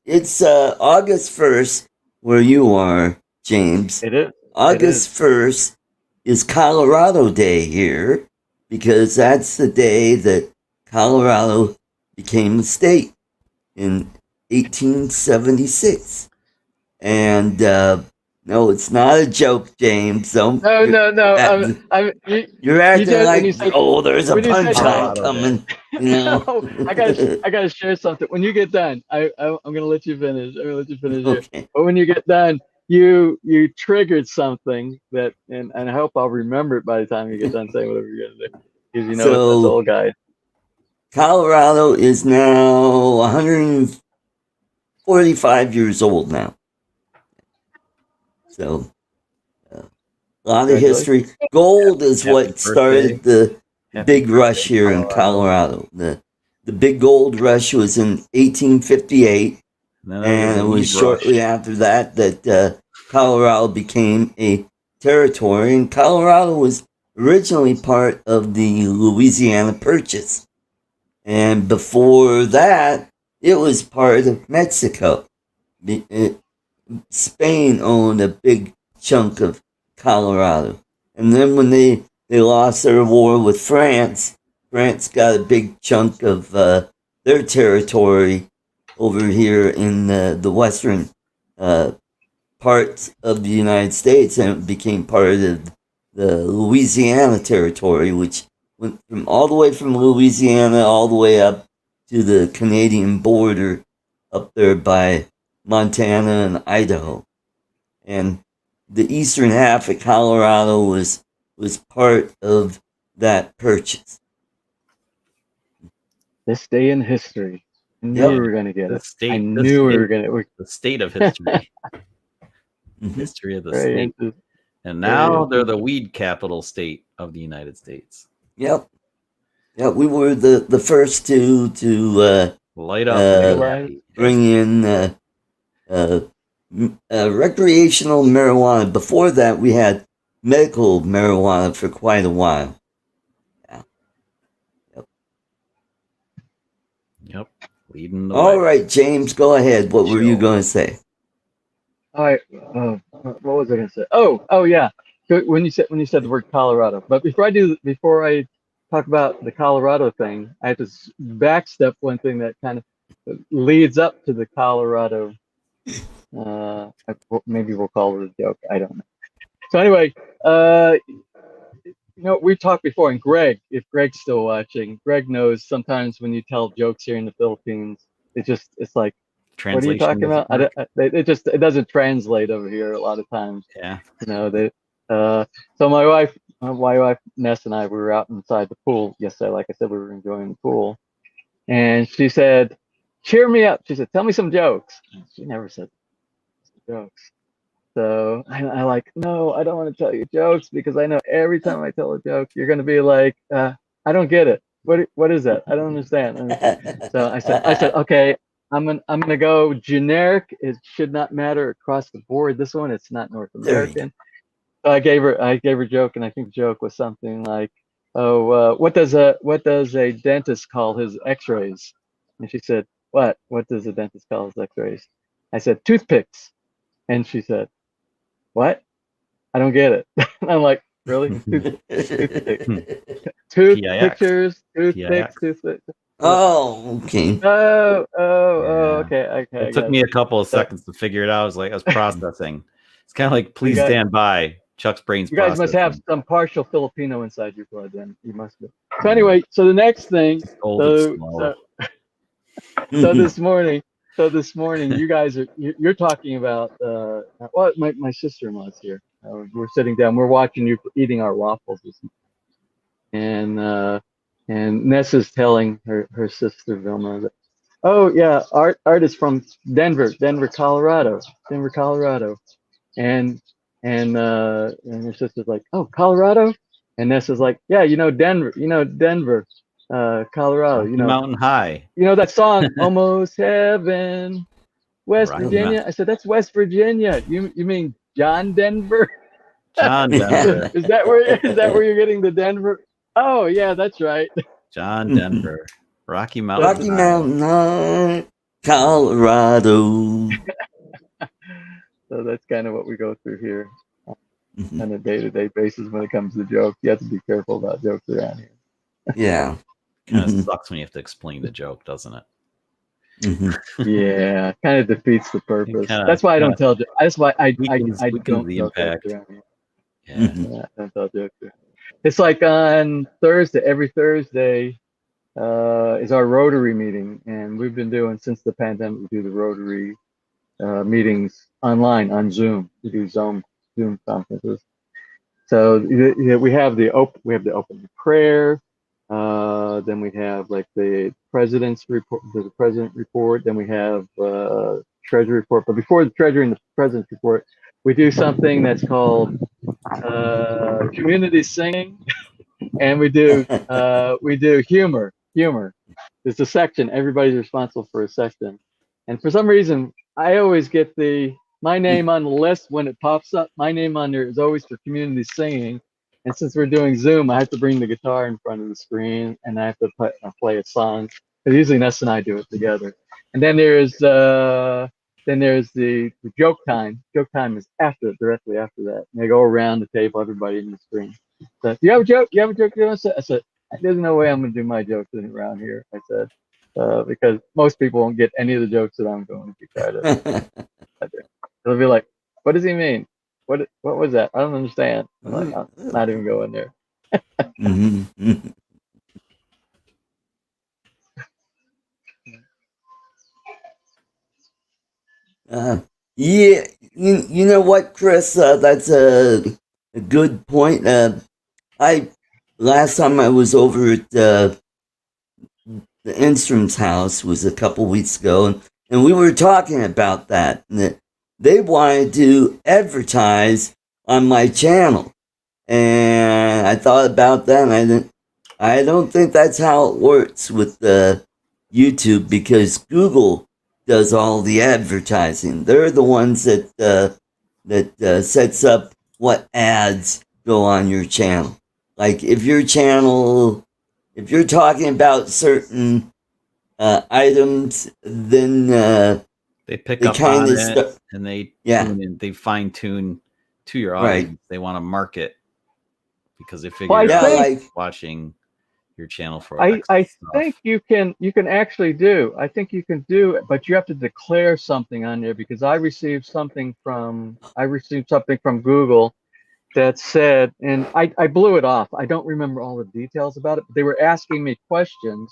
it's August 1st, where you are, James.
It is.
August 1st is Colorado Day here because that's the day that Colorado became a state in 1876. And no, it's not a joke, James. Don't.
No.
You're acting
did when
like,
you said-
oh, there's a
when you said
punchline
Colorado
coming. You know.
No, I gotta share something. When you get done, I'm gonna let you finish. I'm gonna let you finish here.
Okay.
But when you get done, you triggered something that, and I hope I'll remember it by the time you get done saying whatever you're gonna do, because you know it's
So-
this old guy.
Colorado is now 145 years old now. So, a lot of history. Gold is
Happy
what started the
Happy
big rush here in Colorado. The big gold rush was in 1858, and it was shortly after that that Colorado became a territory. And Colorado was originally part of the Louisiana Purchase. And before that, it was part of Mexico. Spain owned a big chunk of Colorado. And then when they lost their war with France, France got a big chunk of their territory over here in the western parts of the United States, and it became part of the Louisiana territory, which went from all the way from Louisiana all the way up to the Canadian border up there by Montana and Idaho. And the eastern half of Colorado was part of that purchase.
This day in history. I knew
Yep.
we were gonna get
The
it.
state-
I
the
knew we
state-
were gonna.
The state of history.
Mhm.
History of the
Very
state.
interesting.
And now they're the weed capital state of the United States.
Yep. Yeah, we were the first to
Light up.
Legalize.
bring in recreational marijuana. Before that, we had medical marijuana for quite a while.
Yep. Leading the
All
way.
right, James, go ahead. What were you
Sure.
going to say?
All right. What was I gonna say? Oh yeah. When you said the word Colorado, but before I talk about the Colorado thing, I have to backstep one thing that kind of leads up to the Colorado. Maybe we'll call it a joke. I don't know. So anyway, we talked before, and if Greg's still watching, Greg knows sometimes when you tell jokes here in the Philippines, it's like, what are you talking about? It doesn't translate over here a lot of times.
Yeah.
So my wife Ness and I, we were out inside the pool yesterday. Like I said, we were enjoying the pool, and she said, "Cheer me up." She said, "Tell me some jokes." She never said jokes. So I like, no, I don't want to tell you jokes because I know every time I tell a joke, you're going to be like, I don't get it. What is that? I don't understand. And so I said, okay, I'm gonna go generic. It should not matter across the board. This one, it's not North American. So I gave her a joke, and I think the joke was something like, "Oh, what does a dentist call his X-rays?" And she said, "What? What does a dentist call his X-rays?" I said, "Toothpicks," and she said, "What? I don't get it." And I'm like, "Really? Toothpicks, toothpicks."
Oh, okay.
Okay.
It took me a couple of seconds to figure it out. I was processing. It's kind of like, please stand by. Chuck's brain's
You guys must have
processing.
some partial Filipino inside your blood, then. You must be. So anyway, so the next thing,
Old and slow.
so this morning, you guys you're talking about my sister-in-law's here. We're sitting down, we're watching you eating our waffles this morning. And Ness is telling her sister Vilma that, oh yeah, Art is from Denver, Colorado. And her sister's like, oh, Colorado? And Ness is like, yeah, Denver, Colorado,
Mountain High.
That song, Almost Heaven, West
Rocky
Virginia.
Mountain.
I said, that's West Virginia. You mean John Denver?
John Denver.
Is that where you're getting the Denver? Oh yeah, that's right.
John Denver. Rocky Mountain.
Rocky Mountain High, Colorado.
So that's kind of what we go through here
Mhm.
on a day-to-day basis when it comes to jokes. You have to be careful about jokes around here.
Yeah.
Kind of
Mhm.
sucks when you have to explain the joke, doesn't it?
Mhm.
Yeah, kind of defeats the purpose.
kinda-
That's why I don't tell. That's why I
weakens
don't
the
tell jokes
impact.
around here.
Yeah.
Mhm.
Yeah, I don't tell jokes. It's like on Thursday. Every Thursday is our Rotary meeting, and we've been doing since the pandemic. We do the Rotary meetings online on Zoom. We do Zoom conferences. So we have the opening prayer. Then we have like the president's report, the president report. Then we have treasury report. But before the treasury and the president's report, we do something that's called community singing, and we do humor. Humor. There's a section. Everybody's responsible for a section, and for some reason, I always get my name on the list when it pops up. My name on there is always for community singing, and since we're doing Zoom, I have to bring the guitar in front of the screen, and I have to play a song. Because usually Ness and I do it together. And then there's the joke time. Joke time is directly after that. And they go around the table, everybody in the screen. So, you have a joke? You have a joke? I said, there's no way I'm going to do my jokes around here. I said, because most people won't get any of the jokes that I'm going to try to. They'll be like, what does he mean? What was that? I don't understand. I'm like, I'm not even going there.
Mhm. Mhm. Yeah, you know what, Chris? That's a good point. I last time I was over at the Enstrom's house was a couple weeks ago, and we were talking about that. And that they wanted to advertise on my channel, and I thought about that. And I don't think that's how it works with YouTube, because Google does all the advertising. They're the ones that sets up what ads go on your channel. Like if you're talking about certain items, then
They pick
they
up
kind
on
of
it and
Yeah.
they fine tune to your
Right.
audience. They want to market because they figure
Well, I
you're
yeah,
think-
like
watching your channel for
I
extra stuff.
think you can actually do. I think you can do it, but you have to declare something on there, because I received something from Google that said, and I blew it off. I don't remember all the details about it, but they were asking me questions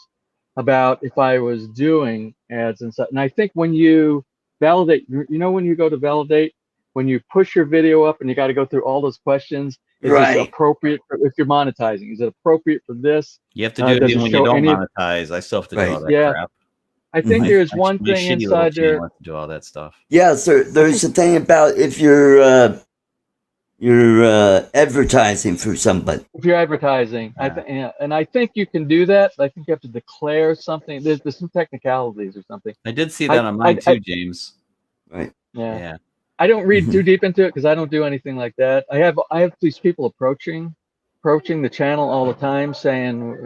about if I was doing ads and stuff. And I think when you validate, when you go to validate, when you push your video up and you got to go through all those questions, is this
Right.
appropriate if you're monetizing? Is it appropriate for this?
You have to do it
does
even
it
when you
show
don't
any of-
monetize. I still have to do
Right.
all that
Yeah.
crap.
I think
Mhm.
there's
My
one
shitty
thing
little
inside there.
channel has to do all that stuff.
yeah, so there's a thing about if you're advertising for somebody.
If you're advertising, and I think you can do that. I think you have to declare something. There's some technicalities or something.
I did see that on mine too, James.
Right.
Yeah.
I don't read
Mhm.
too deep into it because I don't do anything like that. I have these people approaching the channel all the time, saying,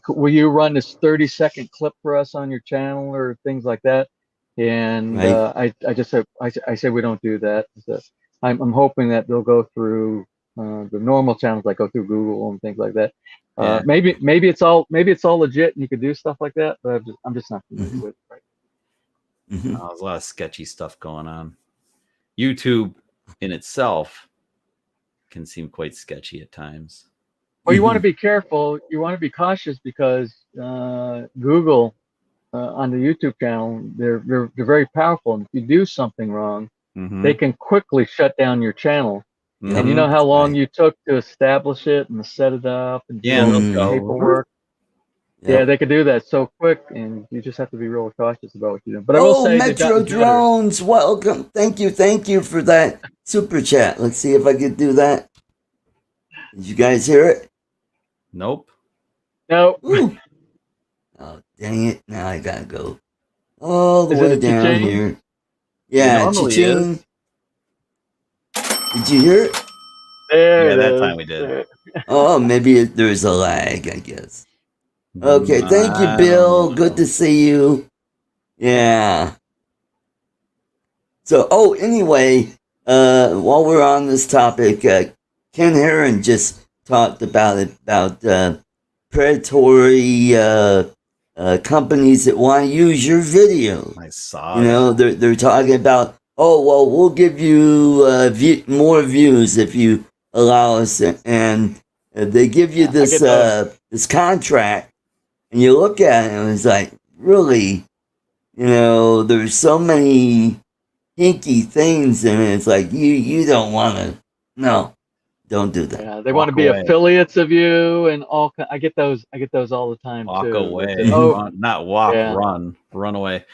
will you run this 30-second clip for us on your channel or things like that? And
Right.
I just said, I say we don't do that. So I'm hoping that they'll go through the normal channels, like go through Google and things like that.
Yeah.
Maybe it's all legit and you could do stuff like that, but I'm just not familiar with it. Right?
Mhm.
There's a lot of sketchy stuff going on. YouTube in itself can seem quite sketchy at times.
Well, you want to be careful. You want to be cautious because Google on the YouTube channel, they're very powerful. And if you do something wrong, they can quickly shut down your channel. And you know how long
Right.
you took to establish it and set it up and do
Yeah,
all
they'll
the
go.
paperwork?
Yep.
Yeah, they could do that so quick, and you just have to be real cautious about what you're doing. But I will say they've
Metro
gotten better.
Drones, welcome. Thank you for that super chat. Let's see if I can do that. Did you guys hear it?
Nope.
No,
Ooh. Oh, dang it. Now I gotta go all the
Is it
way
a
down
cha-ching?
here. Yeah,
Normally
cha-ching. Did you hear it?
there
Yeah,
it
that
is.
time we did.
There.
Oh, maybe there's a lag, I guess. Okay, thank you,
I
Bill.
don't
Good
know.
to see you. Yeah. So, anyway, while we're on this topic, Ken Heron just talked about predatory companies that want to use your video.
I saw.
You know, they're talking about, oh well, we'll give you more views if you allow us, and they give you this this contract, and you look at it, and it's like, really, you know, there's so many hinky things, and it's like you don't want to. No, don't do that.
Yeah, they want to be
away.
affiliates of you, and all. I get those all the time
Walk
too.
away.
Say,
Run, not walk,
Yeah.
run away.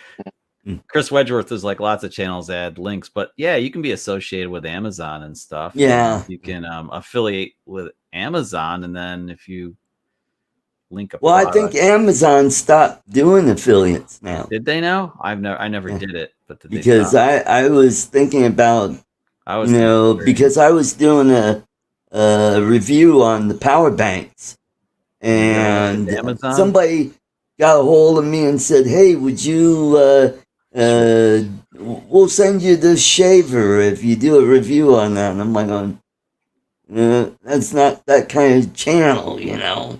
Chris Wedgeworth is like lots of channels add links, but yeah, you can be associated with Amazon and stuff.
Yeah.
You can affiliate with Amazon, and then if you link up.
Well, I think Amazon stopped doing affiliates now.
Did they now? I never did it, but did
Because
they
I was thinking about, you know, because I was doing a review on the power banks, and
Amazon?
somebody got a hold of me and said, "Hey, would you? We'll send you this shaver if you do a review on that." And I'm like, that's not that kind of channel, you know.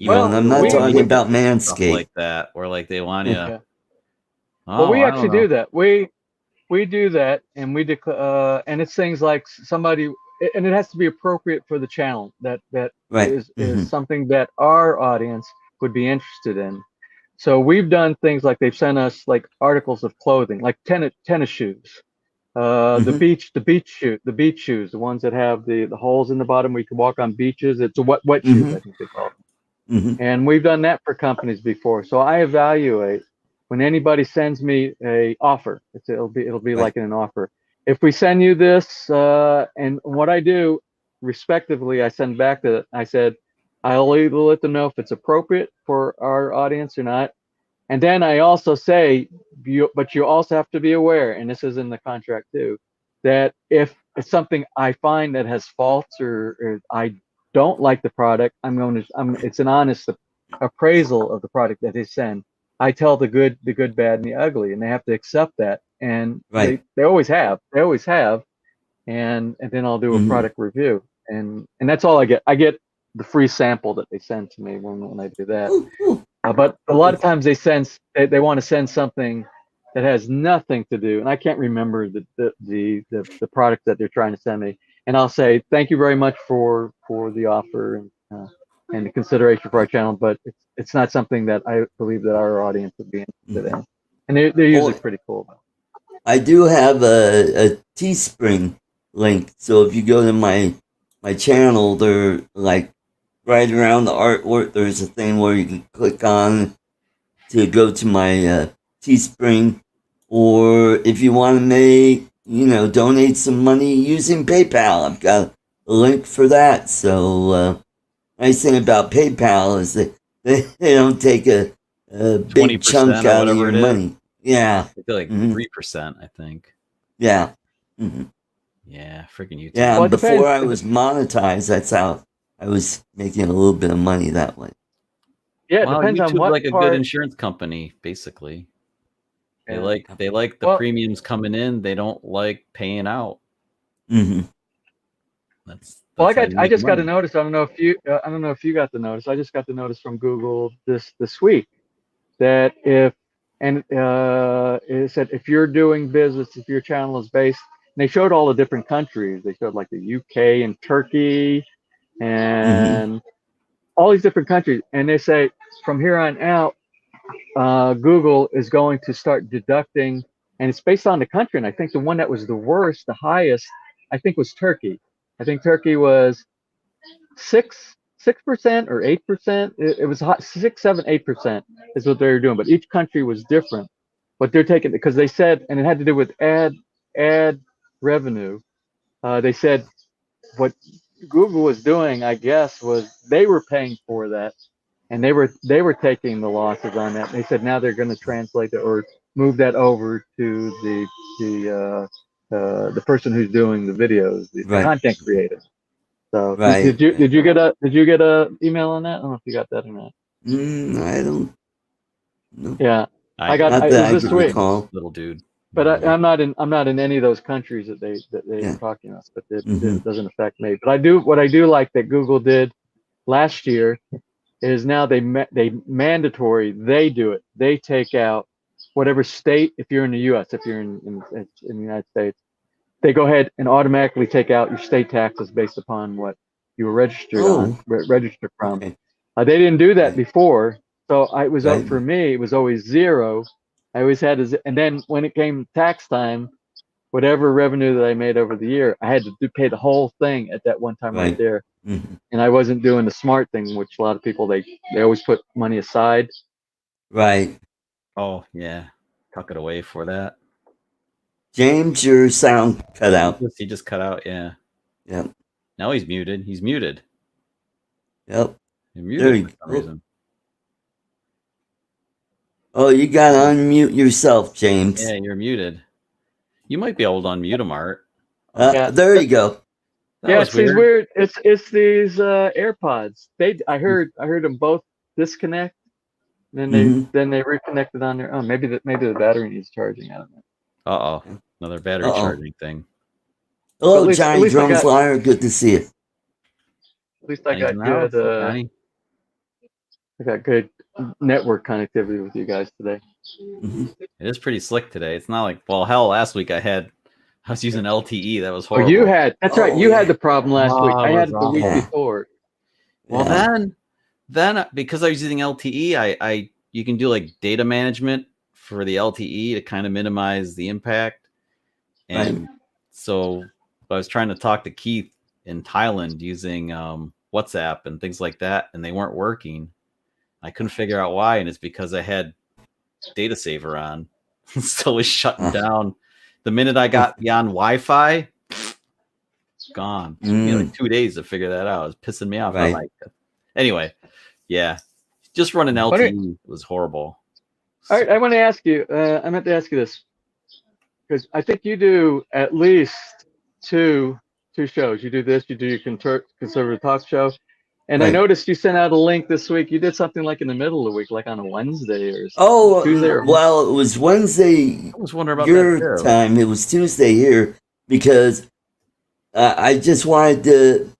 Well,
and I'm not talking about Manscaped
like that, where like they want you.
Yeah. Well, we actually do that. We do that, and we declare, and it's things like somebody, and it has to be appropriate for the channel. That
Right.
is something that our audience would be interested in. So we've done things like they've sent us like articles of clothing, like tennis shoes, the beach shoes, the ones that have the holes in the bottom where you can walk on beaches. It's a wet shoes, I think they call them. And we've done that for companies before. So I evaluate when anybody sends me a offer. It'll be
Right.
like an offer. If we send you this, and what I do, respectively, I send back that I said, I'll either let them know if it's appropriate for our audience or not. And then I also say, but you also have to be aware, and this is in the contract too, that if it's something I find that has faults or I don't like the product, it's an honest appraisal of the product that they send. I tell the good, bad, and the ugly, and they have to accept that. And
Right.
they always have. And then I'll do a product review, and that's all I get. I get the free sample that they send to me when I do that. But a lot of times they want to send something that has nothing to do, and I can't remember the product that they're trying to send me. And I'll say thank you very much for the offer and the consideration for our channel, but it's not something that I believe that our audience would be interested in. And they're usually pretty cool about it.
I do have a Teespring link, so if you go to my channel, they're like right around the artwork. There's a thing where you can click on to go to my Teespring, or if you want to donate some money using PayPal, I've got a link for that. So nice thing about PayPal is that they don't take a big chunk out of your money. Yeah,
I feel like 3%. I think.
Yeah.
Yeah, freaking YouTube.
Yeah,
Well,
before
depends.
I was monetized, that's how I was making a little bit of money that way.
Yeah, it
Well,
depends on
YouTube's
what
like a
part.
good insurance company, basically. They
Yeah.
like the
Well-
premiums coming in. They don't like paying out.
Mm-hmm.
That's
Well,
how you
I
make
just got a
money.
notice. I don't know if you got the notice. I just got the notice from Google this week that it said if you're doing business, if your channel is based, and they showed all the different countries. They showed like the UK and Turkey and all these different countries, and they say from here on out, Google is going to start deducting, and it's based on the country. And I think the one that was the worst, the highest, I think was Turkey. I think Turkey was 6% or 8%. It was 6, 7, 8% is what they were doing. But each country was different. But they're taking, because they said, and it had to do with ad revenue. They said what Google was doing, I guess, was they were paying for that, and they were taking the losses on that. They said now they're going to translate it or move that over to the person who's doing the videos, the
Right.
content creator. So
Right.
did you get a email on that? I don't know if you got that or not.
I don't know.
Yeah, I got
Not
it
that I
was
could
this week.
recall.
Little dude.
But I'm not in any of those countries that they
Yeah.
are talking about. But it
Mhm.
doesn't affect me. But what I do like that Google did last year is now they mandatory. They do it. They take out whatever state. If you're in the U.S., if you're in the United States, they go ahead and automatically take out your state taxes based upon what you were registered from.
Okay.
They didn't do that
Right.
before, so it was
Right.
for me. It was always zero. I always had and then when it came tax time, whatever revenue that I made over the year, I had to pay the whole thing at that one time right
Right.
there.
Mhm.
And I wasn't doing the smart thing, which a lot of people they always put money aside.
Right.
Oh yeah, tuck it away for that.
James, your sound cut out.
He just cut out. Yeah.
Yep.
Now he's muted. He's muted.
Yep.
You're
There
muted
you
for some
go.
reason.
Oh, you got to unmute yourself, James.
Yeah, you're muted. You might be able to unmute him, Art.
Yeah.
There you go.
That
Yeah,
was
it's these
weird.
weird. It's these AirPods. I heard them both disconnect. Then they reconnected on their own. Maybe the battery needs charging. I don't know.
Uh-oh. Another battery charging thing.
Hello,
at
Johnny
least
Drone Flyer. Good to see you.
At least I got
Johnny?
good.
Johnny?
I got good network connectivity with you guys today.
Mhm.
It is pretty slick today. It's not like, well, hell, last week I was using LTE. That was horrible.
Oh, you had. That's right. You had the problem last week. I had it the
awful.
week
Yeah.
before.
Well,
Yeah.
then because I was using LTE, you can do like data management for the LTE to kind of minimize the impact. And so I was trying to talk to Keith in Thailand using WhatsApp and things like that, and they weren't working. I couldn't figure out why, and it's because I had data saver on. So it was shutting down. The minute I got beyond Wi-Fi, it's gone. It took me like 2 days to figure that out. It was pissing me off.
Right.
Anyway, yeah. Just running LTE was horrible.
All right, I want to ask you. I meant to ask you this because I think you do at least two shows. You do this. You do your conservative talk show, and I noticed you sent out a link this week. You did something like in the middle of the week, like on a Wednesday or Tuesday.
Well, it was Wednesday.
I was wondering about
your
that too.
time. It was Tuesday here because I just wanted to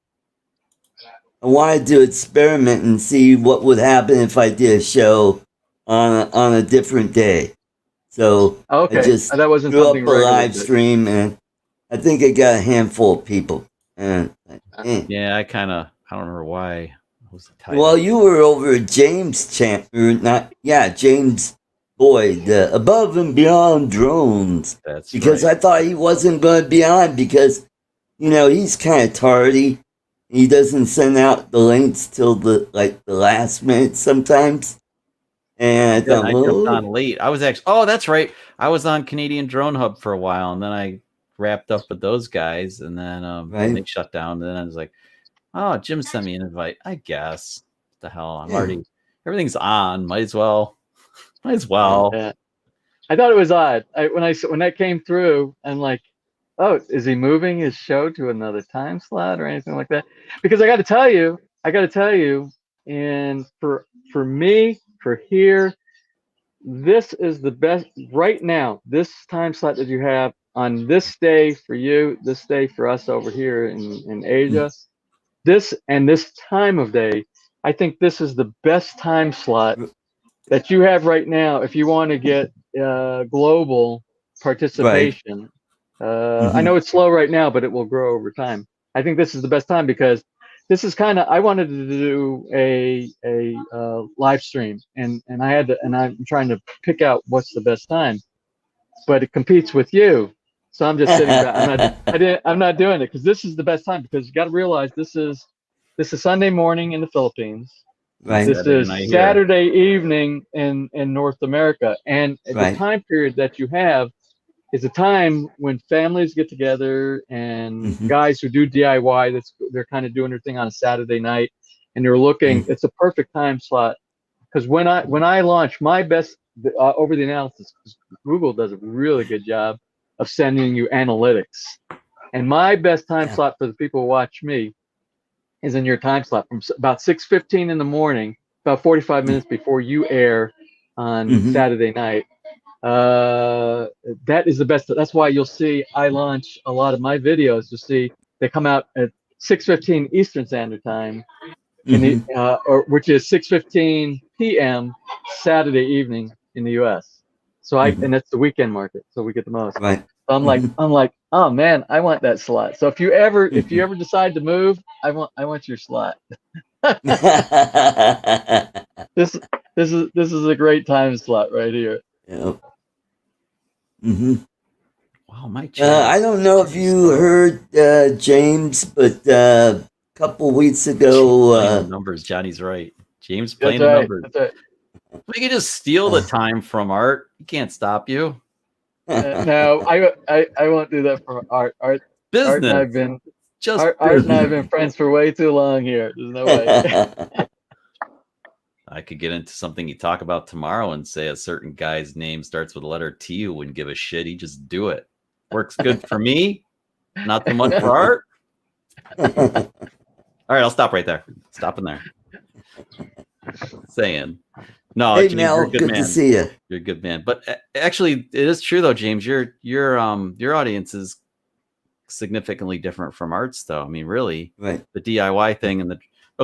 experiment and see what would happen if I did a show on a different day. So I just
that wasn't
threw up a
something
live stream, and I think it got a handful of people. And
yeah, I don't remember why. I was
well, you were over at James James Boyd, Above and Beyond Drones.
That's
because
right.
I thought he wasn't going to be on because, he's kind of tardy. He doesn't send out the links till the last minute sometimes. And
I jumped on late. I was actually, that's right. I was on Canadian Drone Hub for a while, and then I wrapped up with those guys, and then they shut down. And then I was like, oh, Jim sent me an invite. I guess. What the hell? Everything's on. Might as well.
Yeah. I thought it was odd. When that came through, I'm like, oh, is he moving his show to another time slot or anything like that? Because I got to tell you, and for me, for here, this is the best right now. This time slot that you have on this day for you, this day for us over here in Asia, this time of day, I think this is the best time slot that you have right now if you want to get global participation. I know it's slow right now, but it will grow over time. I think this is the best time because this is I wanted to do a live stream, and I'm trying to pick out what's the best time, but it competes with you. So I'm just sitting back. I'm not doing it because this is the best time, because you got to realize this is Sunday morning in the Philippines.
Right.
This is Saturday evening in North America, and the time period that you have is a time when families get together and guys who do DIY, they're kind of doing their thing on a Saturday night, and they're looking. It's a perfect time slot because when I launch my best over the analysis, Google does a really good job of sending you analytics, and my best time slot for the people who watch me is in your time slot from about 6:15 in the morning, about 45 minutes before you air on Saturday night. That is the best. That's why you'll see I launch a lot of my videos. You'll see they come out at 6:15 Eastern Standard Time, which is 6:15 p.m. Saturday evening in the U.S. So and that's the weekend market, so we get the most.
Right.
So I'm like, oh man, I want that slot. So if you ever decide to move, I want your slot. This is a great time slot right here.
Yep.
Wow, my channel.
I don't know if you heard James, but a couple weeks ago,
playing the numbers. Johnny's right. James playing the numbers.
That's right.
We can just steal the time from Art. He can't stop you.
No, I won't do that for Art.
Business.
Art and I've been
just
Art and I've been friends for way too long here. There's no way.
I could get into something you talk about tomorrow and say a certain guy's name starts with the letter T. You wouldn't give a shit. He just do it. Works good for me. Not so much for Art. All right, I'll stop right there. Stopping there. Saying. No,
hey
James,
Mel,
you're a good
good
man.
to see you.
You're a good man. But actually, it is true though, James. Your audience is significantly different from Art's, though. I mean, really,
Right.
The DIY thing and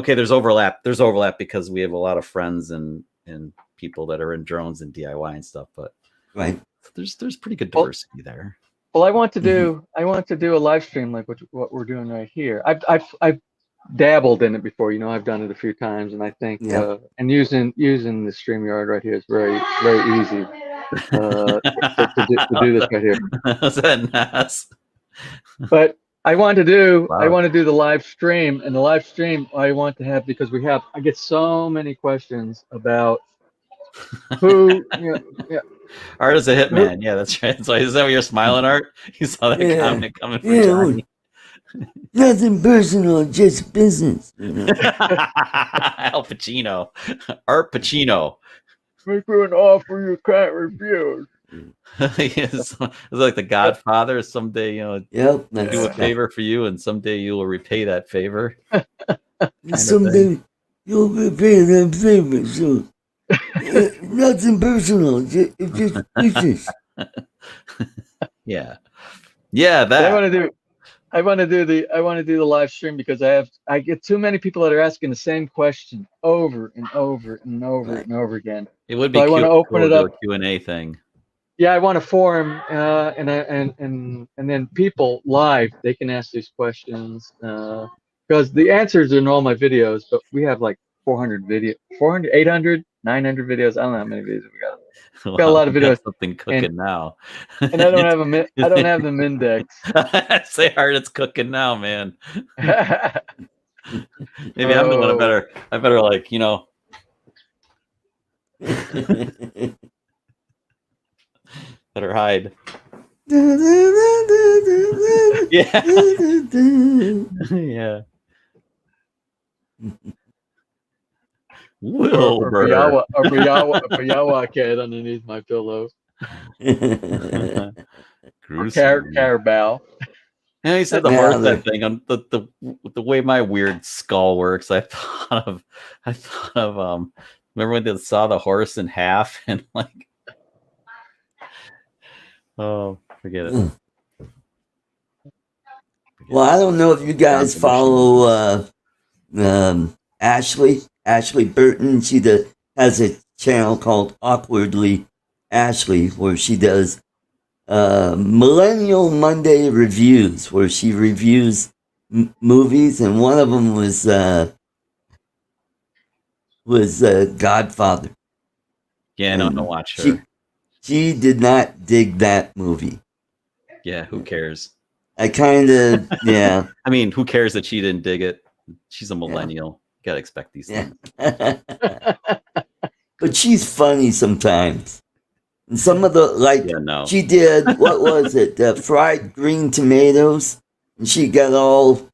there's overlap. There's overlap because we have a lot of friends and people that are in drones and DIY and stuff. But
right,
there's pretty good diversity there.
Well, I want to do a live stream like what we're doing right here. I've dabbled in it before, I've done it a few times, and I think and using the StreamYard right here is very easy to do this right here.
Is that nice?
But I want to do the live stream, and the live stream I want to have because I get so many questions about who
Art is a hitman. Yeah, that's right. So is that what you're smiling, Art? You saw that comment coming from Johnny.
Nothing personal, just business.
Al Pacino. Art Pacino.
Make me an offer you can't refuse.
It's like the Godfather. Someday,
Yep,
do a favor for you, and someday you will repay that favor.
Someday you'll repay that favor. So nothing personal, just business.
Yeah. That
I want to do the live stream because I get too many people that are asking the same question over and over and over and over again.
It would be.
So I want to open it up.
Q&A thing.
Yeah, I want a forum, and then people live they can ask these questions because the answers are in all my videos, but we have like 800, 900 videos. I don't know how many videos we got.
Wow,
got a lot of videos.
Something cooking now.
And I don't have I don't have them indexed.
Say hard, it's cooking now, man. Maybe I'm doing better. I better better hide. Yeah. Wilbur.
A Biawa cat underneath my pillow. Carabao.
Yeah, he said the horse that thing. The way my weird skull works, I thought of remember when they saw the horse in half and forget it.
Well, I don't know if you guys follow Ashley Burton. She has a channel called Awkwardly Ashley, where she does Millennial Monday reviews, where she reviews movies, and one of them was Godfather.
Yeah, no, don't watch her.
She did not dig that movie.
Yeah, who cares?
I kind of, yeah.
I mean, who cares that she didn't dig it? She's a millennial. You gotta expect these things.
But she's funny sometimes. And some of the, she did, what was it? Fried green tomatoes. And she got all,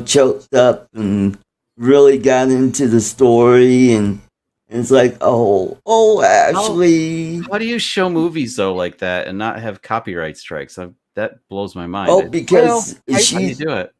choked up and really got into the story. And it's like, oh, Ashley.
How do you show movies, though, like that and not have copyright strikes? That blows my mind.
Oh, because
how do you do it?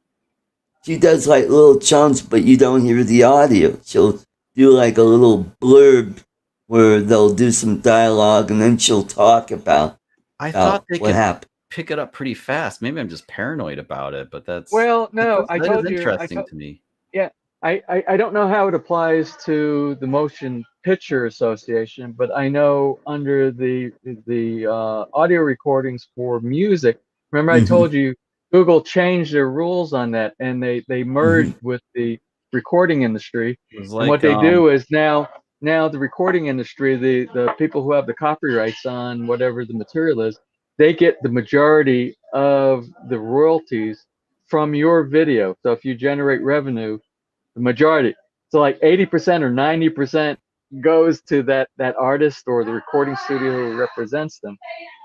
She does little chunks, but you don't hear the audio. She'll do a little blurb where they'll do some dialogue and then she'll talk about
I thought they
what
could
happened.
pick it up pretty fast. Maybe I'm just paranoid about it, but that's
Well, no, I
that
told
is
you.
interesting to me.
Yeah, I don't know how it applies to the Motion Picture Association, but I know under the audio recordings for music. Remember, I told you Google changed their rules on that, and they merged with the recording industry.
It was
And
like,
what they do is now the recording industry, the people who have the copyrights on whatever the material is, they get the majority of the royalties from your video. So if you generate revenue, the majority, so like 80% or 90% goes to that artist or the recording studio who represents them.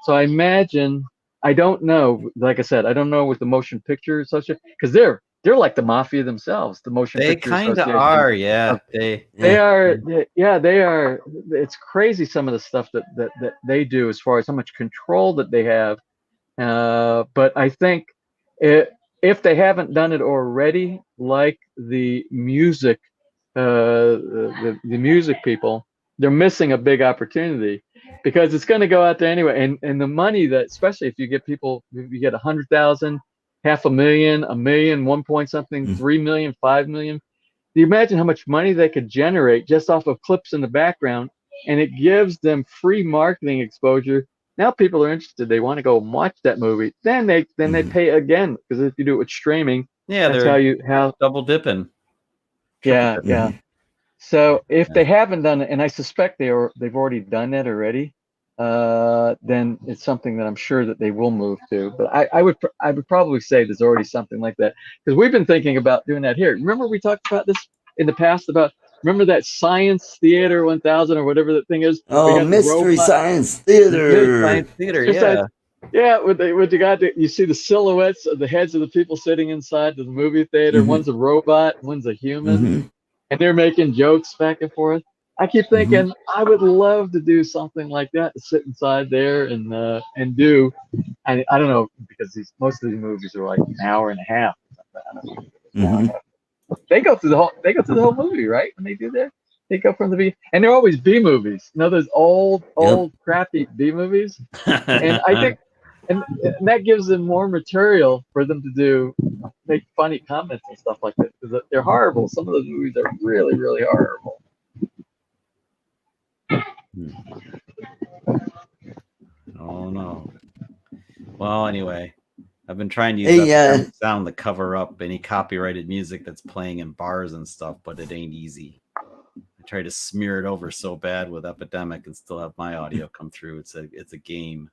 So I imagine, I don't know, like I said, I don't know with the Motion Picture Association, because they're like the mafia themselves, the Motion
they
Picture
kind of
Association.
are, yeah.
They are, yeah, they are. It's crazy some of the stuff that they do as far as how much control that they have. But I think if they haven't done it already, like the music, the music people, they're missing a big opportunity because it's going to go out there anyway. And the money that, especially if you get people, if you get 100,000, 500,000, a million, 1 point something, 3 million, 5 million. Do you imagine how much money they could generate just off of clips in the background? And it gives them free marketing exposure. Now people are interested. They want to go and watch that movie. Then they pay again, because if you do it with streaming,
Yeah,
that's
they're
how
double dipping.
Yeah, yeah. So if they haven't done it, and I suspect they've already done that already, then it's something that I'm sure that they will move to. But I would probably say there's already something like that, because we've been thinking about doing that here. Remember we talked about this in the past about, remember that Science Theater 1000 or whatever that thing is?
Oh, Mystery Science Theater.
Science Theater, yeah.
Yeah, with you got you see the silhouettes of the heads of the people sitting inside the movie theater. One's a robot, one's a human, and they're making jokes back and forth. I keep thinking I would love to do something like that, to sit inside there and do. I don't know, because most of these movies are like an hour and a half. I don't know. They go through the whole movie, right? When they do that, they go from the B, and they're always B movies. You know, those old crappy B movies, and I think. And that gives them more material for them to do, make funny comments and stuff like that, because they're horrible. Some of those movies are really, really horrible.
Oh no. Well, anyway, I've been trying to use sound to cover up any copyrighted music that's playing in bars and stuff, but it ain't easy. I try to smear it over so bad with Epidemic and still have my audio come through. It's a game.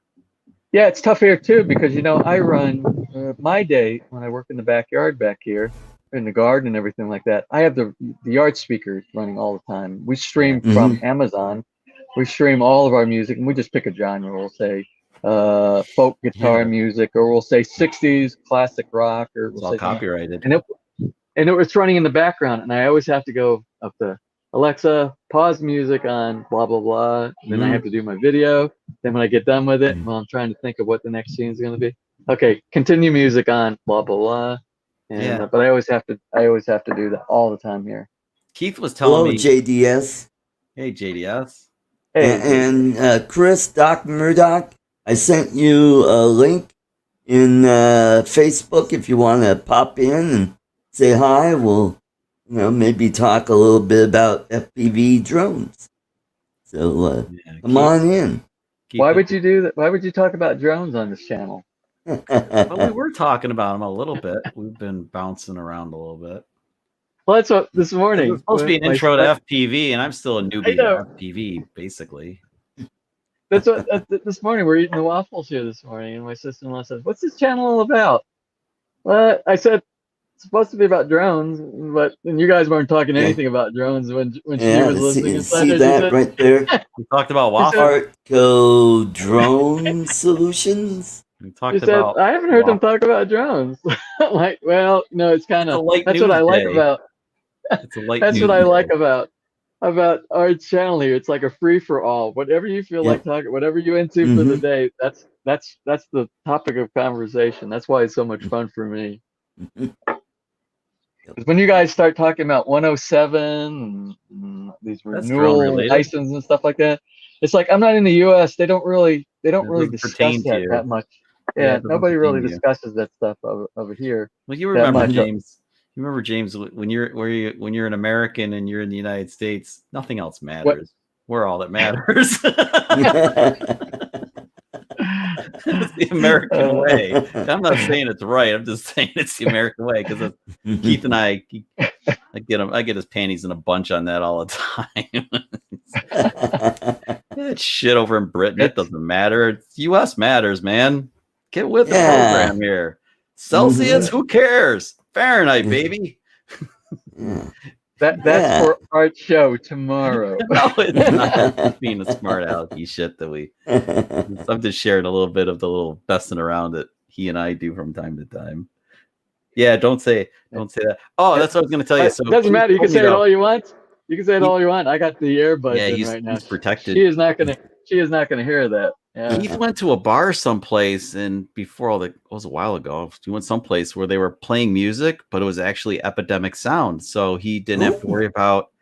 Yeah, it's tough here too, because I run my day when I work in the backyard back here, in the garden and everything like that. I have the yard speakers running all the time. We stream from Amazon. We stream all of our music, and we just pick a genre. We'll say folk guitar music, or we'll say 60s classic rock, or
it's all copyrighted.
And it's running in the background, and I always have to go up to Alexa, pause music on blah blah blah. Then I have to do my video. Then when I get done with it, well, I'm trying to think of what the next scene is going to be. Okay, continue music on blah blah blah. And, but I always have to do that all the time here.
Keith was telling me.
JDS.
Hey JDS.
Hey. And Chris, Doc Murdoch, I sent you a link in Facebook if you want to pop in and say hi. We'll maybe talk a little bit about FPV drones. So come on in.
Why would you do that? Why would you talk about drones on this channel?
Well, we were talking about them a little bit. We've been bouncing around a little bit.
Well, that's what this morning.
It's supposed to be an intro to FPV, and I'm still a newbie to FPV, basically.
That's what this morning we're eating the waffles here this morning, and my sister-in-law says, "What's this channel all about?" Well, I said, it's supposed to be about drones, but you guys weren't talking anything about drones when she was listening.
See that right there?
We talked about waffles.
ArtCo drone solutions.
We talked about.
I haven't heard them talk about drones. Like, well, no, it's kind of that's what I like about.
It's a light.
That's what I like about our channel here. It's like a free for all. Whatever you feel like talking, whatever you into for the day, that's the topic of conversation. That's why it's so much fun for me. 'Cause when you guys start talking about 107 and these
That's drone
renewal
related.
license and stuff like that, it's like I'm not in the U.S. They don't really
doesn't
discuss
pertain to
that
you.
that much.
Yeah,
Yeah,
it doesn't
nobody really
pertain to you.
discusses that stuff over here.
Well, you
that
remember
much.
James. You remember James when you're an American and you're in the United States, nothing else matters. We're all that matters. It's the American way. I'm not saying it's right. I'm just saying it's the American way because Keith and I get his panties in a bunch on that all the time. That shit over in Britain, it doesn't matter. It's U.S. matters, man. Get with the program here. Celsius, who cares? Fahrenheit, baby.
That's for Art Show tomorrow.
No, it's not. It's being a smart alecky shit that I'm just sharing a little bit of the little messing around that he and I do from time to time. Yeah, don't say that. Oh, that's what I was gonna tell you. So
it doesn't matter. You can say it all you want. You can say it
He-
all you want. I got the earbuds
Yeah,
in
he's
right now.
protected.
She is not gonna hear that. Yeah.
He went to a bar someplace, and before all the it was a while ago. He went someplace where they were playing music, but it was actually Epidemic Sound. So he didn't have to worry about,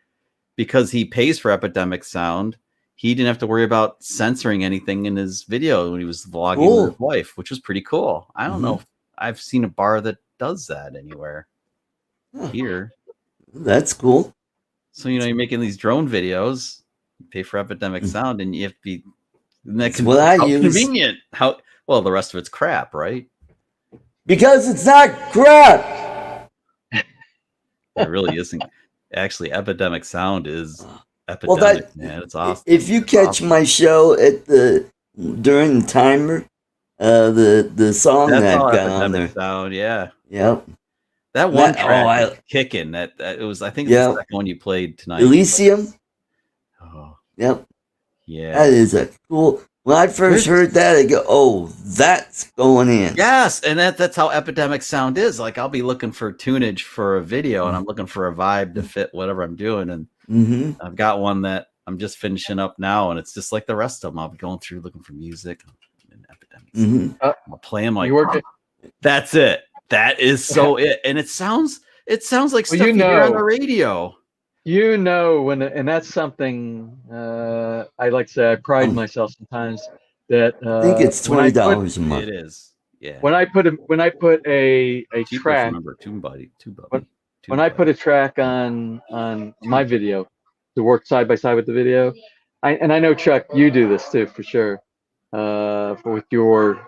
because he pays for Epidemic Sound. He didn't have to worry about censoring anything in his video when he was vlogging with his wife, which was pretty cool. I don't know if I've seen a bar that does that anywhere here.
That's cool.
So you're making these drone videos, you pay for Epidemic Sound, and you have to be.
That's what I use.
Convenient. How well the rest of it's crap, right?
Because it's not crap.
It really isn't. Actually, Epidemic Sound is epidemic, man. It's awesome.
If you catch my show during the timer, the song
That's
that
all
got on there.
Epidemic Sound, yeah.
Yep.
That one track is kicking. That it was. I think it's the second one you played tonight.
Elysium.
Oh.
Yep.
Yeah.
That is a cool. When I first heard that, I go, "Oh, that's going in."
Yes, and that's how Epidemic Sound is. Like I'll be looking for tunage for a video, and I'm looking for a vibe to fit whatever I'm doing, and I've got one that I'm just finishing up now, and it's just like the rest of them. I'll be going through looking for music. And Epidemic Sound. I'll play them like that's it. That is so it, and it sounds like stuff you hear on the radio.
And that's something I like to say. I pride myself sometimes that
I think it's $20 a month.
It is, yeah.
When I put a track,
remember TuneBuddy.
When I put a track on my video to work side by side with the video, I know Chuck, you do this too for sure, with your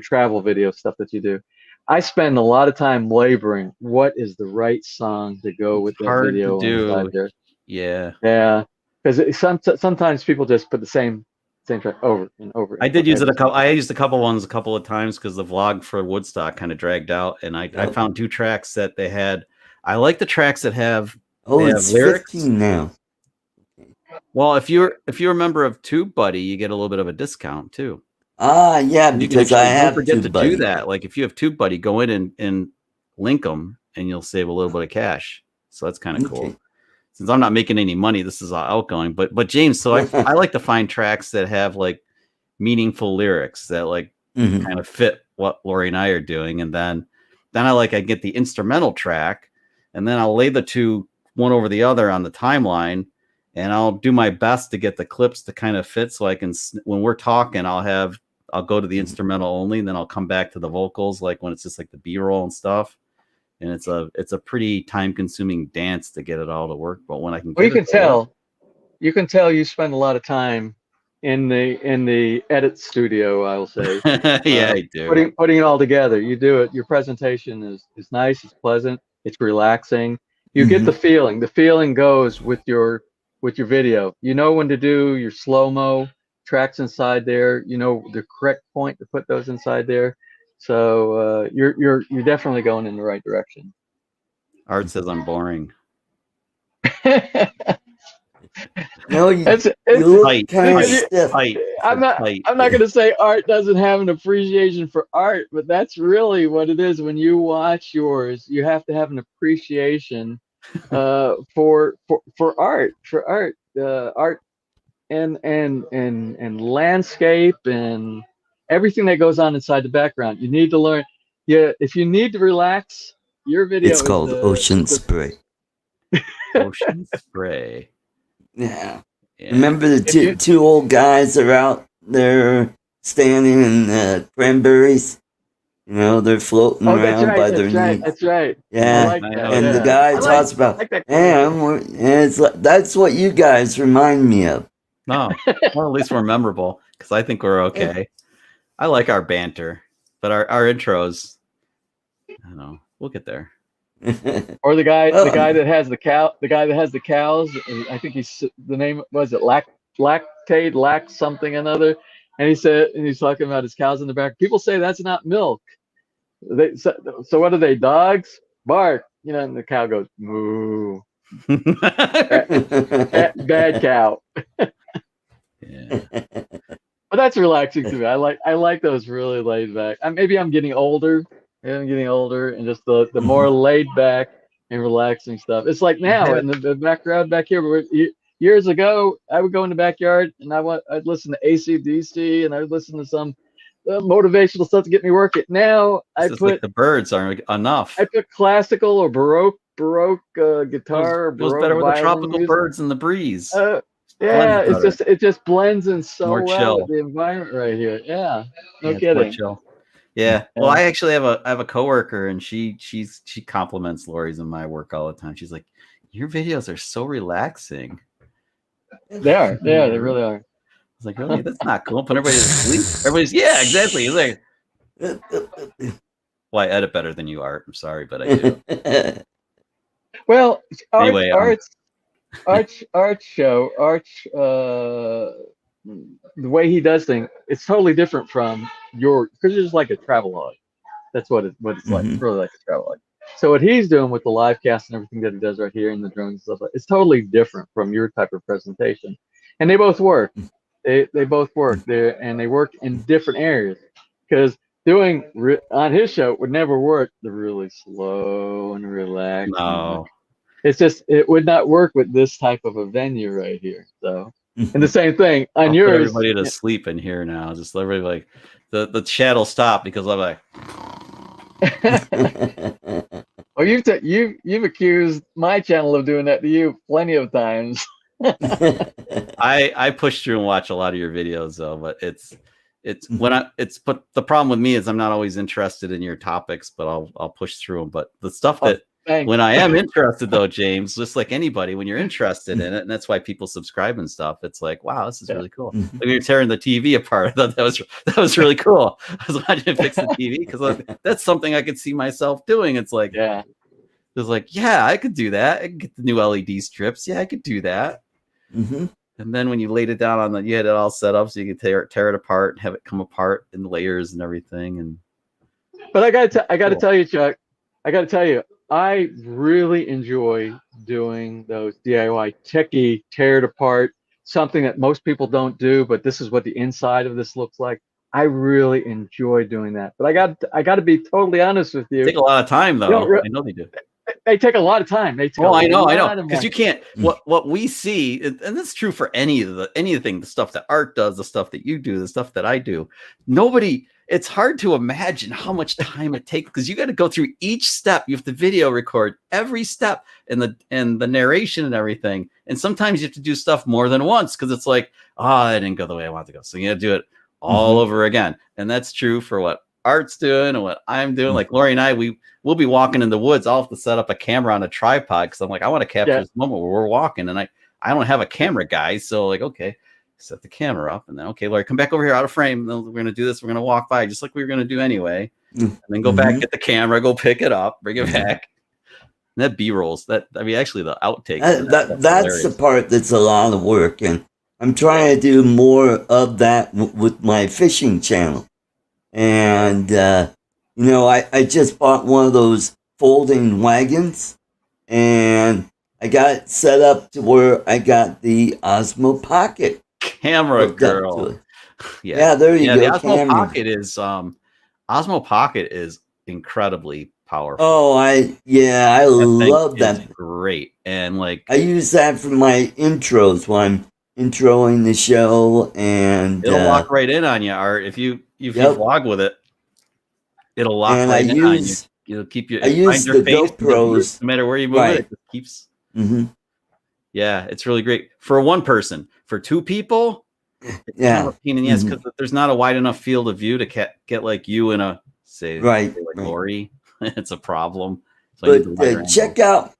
travel video stuff that you do. I spend a lot of time laboring what is the right song to go with that video.
To do.
Yeah. Because sometimes people just put the same track over and over.
I did use it I used a couple ones a couple of times because the vlog for Woodstock kind of dragged out, and I found two tracks that they had. I like the tracks that have
it's
lyrics
15 now.
Well, if you're a member of TubeBuddy, you get a little bit of a discount too.
Yeah, because I have
don't forget to do that. Like if you have TubeBuddy, go in and link them, and you'll save a little bit of cash. So that's kind of cool. Since I'm not making any money, this is all outgoing. But James, so I like to find tracks that have like meaningful lyrics that like kind of fit what Lori and I are doing, and then I get the instrumental track, and then I'll lay the two one over the other on the timeline. And I'll do my best to get the clips to kind of fit, so I can, when we're talking, I'll go to the instrumental only, and then I'll come back to the vocals, like when it's just like the B-roll and stuff. And it's a pretty time-consuming dance to get it all to work. But when I can,
you can tell you spend a lot of time in the edit studio. I will say,
yeah, I do.
Putting it all together. You do it. Your presentation is nice. It's pleasant. It's relaxing. You get the feeling. The feeling goes with your video. You know when to do your slow-mo tracks inside there. You know the correct point to put those inside there. So you're definitely going in the right direction.
Art says I'm boring.
No, you
it's
look kind of stiff.
I'm not going to say Art doesn't have an appreciation for art, but that's really what it is. When you watch yours, you have to have an appreciation for art, art and landscape and everything that goes on inside the background. You need to learn. Yeah, if you need to relax, your video.
It's called Ocean Spray.
Ocean spray.
Yeah.
Yeah.
Remember the
If you-
two old guys are out there standing in cranberries? You know, they're floating
Oh, that's
around
right.
by their
That's right.
knees.
That's right.
Yeah.
I like
I
that.
know.
And the
yeah.
guy
I like-
talks about,
like that.
and it's like, that's what you guys remind me of.
No, well, at least we're memorable because I think we're okay. I like our banter, but our intros, I don't know. We'll get there.
Or the guy
Well,
that has the cows. I think the name was it lact something another, and he's talking about his cows in the back. People say that's not milk. So what are they? Dogs? Bark. You know, and the cow goes moo. Bad cow.
Yeah.
But that's relaxing to me. I like those really laid back. Maybe I'm getting older. Maybe I'm getting older, and just the more laid back and relaxing stuff. It's like now in the background back here. Years ago, I would go in the backyard and I'd listen to AC/DC and I'd listen to some motivational stuff to get me working. Now I
It's
put
like the birds aren't enough.
I put classical or baroque guitar. Or
Goes
baroque
better with the
violin
tropical
music.
birds and the breeze.
Yeah,
Blends
it just blends in so
More
well
chill.
with the environment right here. Yeah, no
Yeah, it's more
kidding.
chill. Yeah. Well, I actually have a coworker, and she compliments Lori's in my work all the time. She's like, "Your videos are so relaxing."
They are. Yeah, they really are.
I was like, "Really? That's not cool." Put everybody to sleep. Everybody's exactly. He's like, "Well, I edit better than you, Art. I'm sorry, but I do."
Well,
Anyway,
the way he does things, it's totally different from your, because it's just like a travel log. That's what it's like. It's really like a travel log. So what he's doing with the live cast and everything that he does right here and the drones and stuff, it's totally different from your type of presentation. And they both work. They both work there, and they work in different areas. Because doing on his show would never work the really slow and relaxed.
No.
It's just, it would not work with this type of a venue right here. So, and the same thing on
I'll
yours.
put everybody to sleep in here now. Just let everybody the chat will stop because I'm like,
Oh, you've accused my channel of doing that to you plenty of times.
I push through and watch a lot of your videos though, but but the problem with me is I'm not always interested in your topics, but I'll push through them. But the stuff that when I am interested though, James, just like anybody, when you're interested in it, and that's why people subscribe and stuff, it's like, wow, this is really cool. Like you're tearing the TV apart. I thought that was really cool. I was watching fix the TV because that's something I could see myself doing. It's like, I could do that. I could get the new LED strips. Yeah, I could do that. And then when you laid it down you had it all set up so you could tear it apart and have it come apart in layers and everything. And
but I gotta tell you, Chuck, I really enjoy doing those DIY techie, tear it apart, something that most people don't do, but this is what the inside of this looks like. I really enjoy doing that. But I got to be totally honest with you.
They take a lot of time though. I know they do.
They take a lot of time.
I know. Because you can't. What we see, and that's true for anything, the stuff that Art does, the stuff that you do, the stuff that I do. It's hard to imagine how much time it takes because you got to go through each step. You have to video record every step and the narration and everything. And sometimes you have to do stuff more than once because it's like, it didn't go the way I want to go. So you got to do it all over again. And that's true for what Art's doing and what I'm doing. Like Lori and I, we'll be walking in the woods. I'll have to set up a camera on a tripod because I'm like, I want to capture this moment where we're walking, and I don't have a camera guy. So like, okay, set the camera up, and then okay, Lori, come back over here out of frame. And then we're gonna do this. We're gonna walk by just like we were gonna do anyway, and then go back, get the camera, go pick it up, bring it back. And that B-rolls. Actually, the outtake.
That's the part that's a lot of work, and I'm trying to do more of that with my fishing channel. And I just bought one of those folding wagons, and I got it set up to where I got the Osmo Pocket
camera girl.
Yeah, there you go.
The Osmo Pocket is Osmo Pocket is incredibly powerful.
Oh, I love that.
Great. And like
I use that for my intros when I'm introing the show, and
it'll lock right in on you, Art. If you vlog with it, it'll lock right in on you. keep you.
I use
find your
the
face,
GoPros.
no matter where you move
Right.
it. It just keeps.
Hmm.
Yeah, it's really great for one person. For two people, it's kind
Yeah.
of a pain in the ass because there's not a wide enough field of view to get like you in a say
Right.
like
Right.
Lori. It's a problem. So I need the
But
wider
check
angle.
out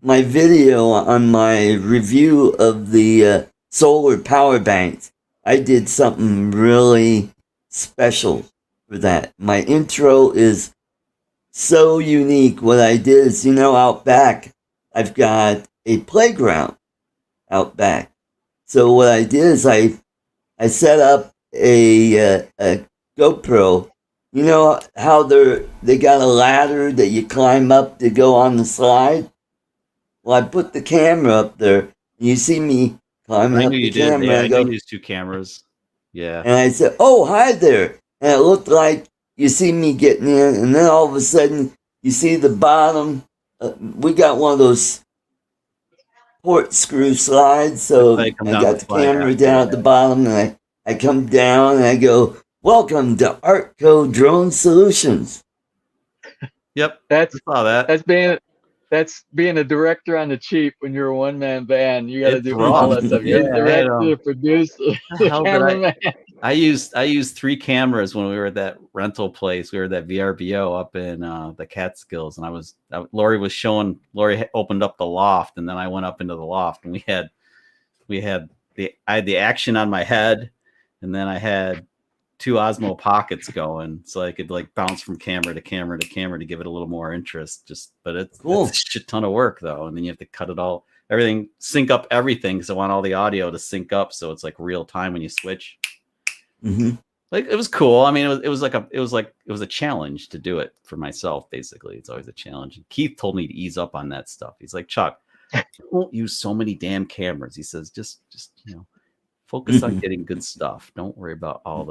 my video on my review of the solar power banks. I did something really special for that. My intro is so unique. What I did is, out back, I've got a playground out back. So what I did is I set up a GoPro. You know how they got a ladder that you climb up to go on the slide? Well, I put the camera up there. And you see me climbing
I
up
knew
the
you did.
camera.
Yeah,
I
I
go,
knew you used two cameras. Yeah.
and I said, "Oh, hi there." And it looked like you see me getting in, and then all of a sudden you see the bottom. We got one of those port screw slides, so
I come
I
down
got
the
the
slide
camera
after,
down at the bottom, and I come down and I go, "Welcome to ArtCo Drone Solutions."
Yep.
That's
I saw that.
that's being a director on the cheap when you're a one-man band. You got to
It's
do all
rough.
that stuff.
Yeah,
You're the
I had,
director, the producer,
the
the
hell did I-
cameraman.
I used 3 cameras when we were at that rental place. We were at that VRBO up in the Catskills, and Lori opened up the loft, and then I went up into the loft, and I had the action on my head, and then I had 2 Osmo pockets going, so I could like bounce from camera to camera to camera to give it a little more interest. But it's
Cool.
a shit ton of work though, and then you have to cut it all, sync up everything because I want all the audio to sync up, so it's like real time when you switch.
Mm-hmm.
Like it was cool. I mean, it was a challenge to do it for myself. Basically, it's always a challenge. And Keith told me to ease up on that stuff. He's like, Chuck, don't use so many damn cameras. He says, just focus on getting good stuff. Don't worry about all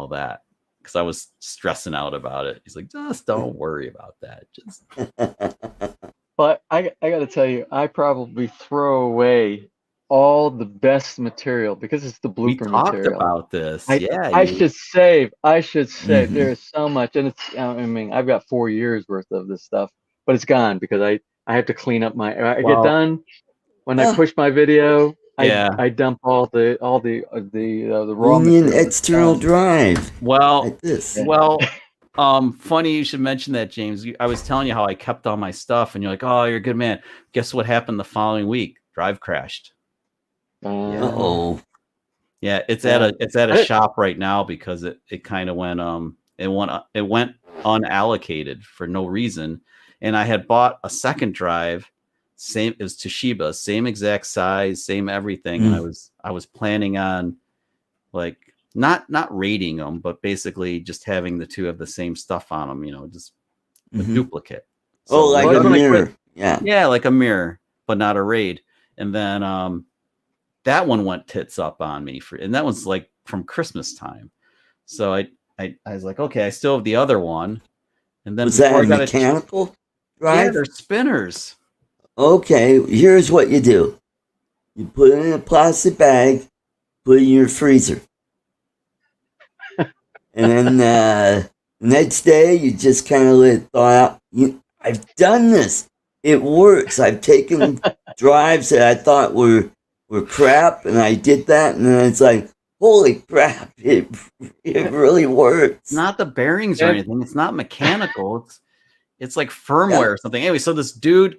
that. Because I was stressing out about it. He's like, just don't worry about that. Just
But I got to tell you, I probably throw away all the best material because it's the
we
blooper
talked
material.
about this.
I
Yeah,
should save.
Mhm.
There's so much, and I mean, I've got 4 years worth of this stuff, but it's gone because I have to clean up I get done when I
Ah.
push my video.
Yeah.
I dump all the raw
You need an
material.
external drive
well,
like this.
Well, funny you should mention that, James. I was telling you how I kept all my stuff, and you're like, "Oh, you're a good man." Guess what happened the following week? Drive crashed.
Uh-oh.
Yeah, it's at a shop right now because it kind of went it went unallocated for no reason, and I had bought a second drive, it was Toshiba, same exact size, same everything, and I was planning on like not rating them, but basically just having the two of the same stuff on them, just a duplicate.
So, like a mirror.
Yeah, like a mirror, but not a raid. And then that one went tits up on me and that was like from Christmas time. So I was like, okay, I still have the other one. And then
was that a mechanical drive?
Yeah, they're spinners.
Okay, here's what you do. You put it in a plastic bag, put it in your freezer. And then the next day, you just kind of let it thaw out. I've done this. It works. I've taken drives that I thought were crap, and I did that, and then it's like, holy crap, it really works.
It's not the bearings or anything. It's not mechanical. It's like firmware or something. Anyway, so this dude,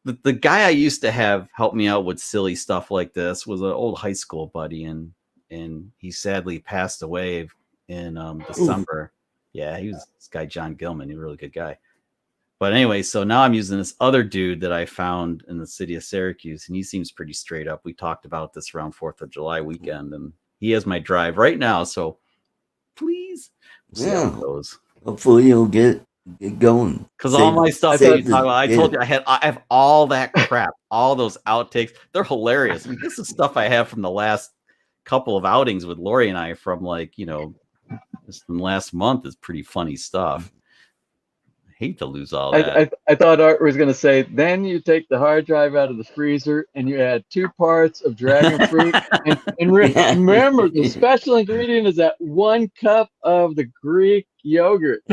the guy I used to have help me out with silly stuff like this was an old high school buddy, and he sadly passed away in December. Ooh. Yeah, he was this guy John Gilman. He was a really good guy. But anyway, so now I'm using this other dude that I found in the city of Syracuse, and he seems pretty straight up. We talked about this around 4th of July weekend, and he has my drive right now. So please, we'll see how it goes.
Hopefully you'll get going.
Because all my stuff that you talk about, I told you I have all that crap, all those outtakes. They're hilarious. I mean, this is stuff I have from the last couple of outings with Lori and I from just from last month is pretty funny stuff. I hate to lose all that.
I thought Art was going to say, then you take the hard drive out of the freezer and you add 2 parts of dragon fruit. and remember, the special ingredient is that 1 cup of the Greek yogurt.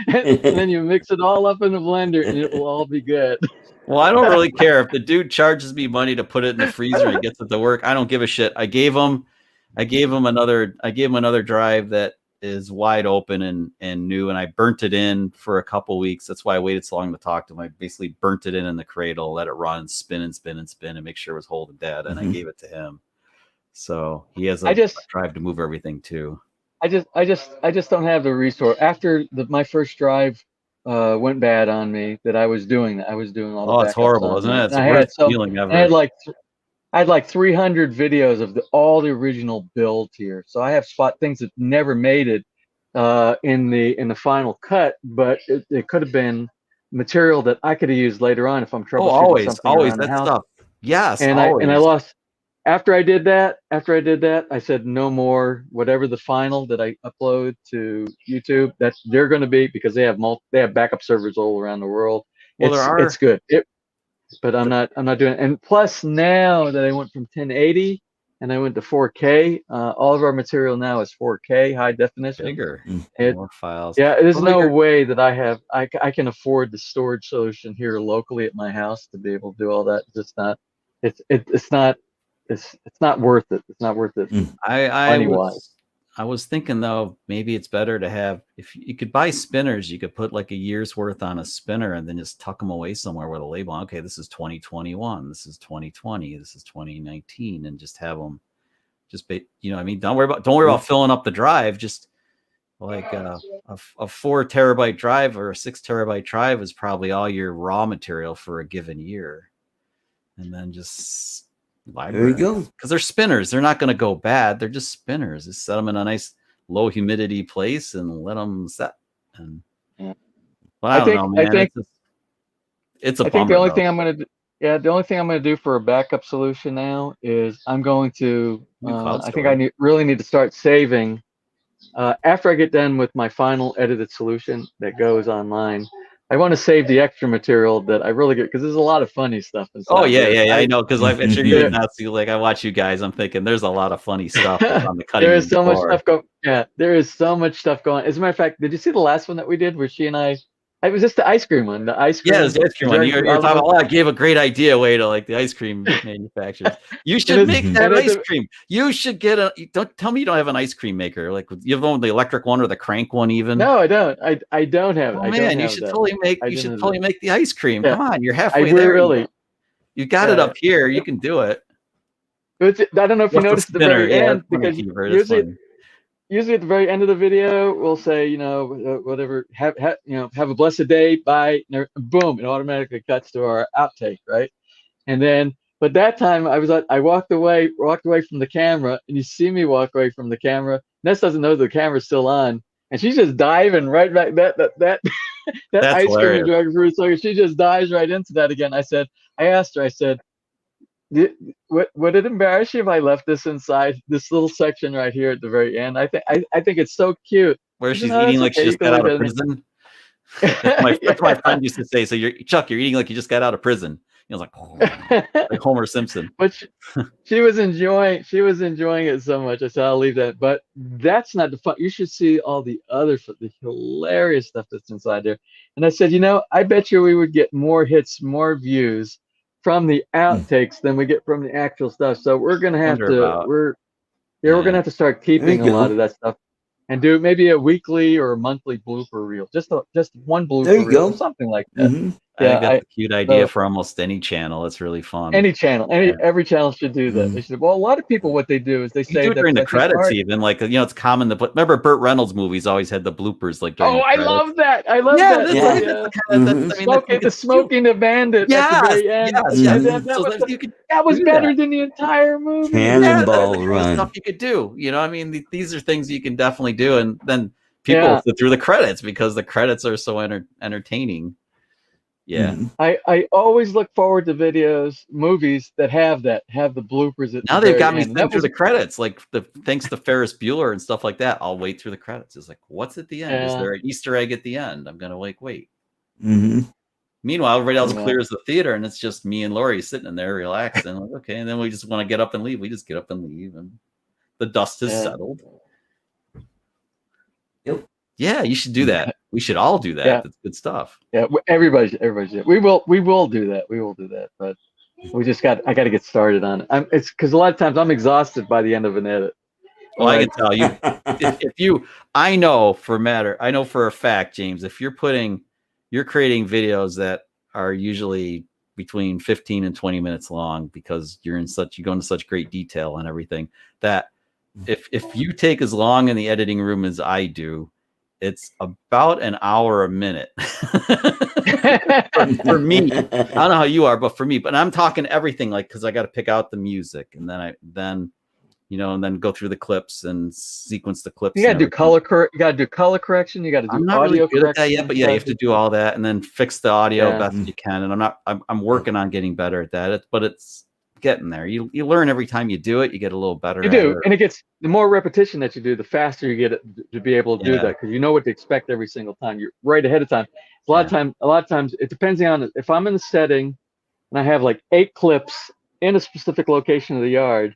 And then you mix it all up in the blender, and it will all be good.
Well, I don't really care if the dude charges me money to put it in the freezer and gets it to work. I don't give a shit. I gave him another drive that is wide open and new, and I burnt it in for a couple weeks. That's why I waited so long to talk to him. I basically burnt it in the cradle, let it run, spin and spin and spin, and make sure it was holding dead. And I gave it to him. So he has a drive to move everything too.
I just don't have the resource. After my first drive went bad on me, that I was doing all the
Oh, it's horrible, isn't it? It's the worst feeling ever.
I had like 300 videos of all the original builds here. So I have things that never made it in the final cut, but it could have been material that I could have used later on if I'm troubleshooting something
always
around the
that
house.
stuff. Yes,
and I lost. After I did that, I said no more. Whatever the final that I upload to YouTube, that they're going to be, because they have backup servers all around the world.
Well,
it's good. But I'm not doing it. And plus, now that I went from 1080 and I went to 4K, all of our material now is 4K high definition.
Bigger, more files.
Yeah, there's no way that I can afford the storage solution here locally at my house to be able to do all that. It's not. It's not worth it. It's not worth it.
I was thinking though, maybe it's better to have, if you could buy spinners, you could put like a year's worth on a spinner and then just tuck them away somewhere with a label. Okay, this is 2021, this is 2020, this is 2019, and just have them you know what I mean? Don't worry about filling up the drive. Just like a 4 terabyte drive or a 6 terabyte drive is probably all your raw material for a given year. And then just library.
There you go.
Because they're spinners. They're not going to go bad. They're just spinners. Just set them in a nice low humidity place and let them set. And well, I don't know, man. It's a bummer.
The only thing I'm going to the only thing I'm going to do for a backup solution now is I'm going to. I think I really need to start saving. After I get done with my final edited solution that goes online, I want to save the extra material that I really get, because there's a lot of funny stuff inside.
Oh yeah, I know, because I'm sure you not see, like I watch you guys, I'm thinking there's a lot of funny stuff on the cutting.
There is so much stuff going. Yeah, there is so much stuff going. As a matter of fact, did you see the last one that we did where she and I? It was just the ice cream one. The ice cream.
Yeah, the ice cream one. You're talking about. I gave a great idea away to like the ice cream manufacturers. You should make that ice cream. You should get a. Don't tell me you don't have an ice cream maker. Like you have the electric one or the crank one even.
No, I don't. I don't have.
Oh man, you should totally make. You should totally make the ice cream. Yeah. Come on, you're halfway there.
Really.
You got it up here. You can do it.
I don't know if you noticed at the very end, because usually at the very end of the video, we'll say, whatever, have a blessed day, bye, boom, it automatically cuts to our outtake, right? And then, but that time I walked away from the camera, and you see me walk away from the camera. Ness doesn't know the camera's still on, and she's just diving right back. That ice cream drug fruit, so she just dives right into that again. I asked her, would it embarrass you if I left this inside this little section right here at the very end? I think it's so cute.
Where she's eating like she just got out of prison. That's my friend used to say. So you're eating like you just got out of prison. He was like Homer Simpson.
But she was enjoying it so much. I said, I'll leave that. But that's not the fun. You should see all the the hilarious stuff that's inside there. And I said, I bet you we would get more hits, more views from the outtakes than we get from the actual stuff. So we're gonna have we're gonna have to start keeping a lot of that stuff and do maybe a weekly or a monthly blooper reel. Just one blooper reel, something like that.
Mm-hmm. I think that's a cute idea for almost any channel. It's really fun.
Any channel, every channel should do that. They should. Well, a lot of people, what they do is they say
do it during the credits, even like it's common to put. Remember, Burt Reynolds movies always had the bloopers like. During the
I love that. I love that. The smoking the bandit at the very end. That was better than the entire movie.
Cannonball Run.
Stuff you could do. These are things you can definitely do, and then people sit through the credits because the credits are so entertaining. Yeah,
I always look forward to movies that have the bloopers.
Now they've got me sitting through the credits, like thanks to Ferris Bueller and stuff like that. I'll wait through the credits. It's like, what's at the end? Is there an Easter egg at the end? I'm gonna wait.
Mm-hmm.
Meanwhile, everybody else clears the theater, and it's just me and Lori sitting in there relaxing. Like, okay, and then we just want to get up and leave. We just get up and leave, and the dust has settled.
Yep.
Yeah, you should do that. We should all do that.
Yeah.
That's good stuff.
Yeah, everybody's. We will do that. We will do that. But I got to get started on it. It's because a lot of times I'm exhausted by the end of an edit.
Well, I can tell you, I know for a fact, James, if you're creating videos that are usually between 15 and 20 minutes long, because you go into such great detail and everything, that if you take as long in the editing room as I do, it's about an hour a minute. for me, I don't know how you are, but for me, but I'm talking everything, like, because I got to pick out the music, and then and then go through the clips and sequence the clips.
You got to do color correction. You got to do
I'm not
audio
really good
correction.
at that yet, but yeah, you have to do all that and then fix the audio best you can. And I'm working on getting better at that. But it's getting there. You learn every time you do it. You get a little better.
You do, and the more repetition that you do, the faster you get it to be able to do that, because you know what to expect every single time. You're right ahead of time. A lot of times it depends on if I'm in the setting and I have like 8 clips in a specific location of the yard.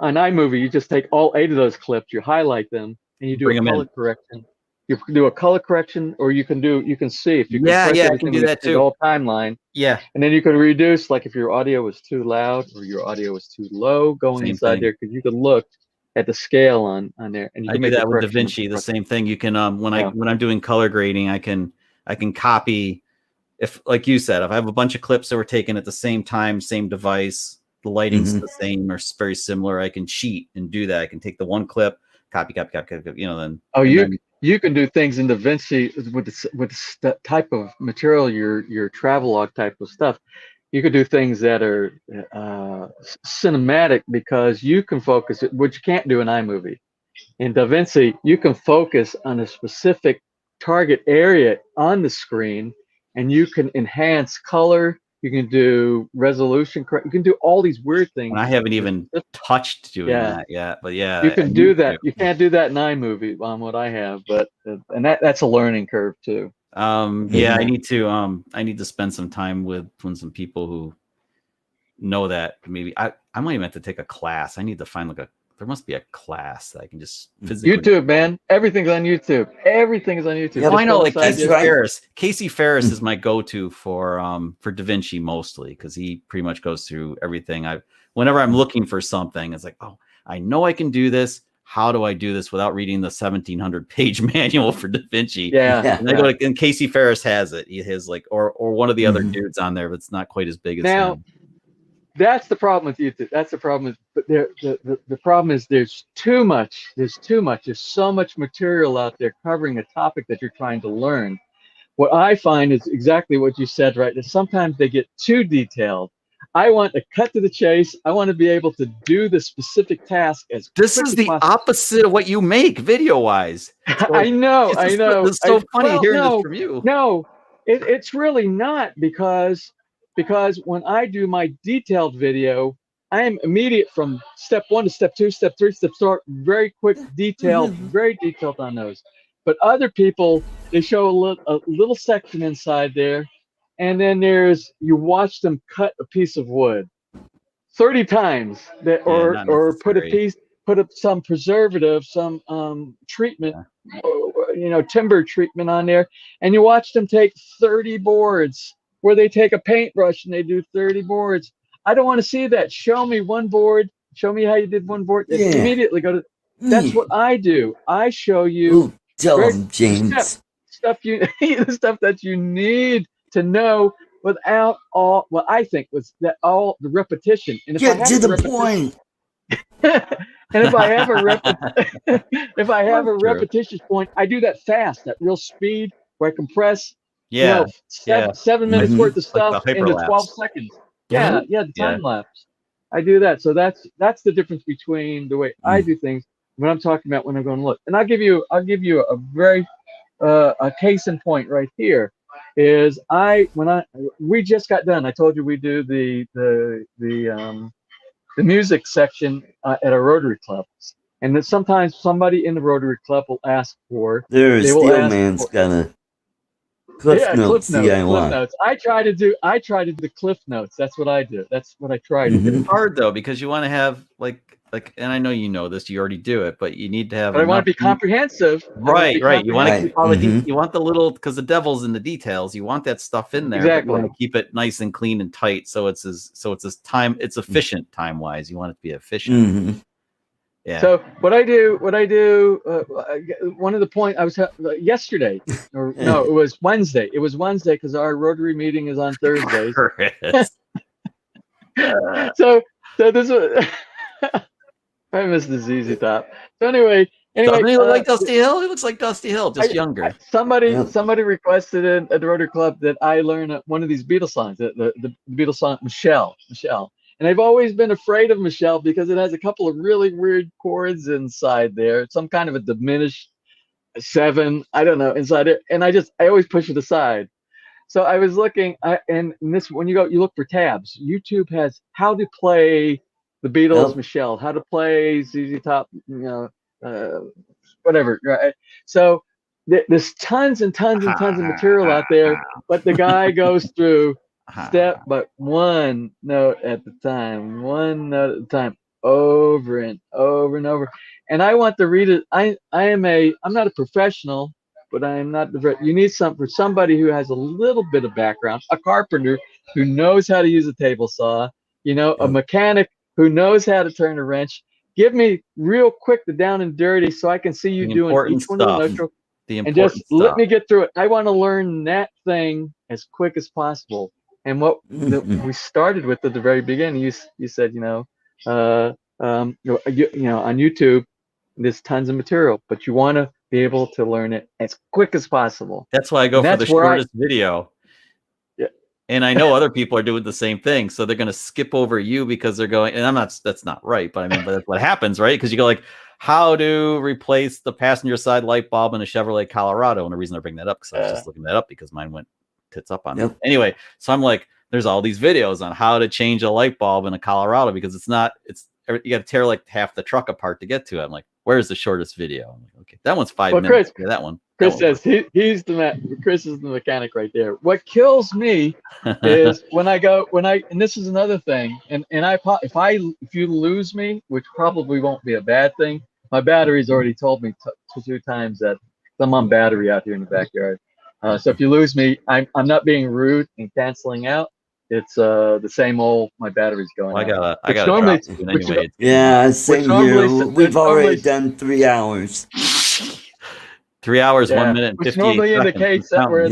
On iMovie, you just take all 8 of those clips, you highlight them, and you do a color correction. You can do a color correction, or you can see if you can press
I can do that too.
The whole timeline.
Yeah,
and then you can reduce, like if your audio was too loud or your audio was too low going inside there, because you can look at the scale on there, and you can
do that with DaVinci. The same thing. You can when I'm doing color grading, I can copy, if, like you said, if I have a bunch of clips that were taken at the same time, same device, the lighting's the same or very similar, I can cheat and do that. I can take the one clip, copy, then.
You can do things in DaVinci with the type of material, your travelogue type of stuff. You could do things that are cinematic, because you can focus it, which you can't do in iMovie. In DaVinci, you can focus on a specific target area on the screen, and you can enhance color. You can do resolution. You can do all these weird things.
And I haven't even touched doing that yet, but yeah,
you can do that. You can't do that in iMovie on what I have, but and that's a learning curve too.
I need to spend some time with some people who know that. Maybe I might even have to take a class. I need to find there must be a class that I can just physically.
YouTube, man. Everything's on YouTube. Everything is on YouTube.
Yeah, I know, like Casey Ferris. Casey Ferris is my go-to for DaVinci mostly, because he pretty much goes through everything. Whenever I'm looking for something, it's like, oh, I know I can do this. How do I do this without reading the 1,700-page manual for DaVinci?
Yeah.
And I go and Casey Ferris has it. He has or one of the other dudes on there that's not quite as big as him.
That's the problem with YouTube. That's the problem. But the problem is there's too much. There's so much material out there covering a topic that you're trying to learn. What I find is exactly what you said, right? That sometimes they get too detailed. I want to cut to the chase. I want to be able to do the specific task as
this is the opposite of what you make video-wise. So
I know.
It's so funny hearing this from you.
No, it's really not, because when I do my detailed video, I am immediate from step 1 to step 2, step 3, step 4, very quick, very detailed on those. But other people, they show a little section inside there, and then you watch them cut a piece of wood 30 times, or put up some preservative, some treatment, timber treatment on there, and you watch them take 30 boards, where they take a paintbrush and they do 30 boards. I don't want to see that. Show me one board. Show me how you did one board. Immediately go to. That's what I do. I show you.
Tell them, James.
The stuff that you need to know without all. What I think was that all the repetition. And if
get to the point.
And if I have a repetition point, I do that fast, that real speed where I compress. 7 minutes worth of stuff into 12 seconds. The time lapse. I do that. So that's the difference between the way I do things when I'm talking about when I'm going to look. And I'll give you a very a case in point right here. Is we just got done. I told you we do the music section at a Rotary Club. And then sometimes somebody in the Rotary Club will ask for.
Steelman's gonna. Cliff notes.
Cliff notes. I try to do the Cliff notes. That's what I do. That's what I try to do.
It's hard though, because you want to have, like, like, and I know you know this, you already do it, but you need to have.
But I want to be comprehensive.
Right. You want to keep all the
Mhm.
you want the little, because the devil's in the details. You want that stuff in there, but you
Exactly.
want to keep it nice and clean and tight, so it's efficient time wise. You want it to be efficient.
Mhm.
Yeah.
So what I do, one of the point I was yesterday, or no, it was Wednesday. It was Wednesday because our Rotary meeting is on Thursdays.
Chris.
So this was I missed the ZZ Top. So anyway,
Doesn't he look like Dusty Hill? He looks like Dusty Hill, just younger.
Somebody requested at the Rotary Club that I learn one of these Beatles songs, the Beatles song Michelle. And I've always been afraid of Michelle because it has a couple of really weird chords inside there, some kind of a diminished 7, I don't know, inside it, and I always push it aside. So I was looking, and this, when you look for tabs. YouTube has how to play the Beatles,
Yep.
Michelle, how to play ZZ Top, whatever. Right? So there's tons and tons and tons of material out there, but the guy goes through step but one note at the time, over and over and over. And I want to read it. I'm not a professional, but I am not you need for somebody who has a little bit of background, a carpenter who knows how to use a table saw, a mechanic who knows how to turn a wrench. Give me real quick the down and dirty so I can see you doing each one of the notes. And just let me get through it. I want to learn that thing as quick as possible. And what we started with at the very beginning, you said, on YouTube, there's tons of material, but you want to be able to learn it as quick as possible.
That's why I go for the shortest video.
Yeah.
And I know other people are doing the same thing, so they're going to skip over you because they're going. And that's not right, but but that's what happens, right? Because you go like, how to replace the passenger side light bulb in a Chevrolet Colorado, and the reason I bring that up because I was just looking that up because mine went tits up on me. Anyway, so I'm like, there's all these videos on how to change a light bulb in a Colorado because it's you got to tear like half the truck apart to get to it. I'm like, where's the shortest video? I'm like, okay, that one's 5 minutes.
Chris,
that one.
Chris says Chris is the mechanic right there. What kills me is and this is another thing, and if you lose me, which probably won't be a bad thing. My battery's already told me 2 times that I'm on battery out here in the backyard. So if you lose me, I'm not being rude and canceling out. It's the same old. My battery's going.
Well, I got normally. Anyway,
yeah, same here. We've already done 3 hours.
3 hours, 1 minute, and 58
which normally
seconds.
Indicates that we're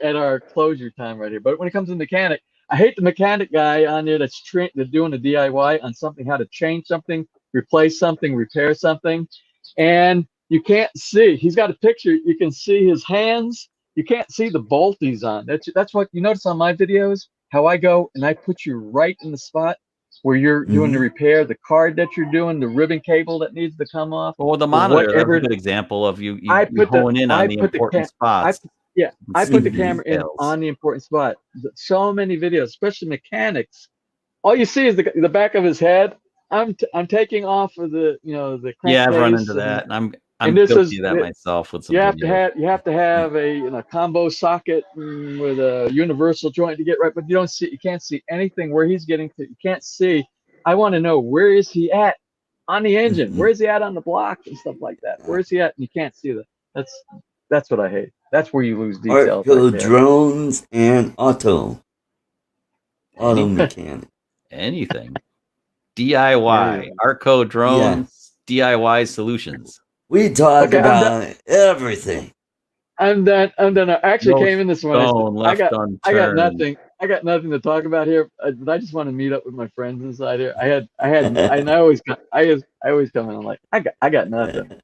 at our closure time right here. But when it comes to mechanic, I hate the mechanic guy on there that's doing a DIY on something, how to change something, replace something, repair something, and you can't see. He's got a picture. You can see his hands. You can't see the bolt he's on. That's what you notice on my videos, how I go and I put you right in the spot where you're doing the repair, the card that you're doing, the ribbon cable that needs to come off.
Well, the monitor, that's a good example of you honing in on the important spots.
I put the camera in on the important spot. So many videos, especially mechanics, all you see is the back of his head. I'm taking off of the
I've run into that, and I'm guilty of that myself. With some
you have to have a combo socket with a universal joint to get right, but you can't see anything where he's getting to. You can't see. I want to know, where is he at on the engine? Where is he at on the block and stuff like that? Where is he at? And you can't see that. That's what I hate. That's where you lose details.
ArtCo drones and auto mechanic.
Anything. DIY. ArtCo drones, DIY solutions.
We talk about everything.
I'm done. I actually came in this morning. I got nothing. I got nothing to talk about here. But I just want to meet up with my friends inside here. I always come in. I'm like, I got nothing.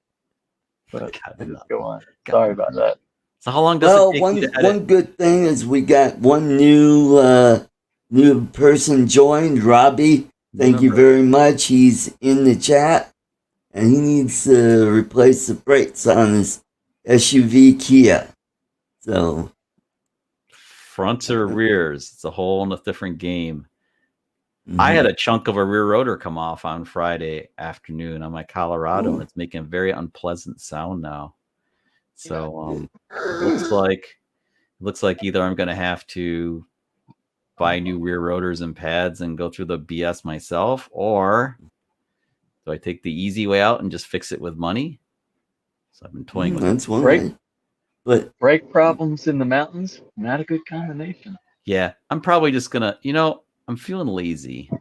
But just go on. Sorry about that.
So how long does it take you to edit?
One good thing is we got one new person joined, Robbie. Thank you very much. He's in the chat. And he needs to replace the brakes on his SUV Kia. So,
fronts or rears, it's a whole different game. I had a chunk of a rear rotor come off on Friday afternoon on my Colorado, and it's making a very unpleasant sound now. So it looks like either I'm going to have to buy new rear rotors and pads and go through the BS myself, or do I take the easy way out and just fix it with money? So I've been toying with
That's one
Right.
way. But
Brake problems in the mountains, not a good combination.
Yeah, I'm probably just gonna, I'm feeling lazy.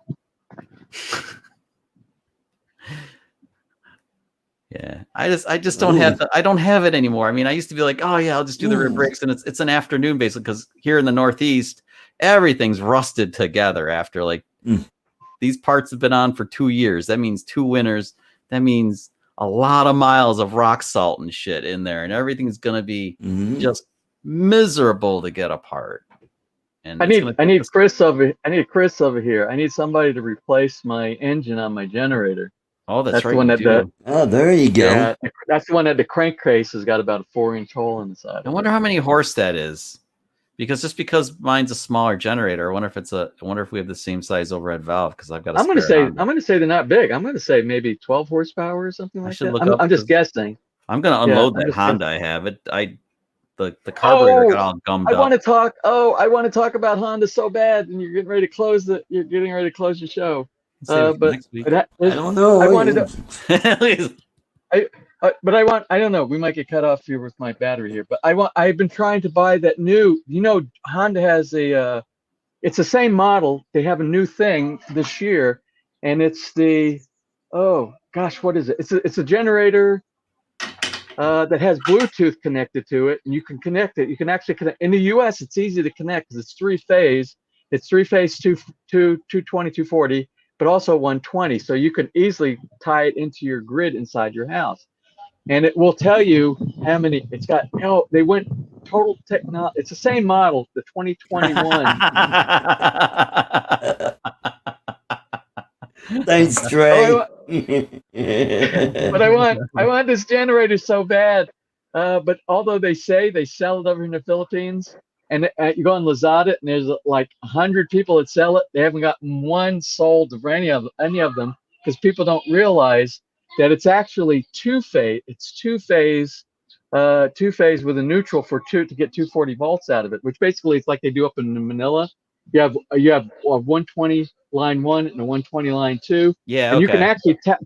Yeah, I just don't have I don't have it anymore. I mean, I used to be like, oh yeah, I'll just do the rear brakes, and it's an afternoon basically, because here in the Northeast, everything's rusted together after like these parts have been on for 2 years. That means 2 winters. That means a lot of miles of rock salt and shit in there, and everything's gonna be just miserable to get apart. And
I need Chris over here. I need somebody to replace my engine on my generator.
Oh, that's right.
The one that
oh, there you go.
yeah, that's the one that the crankcase has got about a 4-inch hole in the side.
I wonder how many horse that is, because mine's a smaller generator. I wonder if we have the same size overhead valve, because I've got. I'm gonna
say they're not big. I'm gonna say maybe 12 horsepower or something like that. I'm just guessing.
I'm gonna unload that Honda I have. The carburetor got all gummed up.
I want to talk about Honda so bad, and you're getting ready to close your show. But
next week.
I don't know.
I wanted to. I don't know. We might get cut off here with my battery here, but I've been trying to buy that new. Honda has it's the same model. They have a new thing this year, and it's what is it? It's a generator that has Bluetooth connected to it, and you can connect it. You can actually connect. In the U.S., it's easy to connect because it's 3-phase. It's 3-phase 220, 240, but also 120. So you can easily tie it into your grid inside your house. And it will tell you how many it's got. They went total technology. It's the same model, the 2021.
Thanks, Trey.
But I want this generator so bad. But although they say they sell it over in the Philippines, and you go on Lazada and there's like 100 people that sell it, they haven't gotten one sold for any of them, because people don't realize that it's actually 2-phase. It's 2-phase, 2-phase with a neutral to get 240 volts out of it, which basically it's like they do up in Manila. You have a 120 line 1 and a 120 line 2.
Yeah,
and you can actually tap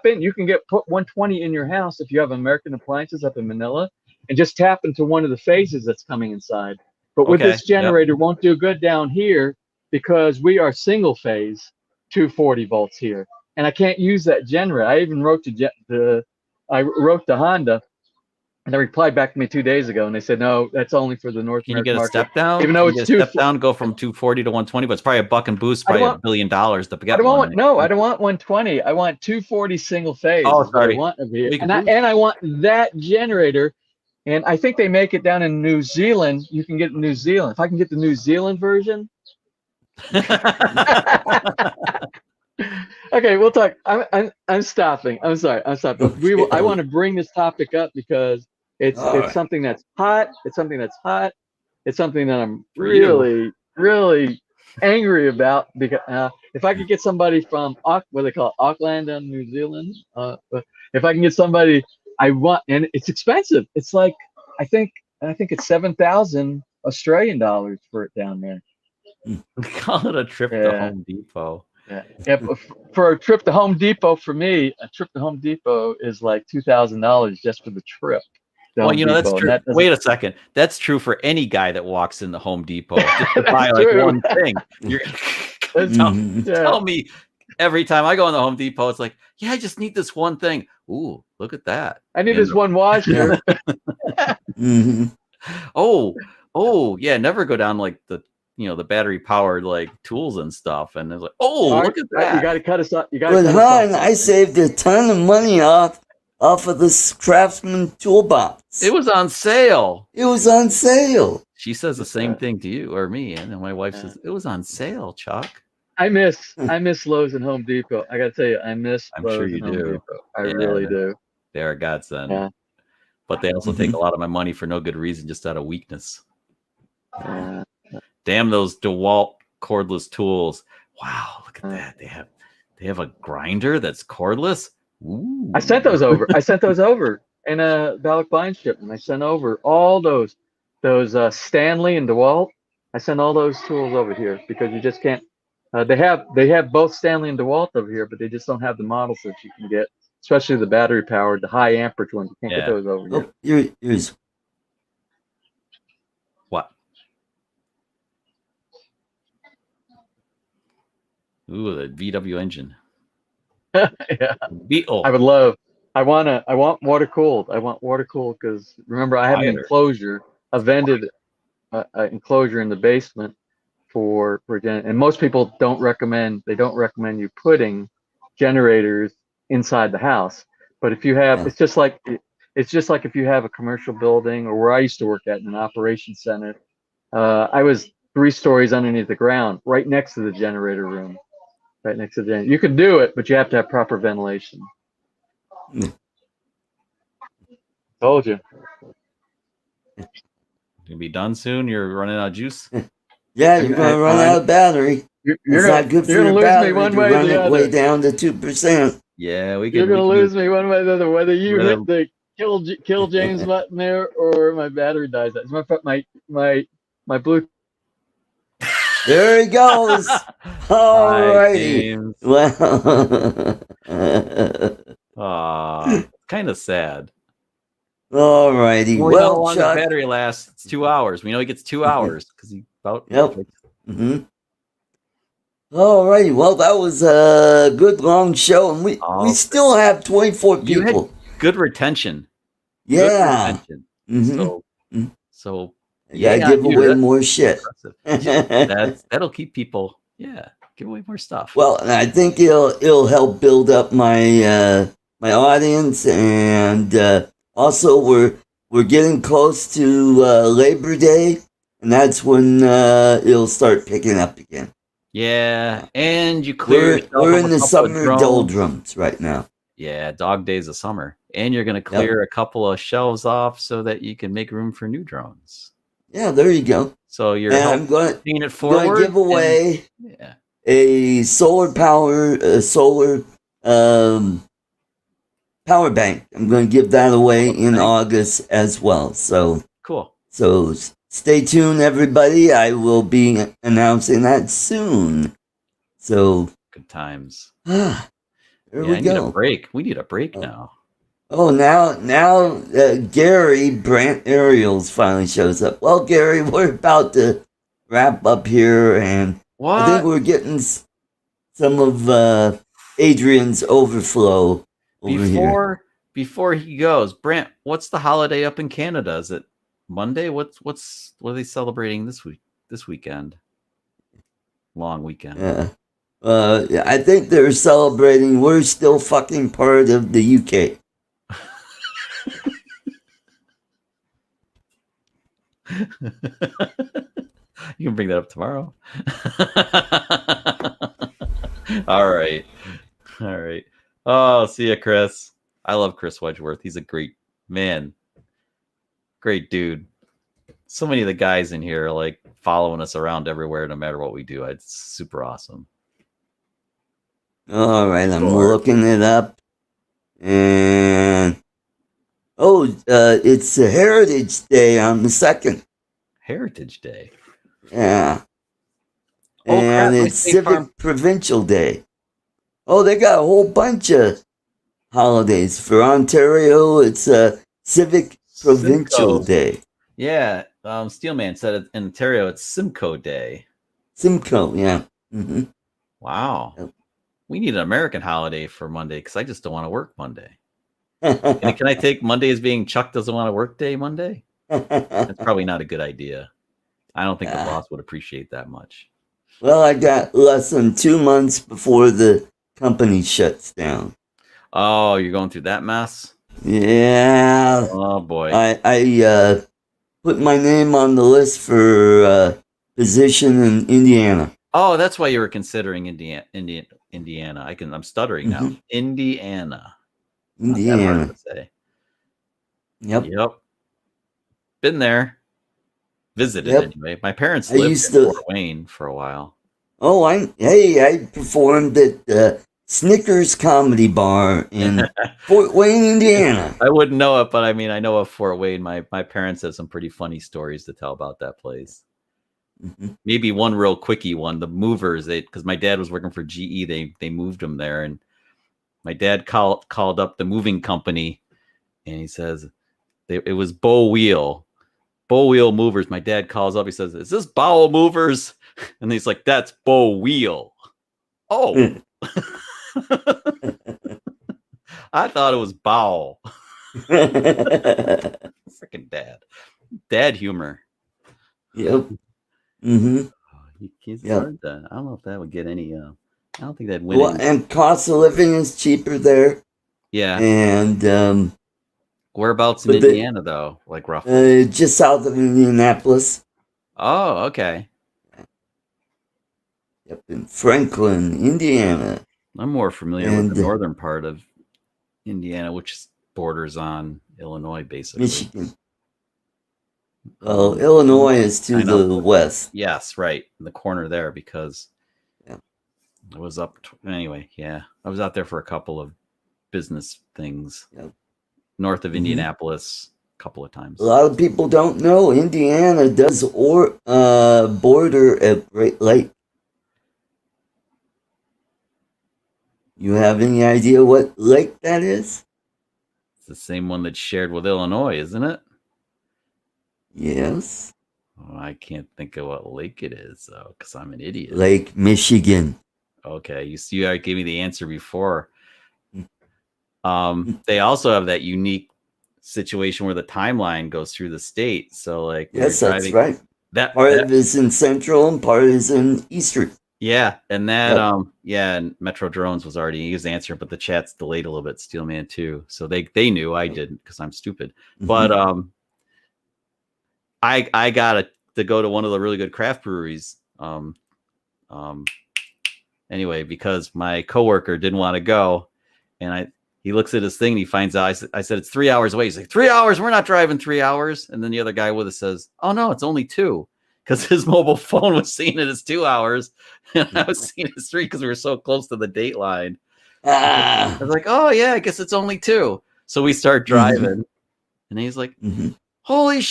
in. You can put 120 in your house if you have American Appliances up in Manila, and just tap into one of the phases that's coming inside. But with this generator, won't do good down here because we are single phase 240 volts here, and I can't use that generator. I even wrote to Honda, and they replied back to me 2 days ago, and they said, no, that's only for the North American market.
Can you get a step down?
Even though it's
step down, go from 240 to 120, but it's probably a buck and boost, probably $1 billion to get one.
No, I don't want 120. I want 240 single phase.
Oh, sorry.
And I want that generator. And I think they make it down in New Zealand. You can get it in New Zealand. If I can get the New Zealand version. Okay, we'll talk. I'm stopping. I'm sorry. I'm stopping. I want to bring this topic up because it's something that's hot. It's something that I'm really, really angry about. Because if I could get somebody from Auckland in New Zealand, if I can get somebody. And it's expensive. It's like I think it's 7,000 Australian dollars for it down there.
Call it a trip to Home Depot.
Yeah. For a trip to Home Depot, for me, a trip to Home Depot is like $2,000 just for the trip.
Well, that's true. Wait a second. That's true for any guy that walks in the Home Depot just to buy one thing. Tell me. Every time I go in the Home Depot, it's like, yeah, I just need this one thing. Ooh, look at that.
I need this one washer.
Oh, yeah. Never go down like the battery powered like tools and stuff. And it's like, look at that.
You got to cut us off.
I saved a ton of money off of this Craftsman toolbox.
It was on sale.
She
says the same thing to you or me. And then my wife says, it was on sale, Chuck.
I miss Lowe's and Home Depot. I got to tell you, I miss Lowe's
sure you
and Home
do.
Depot. I really do.
They're a godsend.
Yeah.
But they also take a lot of my money for no good reason, just out of weakness. Damn those DeWalt cordless tools. Wow, look at that. They have a grinder that's cordless. Ooh.
I sent those over. In a Balak blind shipment. I sent over all those Stanley and DeWalt. I send all those tools over here because you just can't. They have both Stanley and DeWalt over here, but they just don't have the models that you can get, especially the battery powered, the high amperage ones. You can't get
Yeah.
those over here.
Oh, here's
What? Ooh, the VW engine.
Yeah.
Beetle.
I would love. I want water cooled. I want water cooled because remember I have an
Quieter.
enclosure, a vented enclosure in the basement for and most people don't recommend you putting generators inside the house. But if you have,
Yeah.
it's just like if you have a commercial building or where I used to work at in an operations center. I was 3 stories underneath the ground, right next to the generator room. Right next to the generator. You could do it, but you have to have proper ventilation. Told you.
Gonna be done soon. You're running out of juice.
Yeah, you're gonna run out of battery.
You're
It's not good for
you're
your
gonna lose
battery
me one
to
way or
run
the
it
other.
way down to 2%.
Yeah, we
You're
can.
gonna lose me one way or the other, whether you
Let
hit
him-
the kill James button there or my battery dies. As a matter of fact, my Bluetooth.
There he goes. Alrighty.
James.
Well,
Kind of sad.
alrighty.
We know how
Well,
long
Chuck.
the battery lasts. It's 2 hours. We know he gets 2 hours because he about.
Yep. Mm-hmm. Alrighty. Well, that was a good long show, and we still have 24
You had
people.
good retention. Good
Yeah.
retention.
Mm-hmm.
So
Yeah,
yeah,
give
you,
away
that's
more shit.
impressive. That'll keep people. Yeah, give away more stuff.
Well, I think it'll help build up my my audience, and also we're getting close to Labor Day, and that's when it'll start picking up again.
Yeah, and you clear.
We're in the summer doldrums right now.
Yeah, dog days of summer, and you're gonna clear a couple of shelves off so that you can make room for new drones.
Yeah, there you go.
So you're
I'm going
paying it forward.
to give away
yeah.
a solar power power bank. I'm going to give that away in August as well. So
cool.
So stay tuned, everybody. I will be announcing that soon. So
good times.
There we
I
go.
need a break. We need a break now.
Oh, now Gary Brant Ariels finally shows up. Well, Gary, we're about to wrap up here, and I think we're getting some of Adrian's overflow over here.
Before he goes, Brant, what's the holiday up in Canada? Is it Monday? What are they celebrating this weekend? Long weekend.
Yeah. I think they're celebrating we're still fucking part of the UK.
You can bring that up tomorrow. All right. Oh, see ya, Chris. I love Chris Wedgeworth. He's a great man. Great dude. So many of the guys in here are like following us around everywhere, no matter what we do. It's super awesome.
All right, I'm looking it up, and it's a Heritage Day on the 2nd.
Heritage Day.
Yeah.
Oh,
and
crap,
it's Civic Provincial Day. Oh, they got a whole bunch of holidays. For Ontario, it's a Civic Provincial Day.
Yeah, Steelman said it, in Ontario, it's Simcoe Day.
Simcoe, yeah. Mm-hmm.
Wow. Yep. We need an American holiday for Monday because I just don't want to work Monday. Can I take Monday as being Chuck doesn't want to work day Monday? That's probably not a good idea. I don't think the boss would appreciate that much.
Well, I got less than 2 months before the company shuts down.
Oh, you're going through that mess?
Yeah.
Oh, boy.
I put my name on the list for position in Indiana.
Oh, that's why you were considering Indiana. I'm stuttering now.
Mm-hmm.
Indiana.
Indiana.
Say.
Yep.
Been there. Visited anyway. My parents lived in Fort Wayne for a while.
Oh, I performed at Snickers Comedy Bar in Fort Wayne, Indiana.
I wouldn't know it, but I mean, I know of Fort Wayne. My parents have some pretty funny stories to tell about that place. maybe one real quickie one. The movers, because my dad was working for GE, they moved him there, and my dad called up the moving company, and he says it was Bow Wheel Movers. My dad calls up, he says, "Is this Bowel Movers?" And he's like, "That's Bow Wheel." Oh. I thought it was Bowel. Freaking dad humor.
Yep. Mm-hmm.
He's
Yep.
hard to, I don't know if that would get any. I don't think that'd win.
Well, and cost of living is cheaper there.
Yeah.
And
whereabouts in Indiana, though? Like roughly?
Just south of Indianapolis.
Oh, okay.
Yep, in Franklin, Indiana.
I'm more familiar with the northern part of Indiana, which borders on Illinois, basically.
Michigan. Well, Illinois is to the west.
Yes, right. In the corner there, because I was up. Anyway, yeah. I was out there for a couple of business things.
Yep.
North of Indianapolis a couple of times.
A lot of people don't know Indiana does border a Great Lake. You have any idea what lake that is?
It's the same one that's shared with Illinois, isn't it?
Yes.
Oh, I can't think of what lake it is, though, because I'm an idiot.
Lake Michigan.
Okay, you see, I gave me the answer before. They also have that unique situation where the timeline goes through the state. So, like,
yes, that's right.
That
part of it is in central and part is in eastern.
Yeah, and that and Metro Drones was already his answer, but the chat's delayed a little bit. Steelman too, so they knew, I didn't because I'm stupid. But I got to go to one of the really good craft breweries. Anyway, because my coworker didn't want to go, and he looks at his thing and he finds out. I said it's 3 hours away. He's like, 3 hours? We're not driving 3 hours. And then the other guy with us says, oh no, it's only 2. Because his mobile phone was seeing it as 2 hours, and I was seeing it as 3 because we were so close to the date line. I was like, oh yeah, I guess it's only 2. So we start driving, and he's like, holy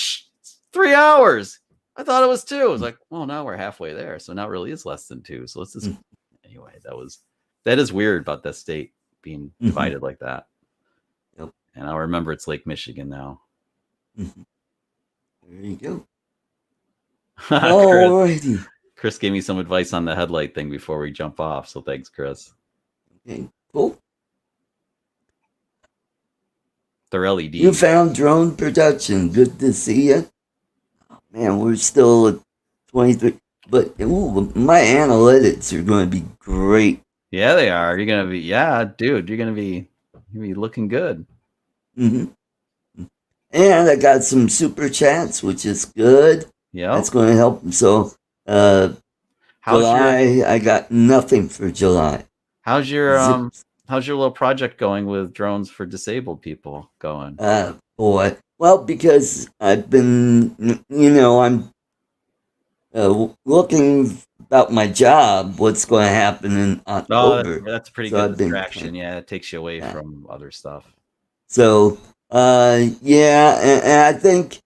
3 hours. I thought it was 2. I was like, well, now we're halfway there. So now it really is less than 2. So let's just, anyway, that is weird about that state being divided like that.
Yep.
And I remember it's Lake Michigan now.
There you go.
Alrighty. Chris gave me some advice on the headlight thing before we jump off. So thanks, Chris.
Okay, cool.
They're LED.
You found drone production. Good to see you. Oh, man, we're still at 23. But my analytics are going to be great.
Yeah, they are. You're going to be, dude, you're going to be looking good.
And I got some super chats, which is good.
Yeah.
That's going to help. So, July, I got nothing for July.
How's your little project going with drones for disabled people going?
Boy. Well, because I've been, I'm looking about my job, what's going to happen in October.
That's a pretty good distraction. Yeah, it takes you away from other stuff.
So, and I think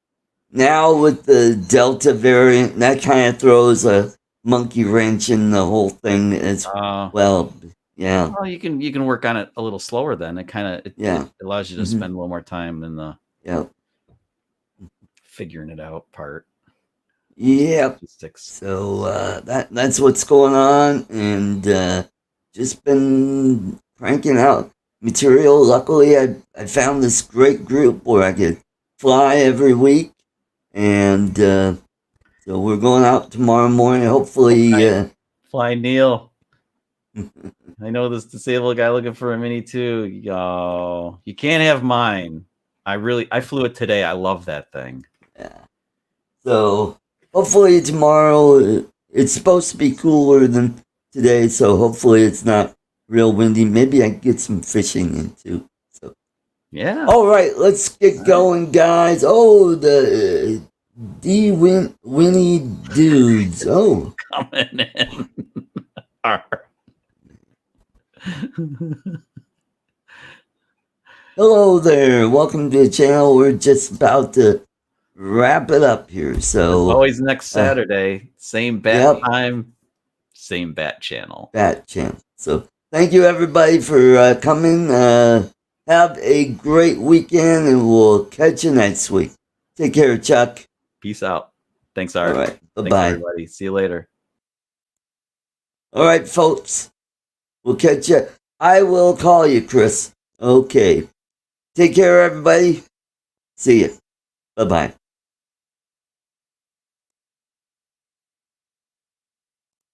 now with the Delta variant, that kind of throws a monkey wrench in the whole thing as well. Yeah.
Well, you can work on it a little slower then. It allows you to spend a little more time in the figuring it out part.
Yeah. So that's what's going on, and just been cranking out material. Luckily, I found this great group where I could fly every week, and so we're going out tomorrow morning. Hopefully,
fly Neil. I know this disabled guy looking for a Mini too. Yo, you can't have mine. I flew it today. I love that thing.
Yeah. So hopefully tomorrow, it's supposed to be cooler than today, so hopefully it's not real windy. Maybe I can get some fishing in too. So
yeah.
All right, let's get going, guys. Oh, the Winnie dudes. Oh,
coming in.
Hello there. Welcome to the channel. We're just about to wrap it up here. So
Always next Saturday, same bat
Yep.
time, same bat channel.
Bat channel. So thank you everybody for coming. Have a great weekend, and we'll catch you next week. Take care, Chuck.
Peace out. Thanks, Art.
All right.
Thanks,
Bye-bye.
everybody. See you later.
All right, folks. We'll catch you. I will call you, Chris. Okay. Take care, everybody. See you. Bye-bye.